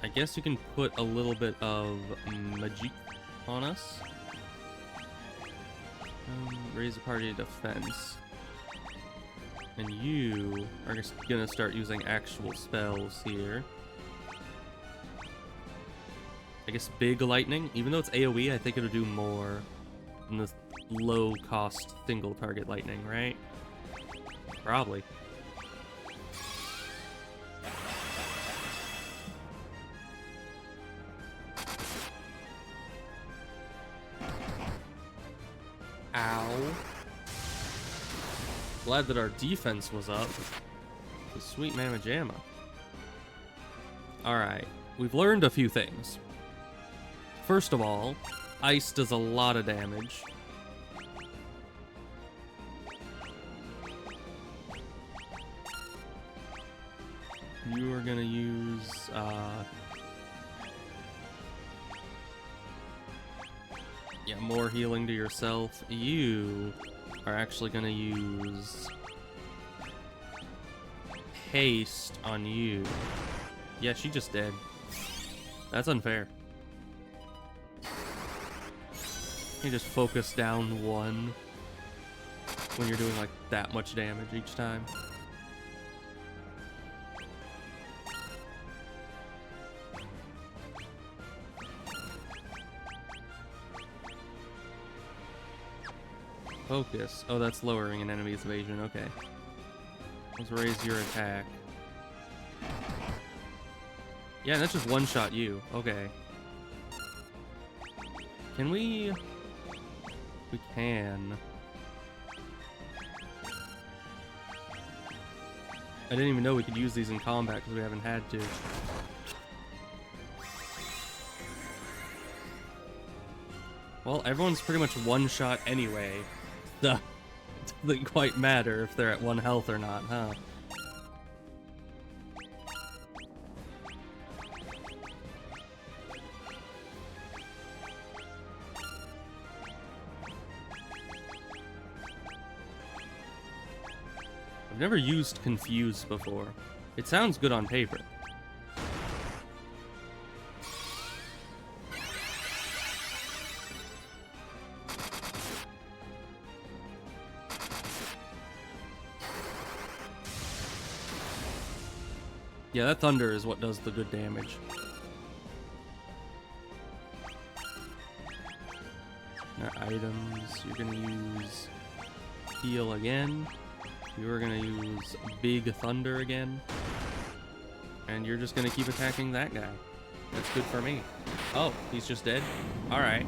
S1: I guess you can put a little bit of magic on us. Raise the party defense. And you are just gonna start using actual spells here. I guess big lightning, even though it's AoE, I think it'll do more than the low cost single target lightning, right? Probably. Ow. Glad that our defense was up. The sweet mamma jamma. Alright, we've learned a few things. First of all, ice does a lot of damage. You are gonna use, yeah, more healing to yourself. You are actually gonna use haste on you. Yeah, she just dead. That's unfair. You just focus down one when you're doing like that much damage each time. Focus. Oh, that's lowering an enemy's evasion. Okay. Let's raise your attack. Yeah, that's just one-shot you. Okay. Can we... We can. I didn't even know we could use these in combat because we haven't had to. Well, everyone's pretty much one-shot anyway. So, it doesn't quite matter if they're at 1 health or not, huh? I've never used Confuse before. It sounds good on paper. Yeah, that thunder is what does the good damage. Now, items, you're gonna use heal again. You're gonna use big thunder again. And you're just gonna keep attacking that guy. That's good for me. Oh, he's just dead? Alright.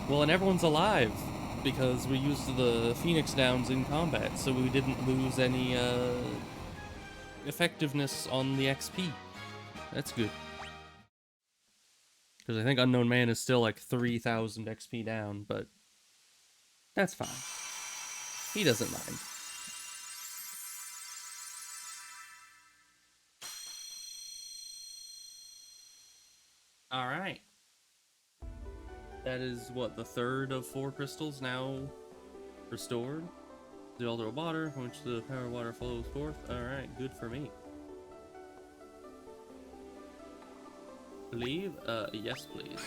S1: Well, and everyone's alive because we used the Phoenix Downs in combat, so we didn't lose any, effectiveness on the XP. That's good. Because I think Unknown Man is still like 3,000 XP down, but that's fine. He doesn't mind. Alright. That is, what, the third of 4 crystals now restored? The altar of water, from which the power of water flows forth. Alright, good for me. Believe? Yes, please.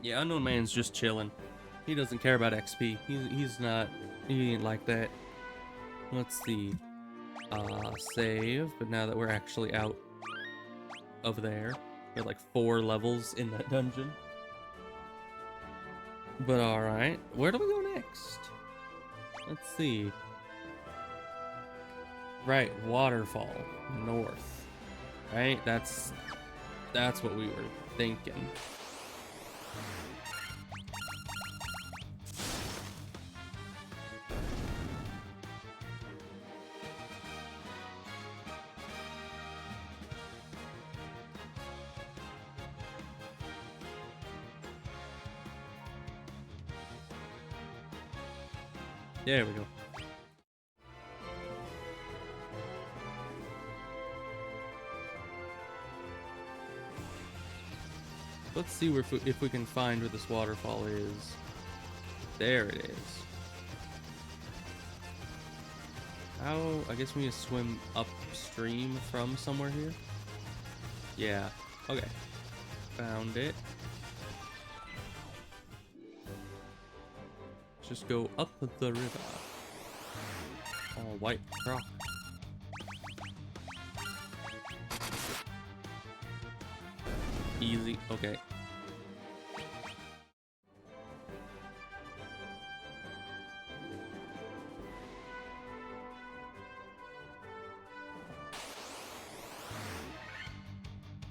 S1: Yeah, Unknown Man's just chilling. He doesn't care about XP. He's not... He ain't like that. Let's see. Save, but now that we're actually out of there. We have like 4 levels in that dungeon. But alright. Where do we go next? Let's see. Right, waterfall. North. Right? That's what we were thinking. There we go. Let's see if we can find where this waterfall is. There it is. How? I guess we need to swim upstream from somewhere here? Yeah. Okay. Found it. Just go up the river. Oh, white rock. Easy. Okay.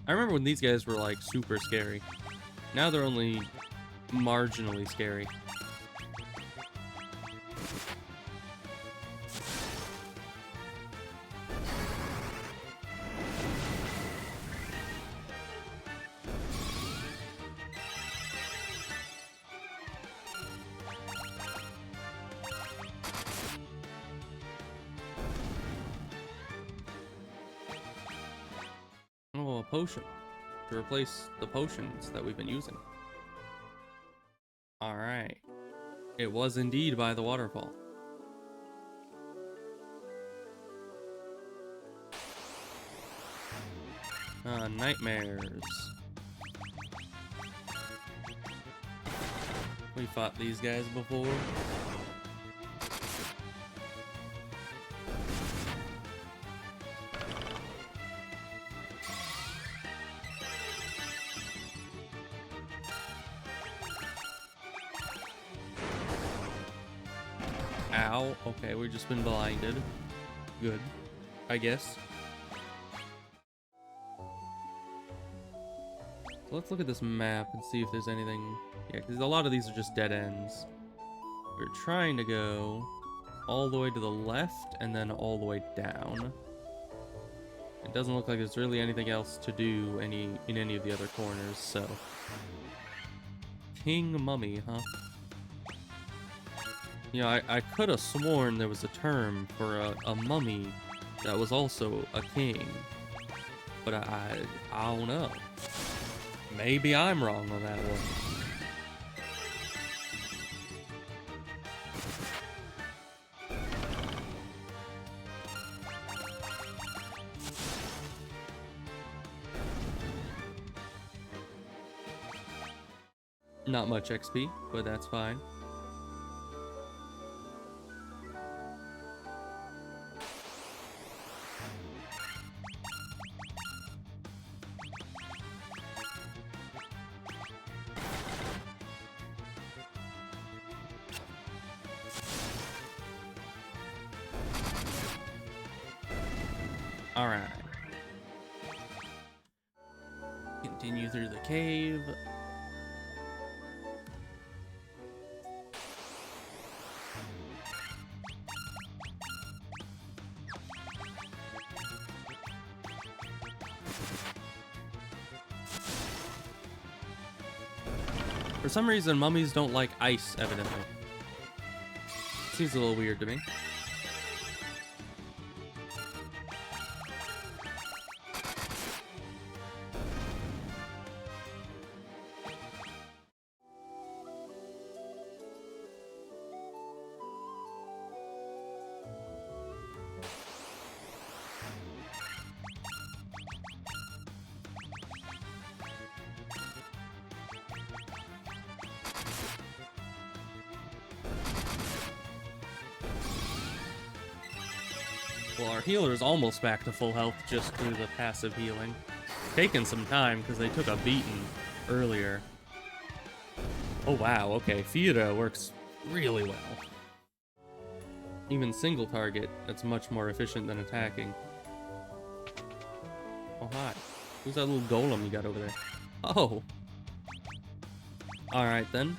S1: I remember when these guys were like super scary. Now they're only marginally scary. Oh, a potion. To replace the potions that we've been using. Alright. It was indeed by the waterfall. Nightmares. We fought these guys before. Ow. Okay, we've just been blinded. Good, I guess. So let's look at this map and see if there's anything. Yeah, because a lot of these are just dead ends. We're trying to go all the way to the left and then all the way down. It doesn't look like there's really anything else to do in any of the other corners, so. King Mummy, huh? You know, I could have sworn there was a term for a mummy that was also a king. But I don't know. Maybe I'm wrong on that one. Not much XP, but that's fine. Alright. Continue through the cave. For some reason, mummies don't like ice, evidently. Seems a little weird to me. Well, our healer is almost back to full health just through the passive healing. Taking some time because they took a beating earlier. Oh wow, okay, Fiora works really well. Even single target, that's much more efficient than attacking. Oh hi, who's that little golem you got over there? Oh! Alright then.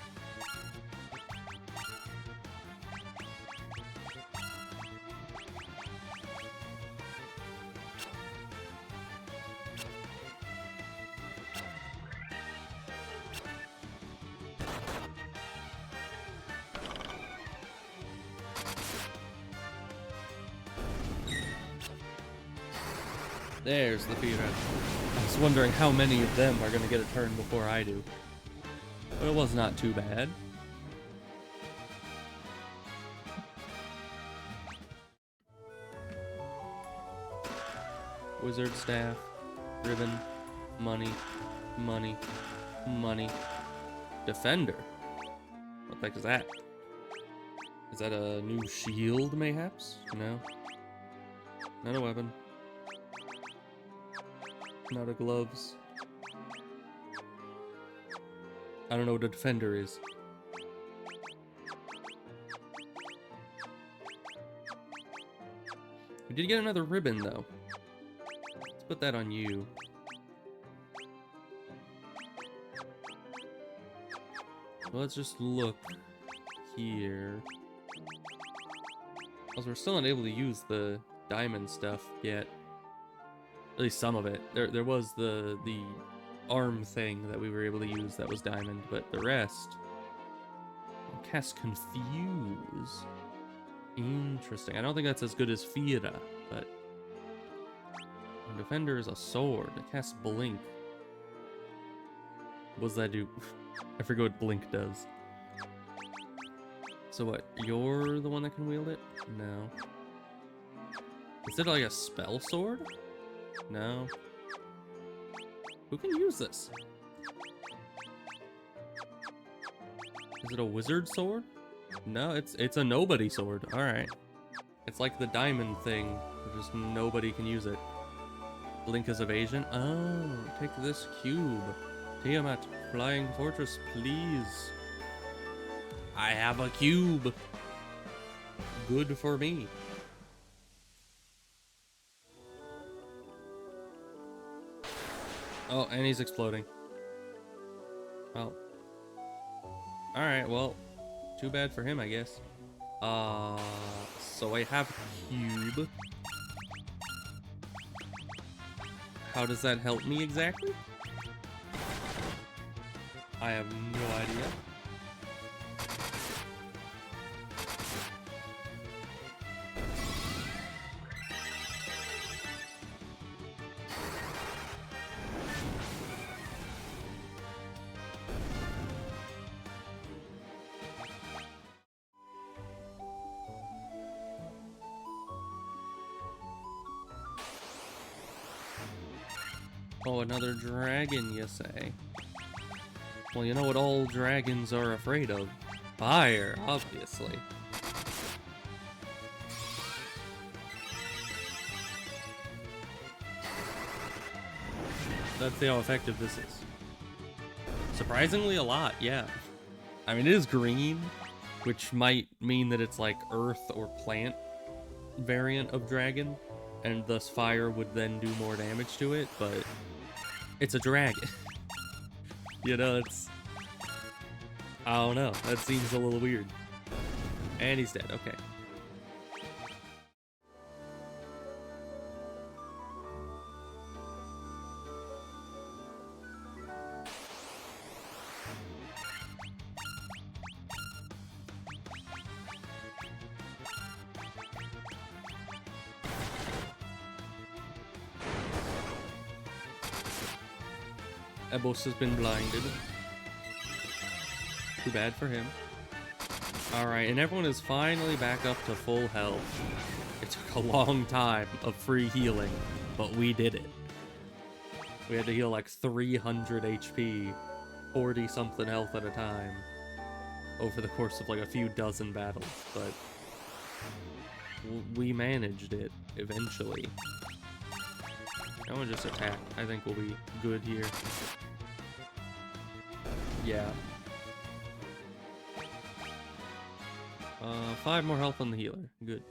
S1: There's the Fira. I was wondering how many of them are gonna get a turn before I do. But it was not too bad. Wizard staff, ribbon, money, money, money. Defender. What the heck is that? Is that a new shield, mayhaps? No. Not a weapon. Not a gloves. I don't know what a defender is. We did get another ribbon, though. Let's put that on you. Well, let's just look here. Also, we're still not able to use the diamond stuff yet. At least some of it. There was the arm thing that we were able to use that was diamond, but the rest... I'll cast Confuse. Interesting. I don't think that's as good as Fira, but... Defender is a sword. It casts Blink. What does that do? I forget what Blink does. So what? You're the one that can wield it? No. Is it like a spell sword? No. Who can use this? Is it a wizard sword? No, it's a nobody sword. Alright. It's like the diamond thing. Just nobody can use it. Blink is evasion. Oh, take this cube. Tiamat, flying fortress, please. I have a cube. Good for me. Oh, and he's exploding. Oh. Alright, well, too bad for him, I guess. So I have a cube. How does that help me exactly? I have no idea. Oh, another dragon, you say? Well, you know what all dragons are afraid of? Fire, obviously. Let's see how effective this is. Surprisingly a lot, yeah. I mean, it is green, which might mean that it's like earth or plant variant of dragon, and thus fire would then do more damage to it, but it's a dragon. You know, it's... I don't know. That seems a little weird. And he's dead. Okay. Ebos has been blinded. Too bad for him. Alright, and everyone is finally back up to full health. It took a long time of free healing, but we did it. We had to heal like 300 HP, 40 something health at a time, over the course of like a few dozen battles, but we managed it eventually. I want to just attack. I think we'll be good here. Yeah. 5 more health on the healer. Good.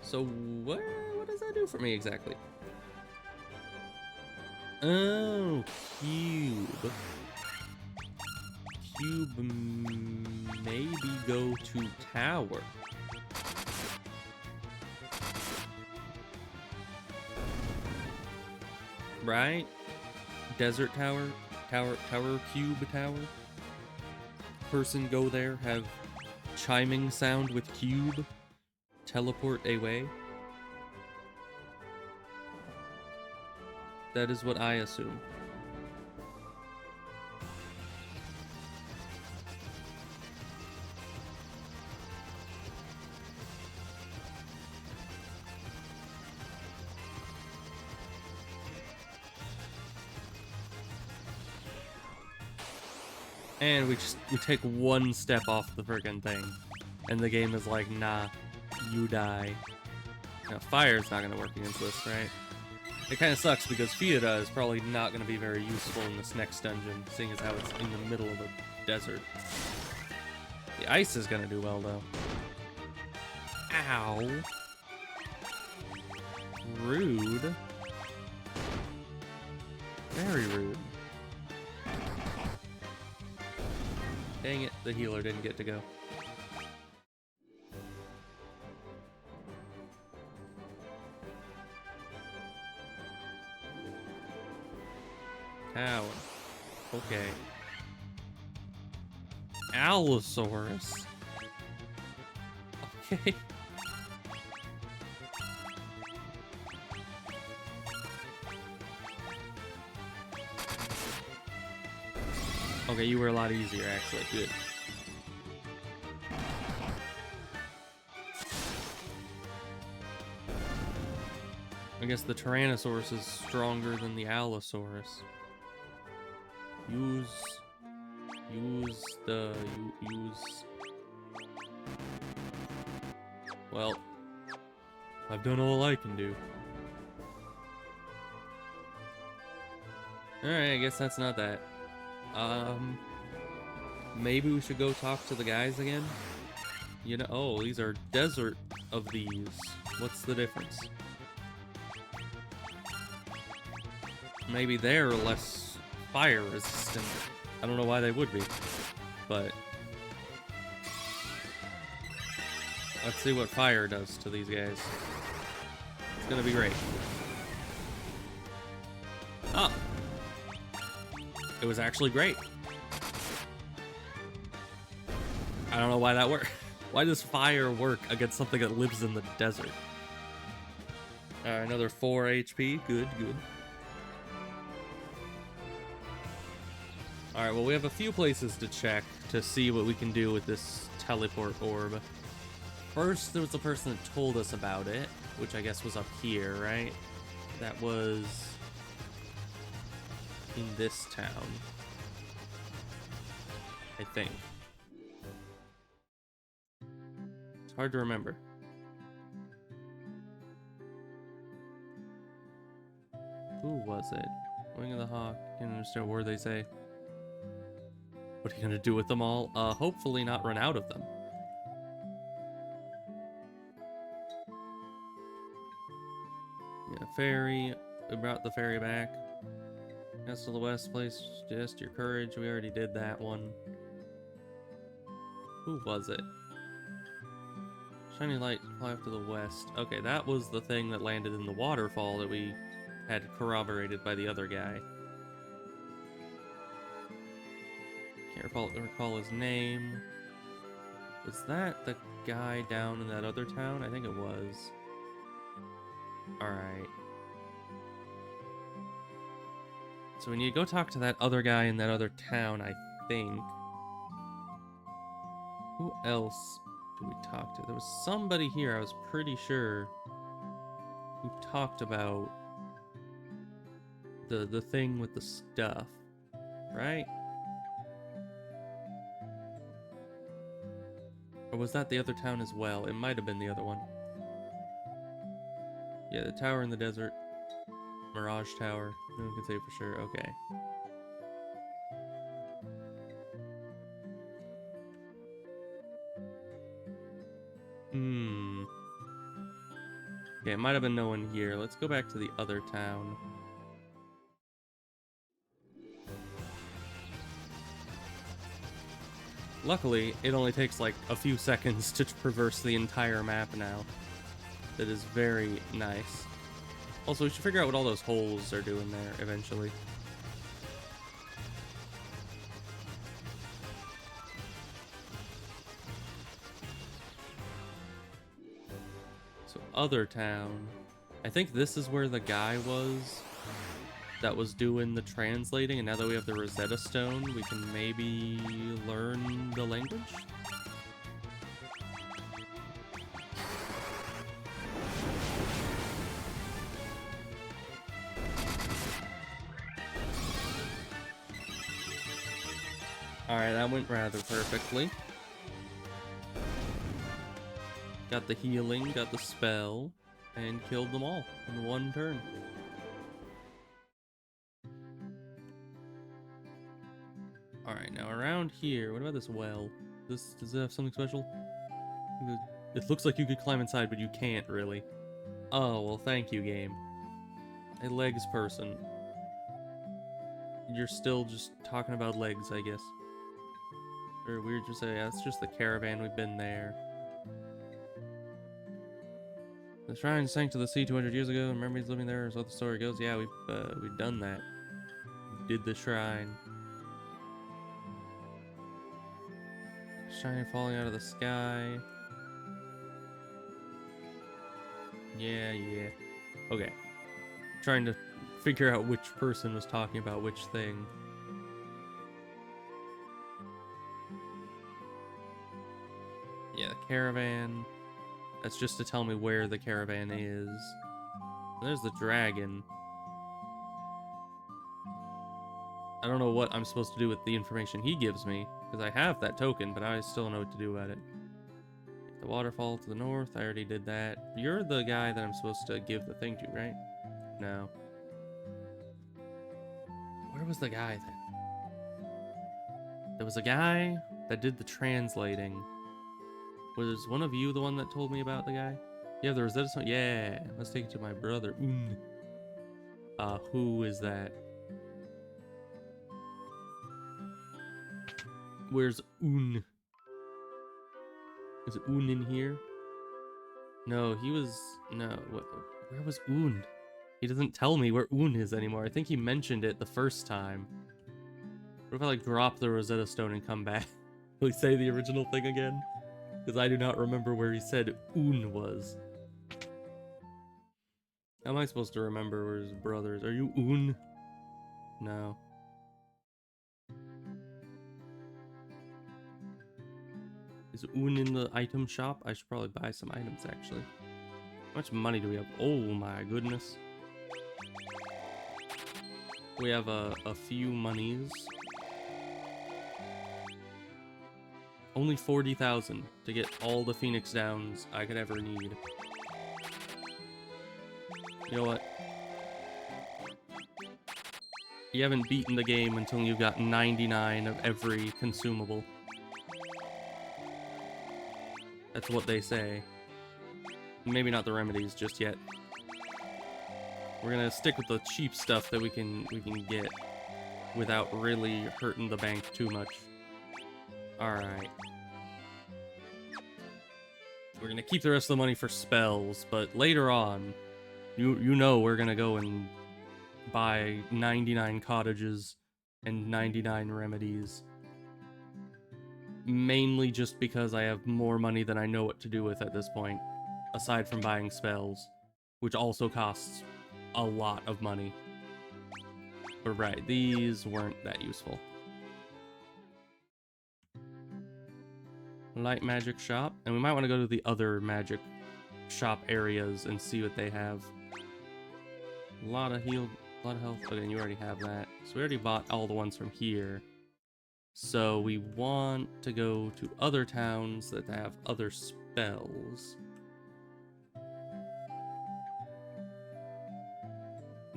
S1: So what does that do for me exactly? Oh, cube. Cube maybe go to tower. Right? Desert tower? Tower cube tower? person go there have chiming sound with cube teleport away? That is what I assume. And we take one step off the friggin' thing, and the game is like, nah, you die. Now, fire's not gonna work against this, right? It kind of sucks because Fiora is probably not gonna be very useful in this next dungeon, seeing as how it's in the middle of a desert. The ice is gonna do well, though. Ow. Rude. Very rude. Dang it, the healer didn't get to go. Ow. Okay. Allosaurus. Okay. Okay, you were a lot easier, actually. Good. I guess the Tyrannosaurus is stronger than the Allosaurus. Use... Well, I've done all I can do. Alright, I guess that's not that. Maybe we should go talk to the guys again? You know, oh, these are desert of these. What's the difference? Maybe they're less fire resistant. I don't know why they would be, but let's see what fire does to these guys. It's gonna be great. Oh! It was actually great. I don't know why that worked. Why does fire work against something that lives in the desert? Another 4 HP. Good, good. Alright, well, we have a few places to check to see what we can do with this teleport orb. First, there was a person that told us about it, which I guess was up here, right? That was in this town, I think. It's hard to remember. Who was it? Wing of the Hawk. Can't understand what word they say. What are you gonna do with them all? Hopefully not run out of them. Yeah, ferry. We brought the ferry back. That's to the west place. Just your courage. We already did that one. Who was it? Shiny light, fly off to the west. Okay, that was the thing that landed in the waterfall that we had corroborated by the other guy. Can't recall his name. Was that the guy down in that other town? I think it was. Alright. So we need to go talk to that other guy in that other town, I think. Who else do we talk to? There was somebody here, I was pretty sure, who talked about the thing with the stuff, right? Or was that the other town as well? It might have been the other one. Yeah, the tower in the desert. Mirage Tower. No one can say for sure. Okay. Okay, it might have been no one here. Let's go back to the other town. Luckily, it only takes like a few seconds to traverse the entire map now. That is very nice. Also, we should figure out what all those holes are doing there eventually. other town. I think this is where the guy was that was doing the translating, and now that we have the Rosetta Stone, we can maybe learn the language? Alright, that went rather perfectly. Got the healing, got the spell, and killed them all in one turn. Alright, now around here, what about this well? Does it have something special? It looks like you could climb inside, but you can't really. Oh, well, thank you, game. A legs person. You're still just talking about legs, I guess. Or weird to say, that's just the caravan, we've been there. The shrine sank to the sea 200 years ago, and memories living there, so the story goes. Yeah, we've done that. We did the shrine. Shine falling out of the sky. Yeah. Okay. Trying to figure out which person was talking about which thing. Yeah, the caravan. That's just to tell me where the caravan is. There's the dragon. I don't know what I'm supposed to do with the information he gives me, because I have that token, but I still don't know what to do about it. The waterfall to the north, I already did that. You're the guy that I'm supposed to give the thing to, right? No. Where was the guy then? There was a guy that did the translating. Was one of you the one that told me about the guy? Yeah, the Rosetta Stone. Yeah, let's take it to my brother. Who is that? Where's Un? Is Un in here? No, he was... No, where was Un? He doesn't tell me where Un is anymore. I think he mentioned it the first time. What if I, like, drop the Rosetta Stone and come back? Will he say the original thing again? Because I do not remember where he said Un was. How am I supposed to remember where his brother is? Are you Un? No. Is Un in the item shop? I should probably buy some items, actually. How much money do we have? Oh my goodness. We have a few monies. Only 40,000 to get all the Phoenix Downs I could ever need. You know what? You haven't beaten the game until you've got 99 of every consumable. That's what they say. Maybe not the remedies just yet. We're gonna stick with the cheap stuff that we can get without really hurting the bank too much. Alright. We're gonna keep the rest of the money for spells, but later on, you know we're gonna go and buy 99 cottages and 99 remedies. Mainly just because I have more money than I know what to do with at this point, aside from buying spells, which also costs a lot of money. But right, these weren't that useful. Light magic shop, and we might want to go to the other magic shop areas and see what they have. A lot of health. Okay, and you already have that. So we already bought all the ones from here. So we want to go to other towns that have other spells.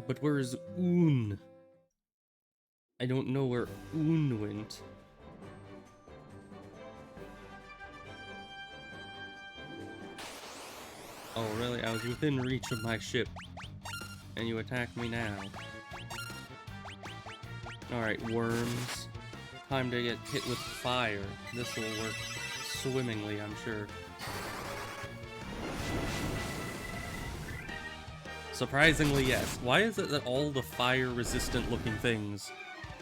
S1: But where is Un? I don't know where Un went. Oh, really? I was within reach of my ship. And you attack me now. Alright, worms. Time to get hit with fire. This will work swimmingly, I'm sure. Surprisingly, yes. Why is it that all the fire-resistant looking things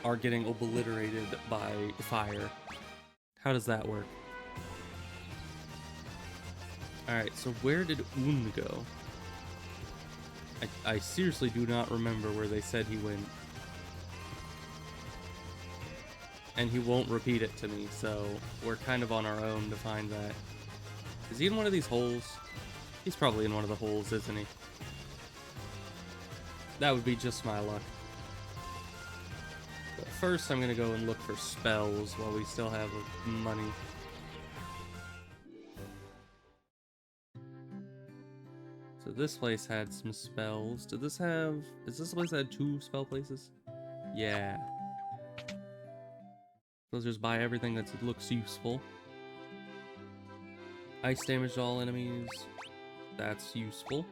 S1: are getting obliterated by fire? How does that work? Alright, so where did Un go? I seriously do not remember where they said he went. And he won't repeat it to me, so we're kind of on our own to find that. Is he in one of these holes? He's probably in one of the holes, isn't he? That would be just my luck. But first, I'm gonna go and look for spells while we still have money. So this place had some spells. Did this have... Is this place had 2 spell places? Yeah. Let's just buy everything that looks useful. Ice damage to all enemies. That's useful.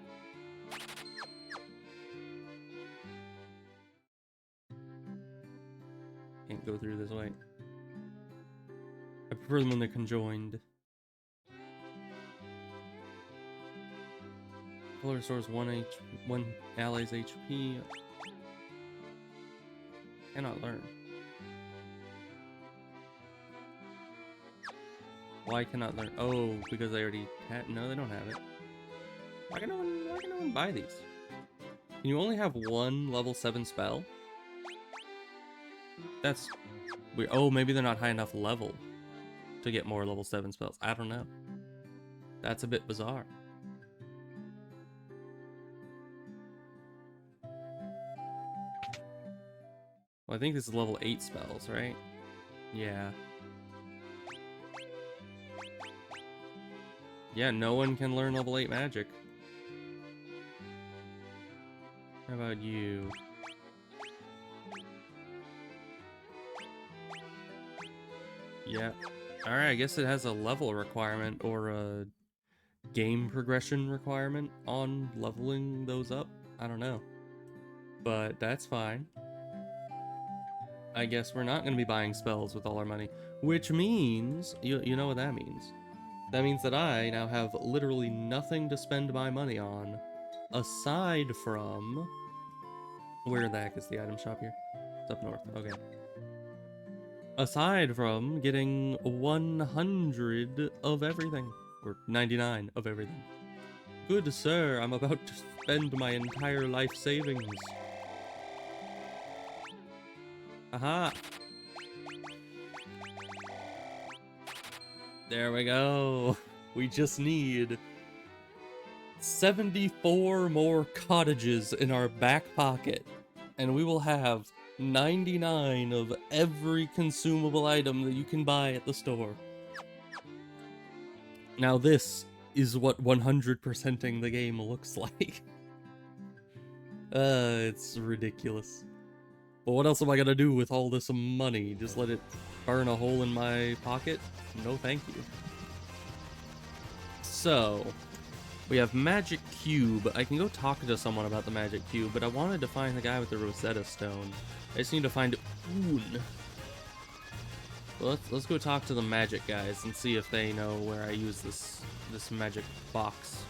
S1: Can't go through this way. I prefer them when they're conjoined. Color restores 1 ally's HP. Cannot learn. Why cannot learn? Oh, because they already had. No, they don't have it. Why can no one buy these? Can you only have 1 level 7 spell? That's weird. Oh, maybe they're not high enough level to get more level 7 spells. I don't know. That's a bit bizarre. Well, I think this is level 8 spells, right? Yeah. Yeah, no one can learn level 8 magic. How about you? Yeah. Alright, I guess it has a level requirement or a game progression requirement on leveling those up. I don't know. But that's fine. I guess we're not going to be buying spells with all our money. Which means... You know what that means. That means that I now have literally nothing to spend my money on. Aside from... Where the heck is the item shop here? It's up north. Okay. Aside from getting 100 of everything. Or 99 of everything. Good sir, I'm about to spend my entire life savings. Aha! There we go. We just need 74 more cottages in our back pocket, and we will have 99 of every consumable item that you can buy at the store. Now this is what 100%ing the game looks like. It's ridiculous. But what else am I gonna do with all this money? Just let it burn a hole in my pocket? No thank you. So, we have Magic Cube. I can go talk to someone about the Magic Cube, but I wanted to find the guy with the Rosetta Stone. I just need to find Un. Well, let's go talk to the magic guys and see if they know where I use this magic box.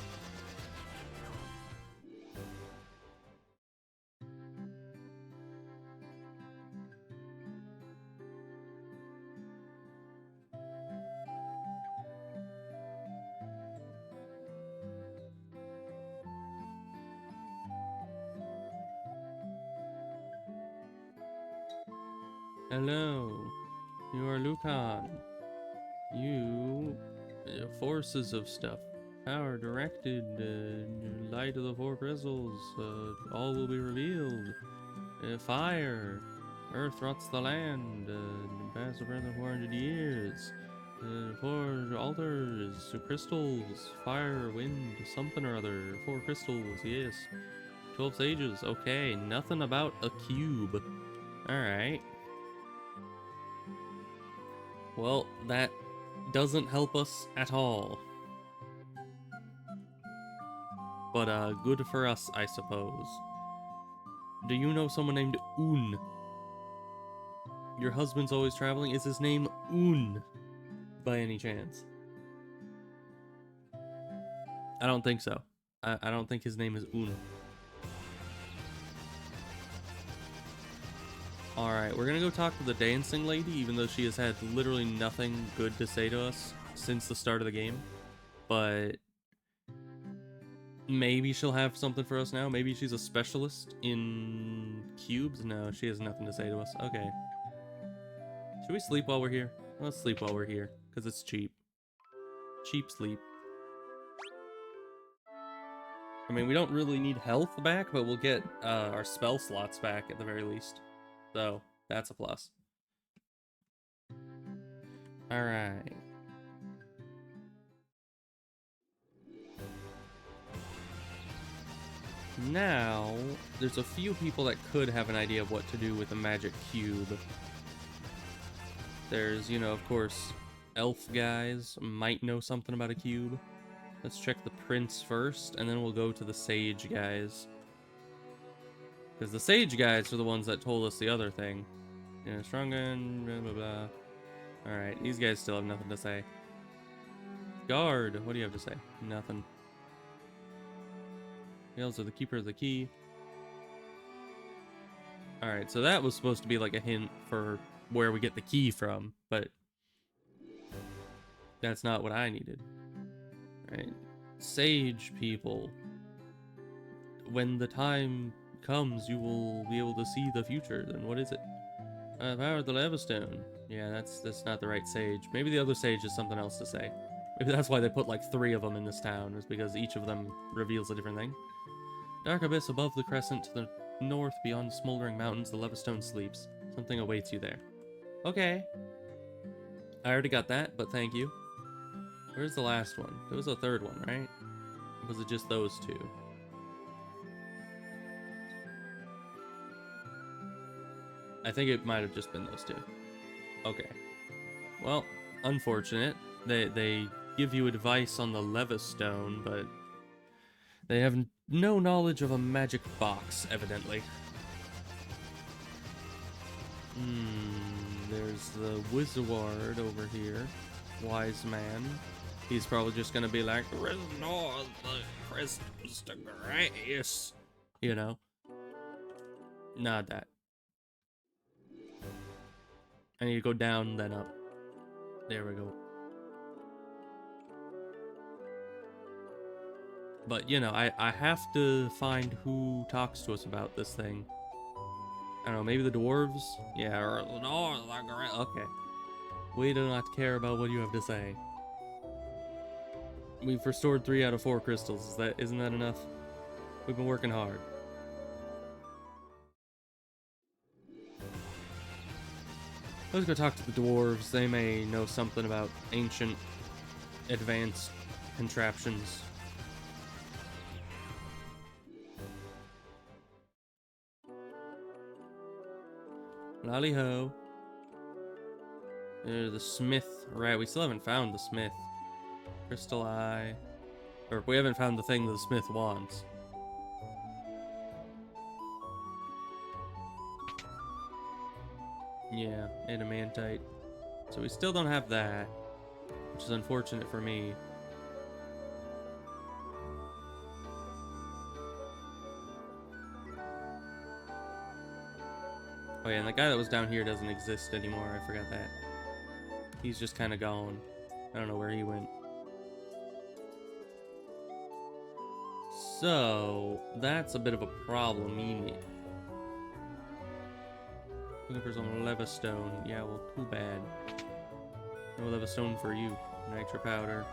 S1: Hello, you are Lucan. You... forces of stuff. Power directed, light of the 4 crystals, all will be revealed. Fire, earth rots the land, past the present 400 years. 4 altars, crystals, fire, wind, something or other. 4 crystals, yes. 12 sages, okay. Nothing about a cube. Alright. Well, that doesn't help us at all. But, good for us, I suppose. Do you know someone named Un? Your husband's always traveling? Is his name Un? By any chance? I don't think so. I don't think his name is Un. Alright, we're gonna go talk to the dancing lady, even though she has had literally nothing good to say to us since the start of the game. But Maybe she'll have something for us now. Maybe she's a specialist in cubes. No, she has nothing to say to us. Okay. Should we sleep while we're here? Let's sleep while we're here, because it's cheap. Cheap sleep. I mean, we don't really need health back, but we'll get our spell slots back at the very least. So, that's a plus. Alright. Now, there's a few people that could have an idea of what to do with a magic cube. There's, you know, of course, elf guys might know something about a cube. Let's check the prince first, and then we'll go to the sage guys. Because the sage guys are the ones that told us the other thing. You know, stronger and blah, blah, blah. Alright, these guys still have nothing to say. Guard, what do you have to say? Nothing. The elves are the keeper of the key. Alright, so that was supposed to be like a hint for where we get the key from, but that's not what I needed. Right. Sage people. When the time comes, you will be able to see the future. Then what is it? Power of the Levistone. Yeah, that's not the right sage. Maybe the other sage has something else to say. Maybe that's why they put like 3 of them in this town, is because each of them reveals a different thing. Dark abyss above the crescent to the north beyond smoldering mountains, the Levistone sleeps. Something awaits you there. Okay. I already got that, but thank you. Where's the last one? There was a third one, right? Or was it just those 2? I think it might have just been those 2. Okay. Well, unfortunate. They give you advice on the Levistone, but they have no knowledge of a magic box, evidently. There's the Wizard over here. Wise man. He's probably just gonna be like, restore the crystals to grace. You know? Not that. I need to go down, then up. There we go. But, you know, I have to find who talks to us about this thing. I don't know, maybe the dwarves? Yeah, or okay. We do not care about what you have to say. We've restored 3 out of 4 crystals. Isn't that enough? We've been working hard. Let's go talk to the dwarves. They may know something about ancient, advanced contraptions. Lally-ho. The smith. Right, we still haven't found the smith. Crystal eye. Or we haven't found the thing that the smith wants. Yeah, adamantite. So we still don't have that, which is unfortunate for me. Oh yeah, and the guy that was down here doesn't exist anymore. I forgot that. He's just kind of gone. I don't know where he went. So, that's a bit of a problem, ain't it? Looking for some Levistone. Yeah, well, too bad. No Levistone for you. Nitro powder.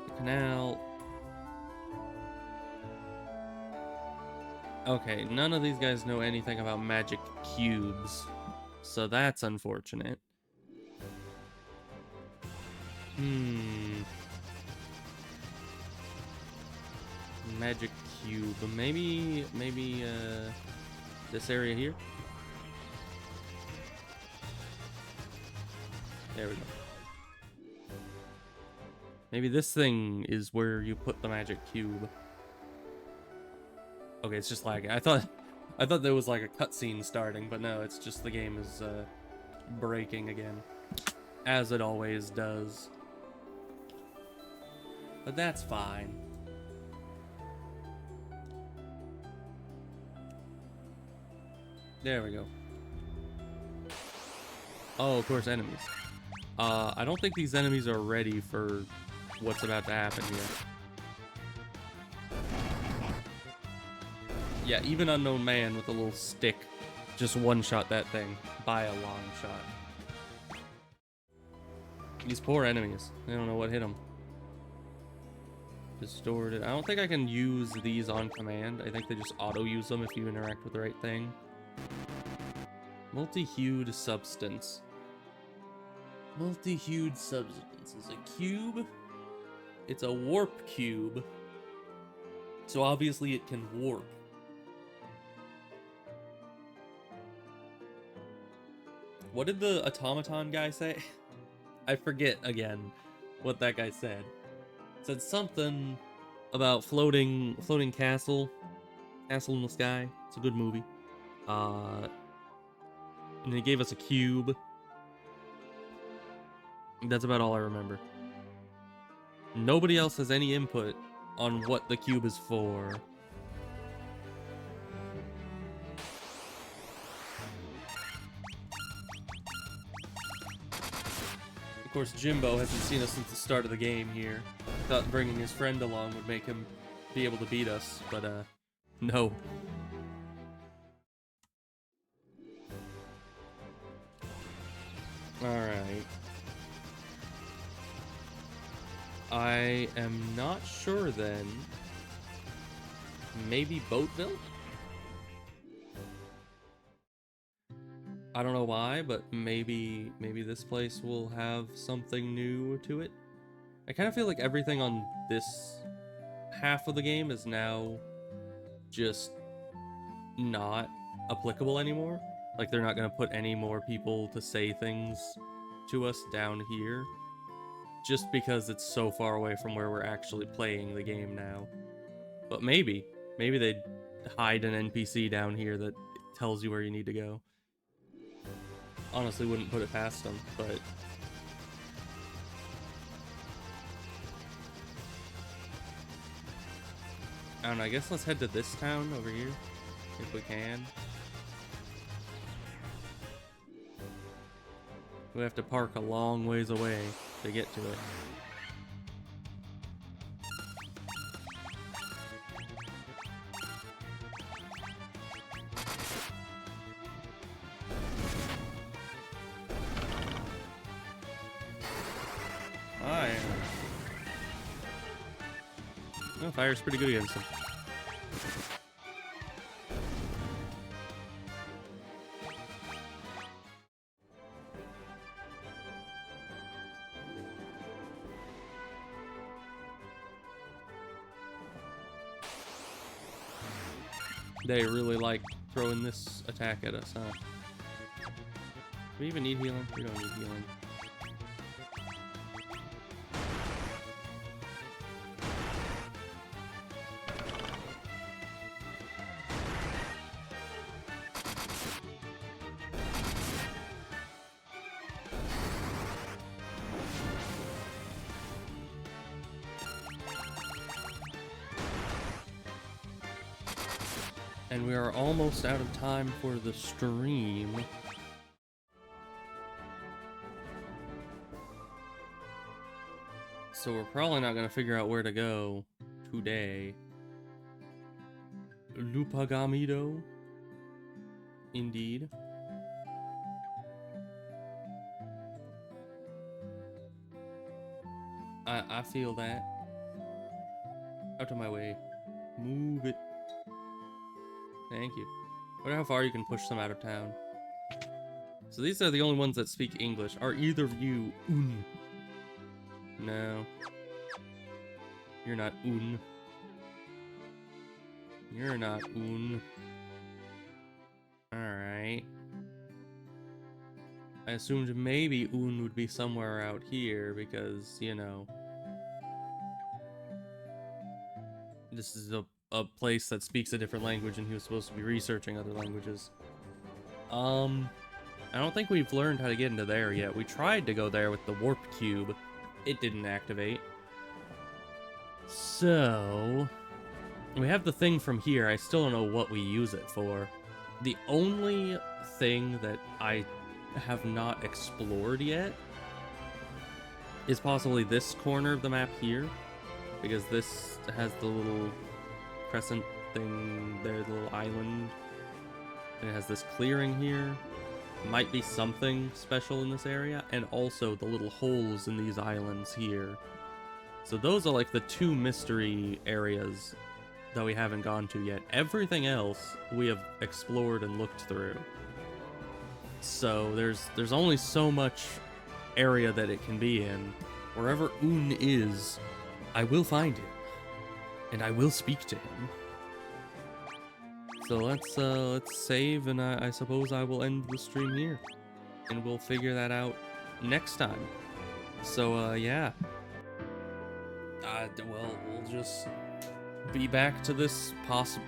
S1: The canal. Okay, none of these guys know anything about magic cubes. So that's unfortunate. Magic cube. Maybe, this area here? There we go. Maybe this thing is where you put the magic cube. Okay, it's just lagging. I thought there was like a cutscene starting, but no, it's just the game is breaking again. As it always does. But that's fine. There we go. Oh, of course, enemies. I don't think these enemies are ready for what's about to happen here. Yeah, even Unknown Man with a little stick just one-shot that thing by a long shot. These poor enemies. I don't know what hit them. Distorted. I don't think I can use these on command. I think they just auto-use them if you interact with the right thing. Multi-hued substance. Multi-hued substance is a cube. It's a warp cube. So obviously it can warp. What did the automaton guy say? I forget again what that guy said. Said something about floating castle in the sky. It's a good movie. And he gave us a cube. That's about all I remember. Nobody else has any input on what the cube is for. Of course, Jimbo hasn't seen us since the start of the game here. Thought bringing his friend along would make him be able to beat us, but no. Alright. I am not sure then. Maybe Boatville? I don't know why, but maybe this place will have something new to it. I kind of feel like everything on this half of the game is now just not applicable anymore. Like, they're not going to put any more people to say things to us down here, just because it's so far away from where we're actually playing the game now. But maybe they'd hide an NPC down here that tells you where you need to go. Honestly, wouldn't put it past them, but... I don't know, I guess let's head to this town over here, if we can. We have to park a long ways away to get to it. No, fire's pretty good against him. They really like throwing this attack at us, huh? Do we even need healing? We don't need healing. And we are almost out of time for the stream. So we're probably not going to figure out where to go today. Lupagamido? Indeed. I feel that. Out of my way. Move it. Thank you. Wonder how far you can push them out of town. So these are the only ones that speak English. Are either of you un? No. You're not un. You're not un. Alright. I assumed maybe un would be somewhere out here because, you know, this is a place that speaks a different language and he was supposed to be researching other languages. I don't think we've learned how to get into there yet. We tried to go there with the warp cube. It didn't activate. So... we have the thing from here. I still don't know what we use it for. The only thing that I have not explored yet is possibly this corner of the map here. Because this has the little crescent thing there, the little island. And it has this clearing here. Might be something special in this area. And also the little holes in these islands here. So those are like the 2 mystery areas that we haven't gone to yet. Everything else we have explored and looked through. So there's only so much area that it can be in. Wherever Un is, I will find him. And I will speak to him. So let's save, and I suppose I will end the stream here. And we'll figure that out next time. So yeah. Well, we'll just be back to this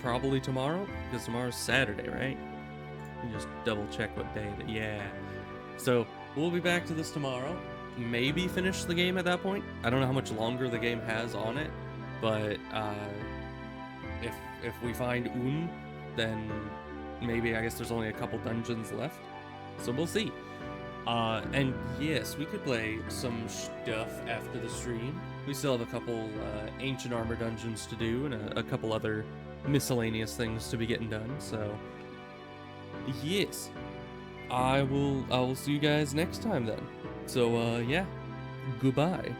S1: probably tomorrow, because tomorrow's Saturday, right? Let me just double check what day it is. Yeah. So we'll be back to this tomorrow. Maybe finish the game at that point. I don't know how much longer the game has on it, but if we find Un, then maybe I guess there's only a couple dungeons left. So we'll see. And yes, we could play some stuff after the stream. We still have a couple ancient armor dungeons to do, and a couple other miscellaneous things to be getting done. So yes, I will see you guys next time then. So yeah, goodbye.